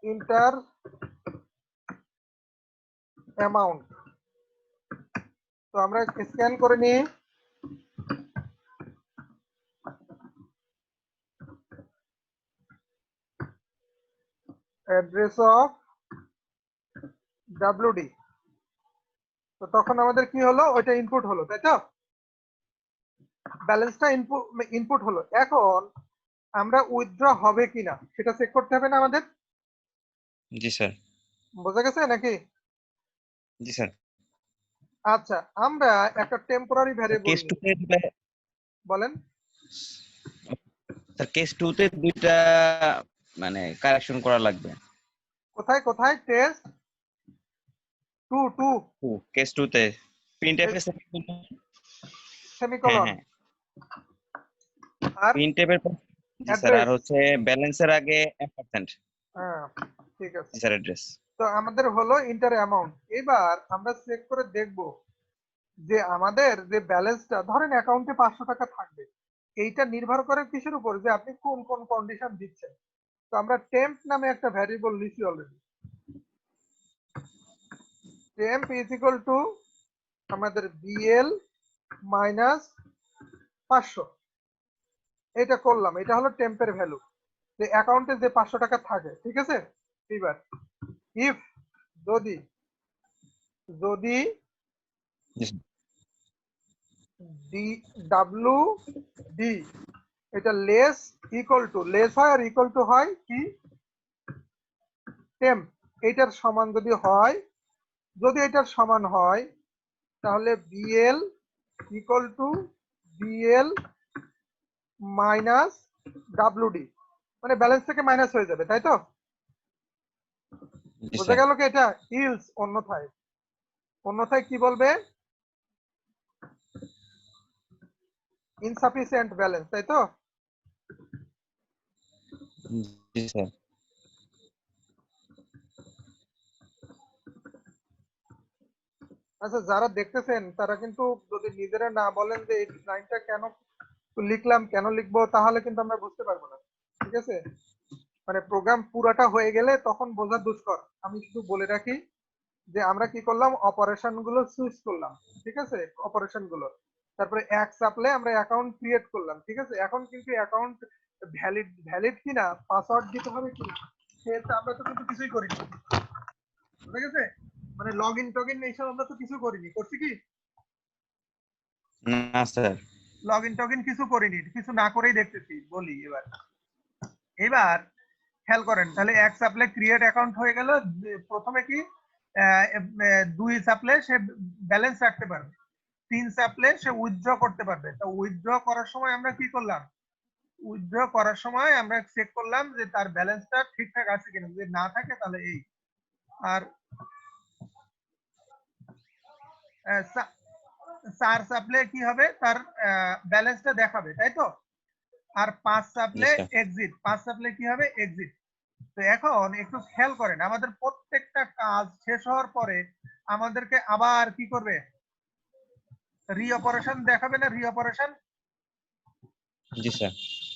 Speaker 1: ইন্টার অ্যামাউন্ট। তো আমরা স্ক্যান করে নিই। Address of WD. তো তখন আমাদের কি হলো, ওইটা ইনপুট হলো, তাই তো? ব্যালেন্সটা ইনপুট হলো। এখন আমরা উইথড্র হবে কিনা সেটা চেক করতে হবে না আমাদের?
Speaker 10: জি স্যার।
Speaker 1: বোঝা গেছে নাকি?
Speaker 10: জি স্যার।
Speaker 1: আচ্ছা, আমরা একটা টেম্পোরারি ভ্যারিয়েবল
Speaker 10: কেস 2 তে
Speaker 1: বলেন।
Speaker 10: স্যার কেস 2 তে দুইটা মানে কারেকশন করা লাগবে।
Speaker 1: কোথায় কোথায়? টেস্ট 2
Speaker 10: কেস 2 তে প্রিন্টএফ এর
Speaker 1: সেমিকোলন আর
Speaker 10: প্রিন্টএফ এর জি স্যার, আর হচ্ছে ব্যালেন্সের আগে 1%।
Speaker 1: হ্যাঁ ঠিক আছে
Speaker 10: জি স্যার, অ্যাড্রেস।
Speaker 1: তো আমাদের হলো ইন্টার অ্যামাউন্ট। এবার আমরা চেক করে দেখব যে আমাদের যে ব্যালেন্সটা, ধরেন অ্যাকাউন্টে 500 টাকা থাকবে, এইটা নির্ভর করে কিসের উপর, যে আপনি কোন কোন কন্ডিশন দিচ্ছেন। তো আমরা টেম্প নামে একটা ভ্যারিয়েবল লিখি already. Temp is equal to আমাদের বিএল মাইনাস 500। এটা করলাম, এটা হলো টেম্পের ভ্যালু, যে অ্যাকাউন্টে যে 500 টাকা থাকে, ঠিক আছে? এবার ইফ যদি যদি ডি ডাব্লিউ ডি এটা লেস হয় আর ইকুয়াল টু হয় কি টেম্প, এটার সমান যদি হয়, যদি এটার সমান হয় তাহলে BL equal to BL minus WD, মানে ব্যালেন্স থেকে মাইনাস হয়ে যাবে, তাই তো? বোঝা গেল কি? এটা ইলস অন্যথায় কি বলবে? ইনসাফিসিয়েন্ট ব্যালেন্স, তাই তো?
Speaker 10: জি স্যার।
Speaker 1: আচ্ছা, যারা দেখতেছেন তারা কিন্তু যদি নিজেরা না বলেন যে এই লাইনটা কেন লিখলাম, কেন লিখবো, তাহলে কিন্তু আমরা বুঝতে পারবো না, ঠিক আছে? মানে প্রোগ্রাম পুরাটা হয়ে গেলে তখন বোঝা দুষ্কর। আমি শুধু বলে রাখি যে আমরা কি করলাম, অপারেশন গুলো সুইচ করলাম, ঠিক আছে? অপারেশন গুলো, তারপরে এক চাপলে আমরা অ্যাকাউন্ট ক্রিয়েট করলাম, ঠিক আছে? এখন কিন্তু অ্যাকাউন্ট ভ্যালিড কিনা, পাসওয়ার্ড দিতে হবে কিনা, সেটা আমরা তো কিন্তু কিছুই করিনি, বুঝা গেছে? মানে লগ ইন টগ ইন এইসব আমরা তো কিছু করিনি, করছি কি?
Speaker 10: না স্যার,
Speaker 1: লগ ইন টগ ইন কিছু করিনি, কিছু না করেই দেখতেছি। বলি এবার খেয়াল করেন, তাহলে এক চাপলে ক্রিয়েট অ্যাকাউন্ট হয়ে গেল। প্রথমে কি 2 চাপলে সে ব্যালেন্স রাখতে পারবে, 3 চাপলে সে উইথড্র করতে পারবে। তো উইথড্র করার সময় আমরা কি করলাম? উইথড্র করার সময় আমরা চেক করলাম যে তার ব্যালেন্সটা ঠিকঠাক আছে কিনা, যদি না থাকে তাহলে এই। আর 4 চাপলে কি হবে, তার ব্যালেন্সটা দেখাবে, তাই তো? আর 5 চাপলে এক্সিট, 5 চাপলে কি হবে? এক্সিট। তো এখন একটু খেয়াল করেন, আমাদের প্রত্যেকটা কাজ শেষ হওয়ার পরে আমাদেরকে আবার কি করবে? রি অপারেশন দেখাবে না? রি অপারেশন।
Speaker 10: জি স্যার।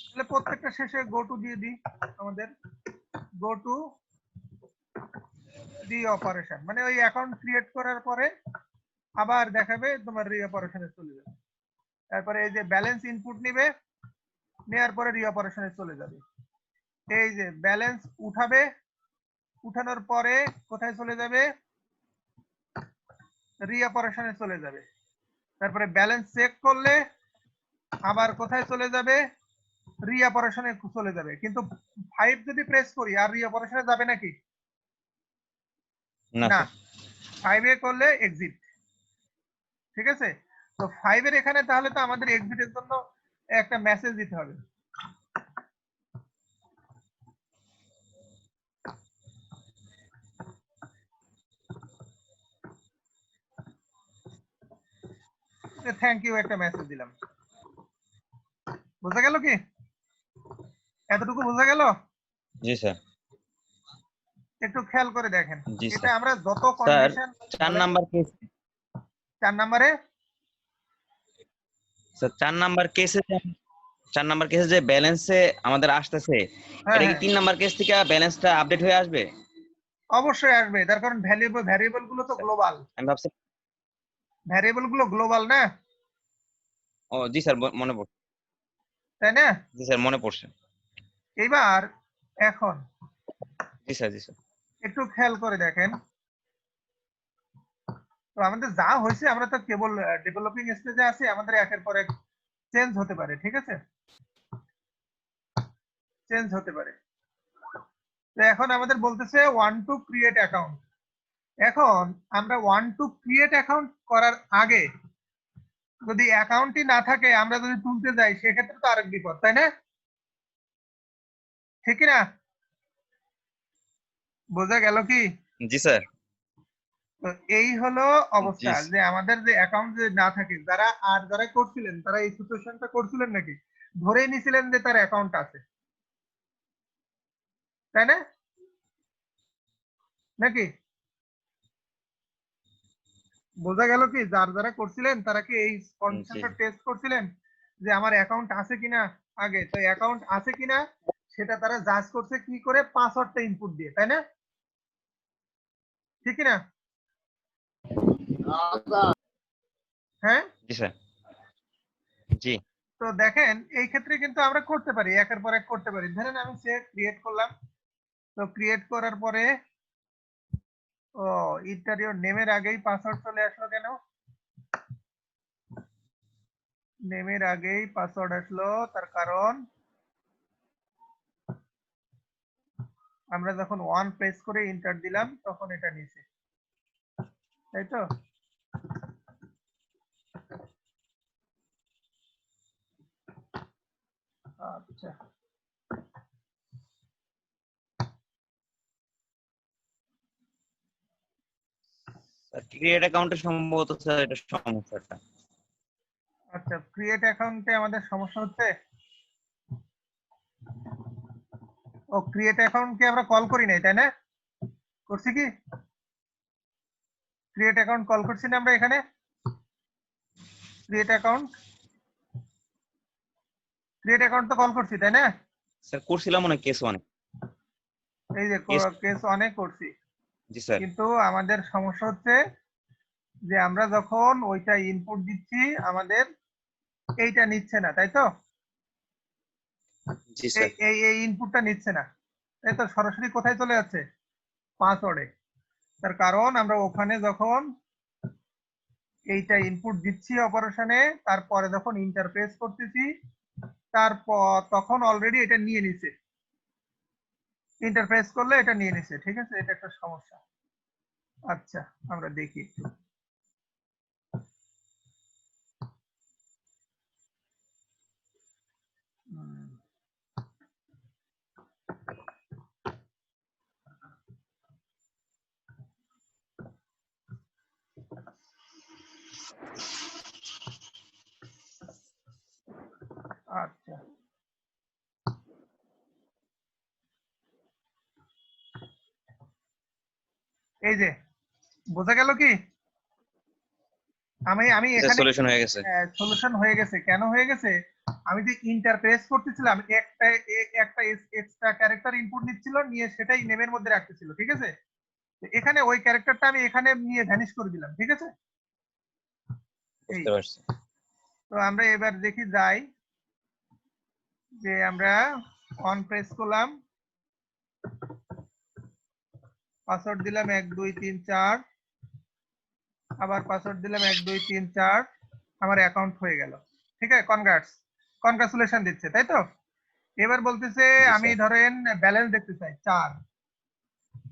Speaker 1: তাহলে প্রত্যেকটা শেষে গো টু দিয়ে দিই, আমাদের গো টু রি অপারেশন, মানে ওই অ্যাকাউন্ট ক্রিয়েট করার পরে আবার দেখাবে তোমার রি অপারেশনে চলে যাবে। তারপরে এই যে ব্যালেন্স ইনপুট নিবে, নেওয়ার পরে রি অপারেশনে চলে যাবে। এই যে ব্যালেন্স উঠাবে, উঠানোর পরে কোথায় চলে যাবে? রি অপারেশনে চলে যাবে। তারপরে ব্যালেন্স চেক করলে আবার কোথায় চলে যাবে? রি অপারেশনে চলে যাবে। কিন্তু 5 যদি প্রেস করি আর রি অপারেশনে যাবে নাকি? না, 5 এ করলে এক্সিট, ঠিক আছে? তো 5 এর এখানে তাহলে তো আমাদের এক্সিটের জন্য একটা মেসেজ দিতে হবে। থ্যাংক ইউ একটা মেসেজ দিলাম। বোঝা গেল কি? এতটুকু বোঝা গেল?
Speaker 10: জি স্যার।
Speaker 1: একটু খেয়াল করে দেখেন,
Speaker 10: জি
Speaker 1: এটা
Speaker 10: স্যার।
Speaker 1: আমরা যত
Speaker 10: স্যার
Speaker 1: কন্ডিশন
Speaker 10: 4 নাম্বার কেস,
Speaker 1: 4 নম্বরে
Speaker 10: স্যার 4 নাম্বার কেসে 4 নাম্বার কেসে যে ব্যালেন্সে আমাদের আসতেছে,
Speaker 1: হ্যাঁ
Speaker 10: এটা কি
Speaker 1: হ্যাঁ
Speaker 10: 3 নাম্বার কেস থেকে ব্যালেন্সটা আপডেট হয়ে আসবে?
Speaker 1: অবশ্যই আসবে, তার কারণ ভ্যারিয়েবল গুলো তো গ্লোবাল,
Speaker 10: আমি ভাবছি,
Speaker 1: ভ্যারিয়েবল গুলো গ্লোবাল না,
Speaker 10: ও জি স্যার মনে পড়ছে,
Speaker 1: তাই না?
Speaker 10: জি স্যার মনে পড়ছে,
Speaker 1: এবার এখন
Speaker 10: জি স্যার, জি স্যার।
Speaker 1: একটু খেয়াল করে দেখেন, তো আমাদের যা হয়েছে আমরা তো কেবল ডেভেলপিং স্টেজে আছি, আমাদের একের পর এক চেঞ্জ হতে পারে, ঠিক আছে, চেঞ্জ হতে পারে। তো এখন আমাদের বলতেছে 1 টু ক্রিয়েট অ্যাকাউন্ট। এখন আমরা 1 টু ক্রিয়েট অ্যাকাউন্ট করার আগে যদি অ্যাকাউন্টই না থাকে, আমরা যদি তুলতে যাই সেক্ষেত্রে তো আরেক বিপদ, তাই না? ঠিক না? বোঝা গেল কি?
Speaker 10: জি স্যার।
Speaker 1: তো এই হলো অবস্থা,
Speaker 10: জি।
Speaker 1: যে আমাদের যে অ্যাকাউন্ট যদি না থাকে, যারা করছিলেন তারা এই সিচুয়েশনটা করছিলেন নাকি, ধরেই নিছিলেন যে তার অ্যাকাউন্ট আছে, তাই না? নাকি বোঝা গেল কি? যারা করছিলেন তারা কি এই কন্ডিশনটা টেস্ট করছিলেন যে আমার অ্যাকাউন্ট আছে কিনা? আগে তো অ্যাকাউন্ট আছে কিনা সেটা তারা জাজ করছে কি করে? পাসওয়ার্ডটা ইনপুট দিয়ে, তাই না? ঠিক না? হ্যাঁ,
Speaker 10: জি স্যার। জি।
Speaker 1: তো দেখেন এই ক্ষেত্রে কিন্তু আমরা করতে পারি, একের পর এক করতে পারি। ধরেন আমি সে ক্রিয়েট করলাম, তো ক্রিয়েট করার পরে ও ইন্টারিয়র নেমের আগেই পাসওয়ার্ড চলে আসলো কেন? নেমের আগেই পাসওয়ার্ড আসলো তার কারণ আমরা যখন 1 প্রেস করে এন্টার দিলাম তখন এটা নিচে, তাই তো? আচ্ছা,
Speaker 10: ক্রিয়েট অ্যাকাউন্টে সম্ভবত স্যার এটা সমস্যাটা।
Speaker 1: আচ্ছা, ক্রিয়েট অ্যাকাউন্টে আমাদের সমস্যা হচ্ছে। ও ক্রিয়েট অ্যাকাউন্টকে আমরা কল করি নাই, তাই না? করছি কি? ক্রিয়েট অ্যাকাউন্ট কল করছি না আমরা এখানে? ক্রিয়েট অ্যাকাউন্ট তো কল করছি, তাই না?
Speaker 10: স্যার করছিলাম মনে কেস 1।
Speaker 1: এই যে কেস অনেক করছি,
Speaker 10: জি স্যার।
Speaker 1: কিন্তু আমাদের সমস্যা হচ্ছে যে আমরা যখন ওইটা ইনপুট দিচ্ছি আমাদের এইটা নিচ্ছে না, তাই তো?
Speaker 10: জি স্যার।
Speaker 1: এই ইনপুটটা নিচ্ছে না, তাই তো? সরাসরি কোথায় চলে যাচ্ছে? পাসওয়ার্ডে। তার কারণ আমরা ওখানে যখন এইটা ইনপুট দিচ্ছি অপারেশনে, তারপরে যখন ইন্টারফেস করতেছি, তারপর তখন অলরেডি এটা নিয়ে নিছে, ইন্টারফেস করলে এটা নিয়ে নিছে, ঠিক আছে? এটা একটা সমস্যা। আচ্ছা, আমরা দেখি একটু। আচ্ছা, এই যে বোঝা গেল কি? আমি এখানে
Speaker 10: সলিউশন হয়ে গেছে।
Speaker 1: সলিউশন হয়ে গেছে। কেন হয়ে গেছে? আমি যে ইন্টারফেস করতেছিলাম, একটা এক্সট্রা ক্যারেক্টার ইনপুট নিচ্ছিল, নিয়ে সেটাই নেমের মধ্যে রাখতেছিল, ঠিক আছে? এখানে ওই ক্যারেক্টারটা আমি এখানে নিয়ে ভ্যানিশ করে দিলাম, ঠিক আছে?
Speaker 10: বুঝতে পারছি।
Speaker 1: তো আমরা এবার দেখি যাই যে আমরা অন প্রেস করলাম, পাসওয়ার্ড দিলাম 1 2 3 4, আবার পাসওয়ার্ড দিলাম 1 2 3 4, আমার অ্যাকাউন্ট হয়ে গেল, ঠিক আছে? কনগ্রাচুলেশন দিচ্ছে, তাই তো? এবার বলতেছে আমি ধরেন ব্যালেন্স দেখতে চাই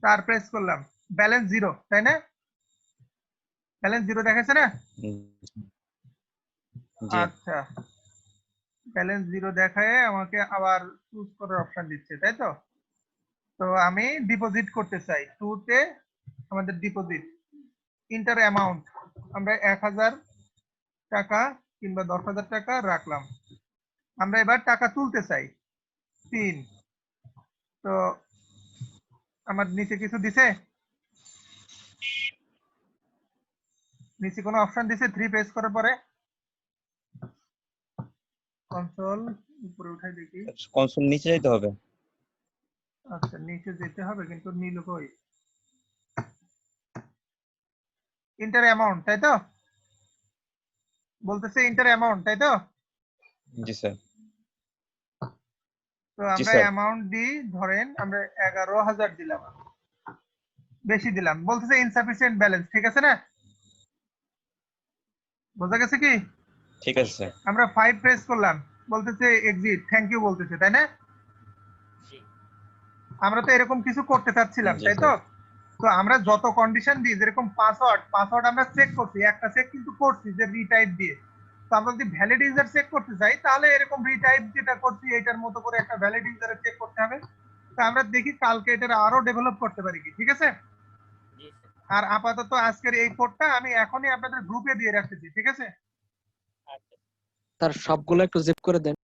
Speaker 1: 4 প্রেস করলাম, ব্যালেন্স 0, তাই না? ব্যালেন্স 0 দেখাচ্ছে না? আচ্ছা, ব্যালেন্স 0 দেখায় আমাকে আবার চুজ করার অপশন দিচ্ছে, তাই তো? তো আমি ডিপোজিট করতে চাই 2 তে, আমাদের ডিপোজিট ইন্টার অ্যামাউন্ট আমরা 1000 টাকা কিংবা 10,000 টাকা রাখলাম। আমরা এবার টাকা তুলতে চাই 3। তো আমার নিচে কিছু দিছে? নিচে কোনো অপশন দিছে 3 প্রেস করার পরে? কন্ট্রোল উপরে উঠাই দেখি।
Speaker 10: কনসোল নিচে যেতে হবে।
Speaker 1: আচ্ছা নিচে যেতে হবে, কিন্তু নীল কই? ইন্টার অ্যামাউন্ট, তাই তো? বলতেছে ইন্টার অ্যামাউন্ট, তাই তো?
Speaker 10: জি স্যার।
Speaker 1: তো
Speaker 10: জি
Speaker 1: আমরা
Speaker 10: স্যার।
Speaker 1: অ্যামাউন্ট দিই, ধরেন আমরা 11,000 দিলাম, বেশি দিলাম, বলতেছে ইনসাফিসিয়েন্ট ব্যালেন্স, ঠিক আছে না? বোঝা গেছে কি?
Speaker 10: ঠিক আছে স্যার।
Speaker 1: আমরা 5 প্রেস করলাম, বলতেছে এক্সিট, থ্যাংক ইউ বলতেছে, তাই না? আমরা তো এরকম কিছু করতে চাচ্ছিলাম,
Speaker 10: জি
Speaker 1: তাই তো?
Speaker 10: স্যার।
Speaker 1: তো আমরা যত কন্ডিশন দিই, যেরকম পাসওয়ার্ড আমরা চেক করছি, একটা চেক কিন্তু করছি যে রিটাইপ দিয়ে। তো আমরা যদি ভ্যালিড ইউজার চেক করতে চাই, তাহলে এরকম রিটাইপ যেটা করছি এটার মতো করে একটা ভ্যালিড ইউজারে চেক করতে হবে। তো আমরা দেখি কালকে এটা আরো ডেভেলপ করতে পারি কি, ঠিক আছে? আর আপাতত আজকের এই কোডটা আমি এখনই আপনাদের গ্রুপে দিয়ে রাখতেছি, ঠিক আছে?
Speaker 4: তার সবগুলো একটু জিপ করে দেন।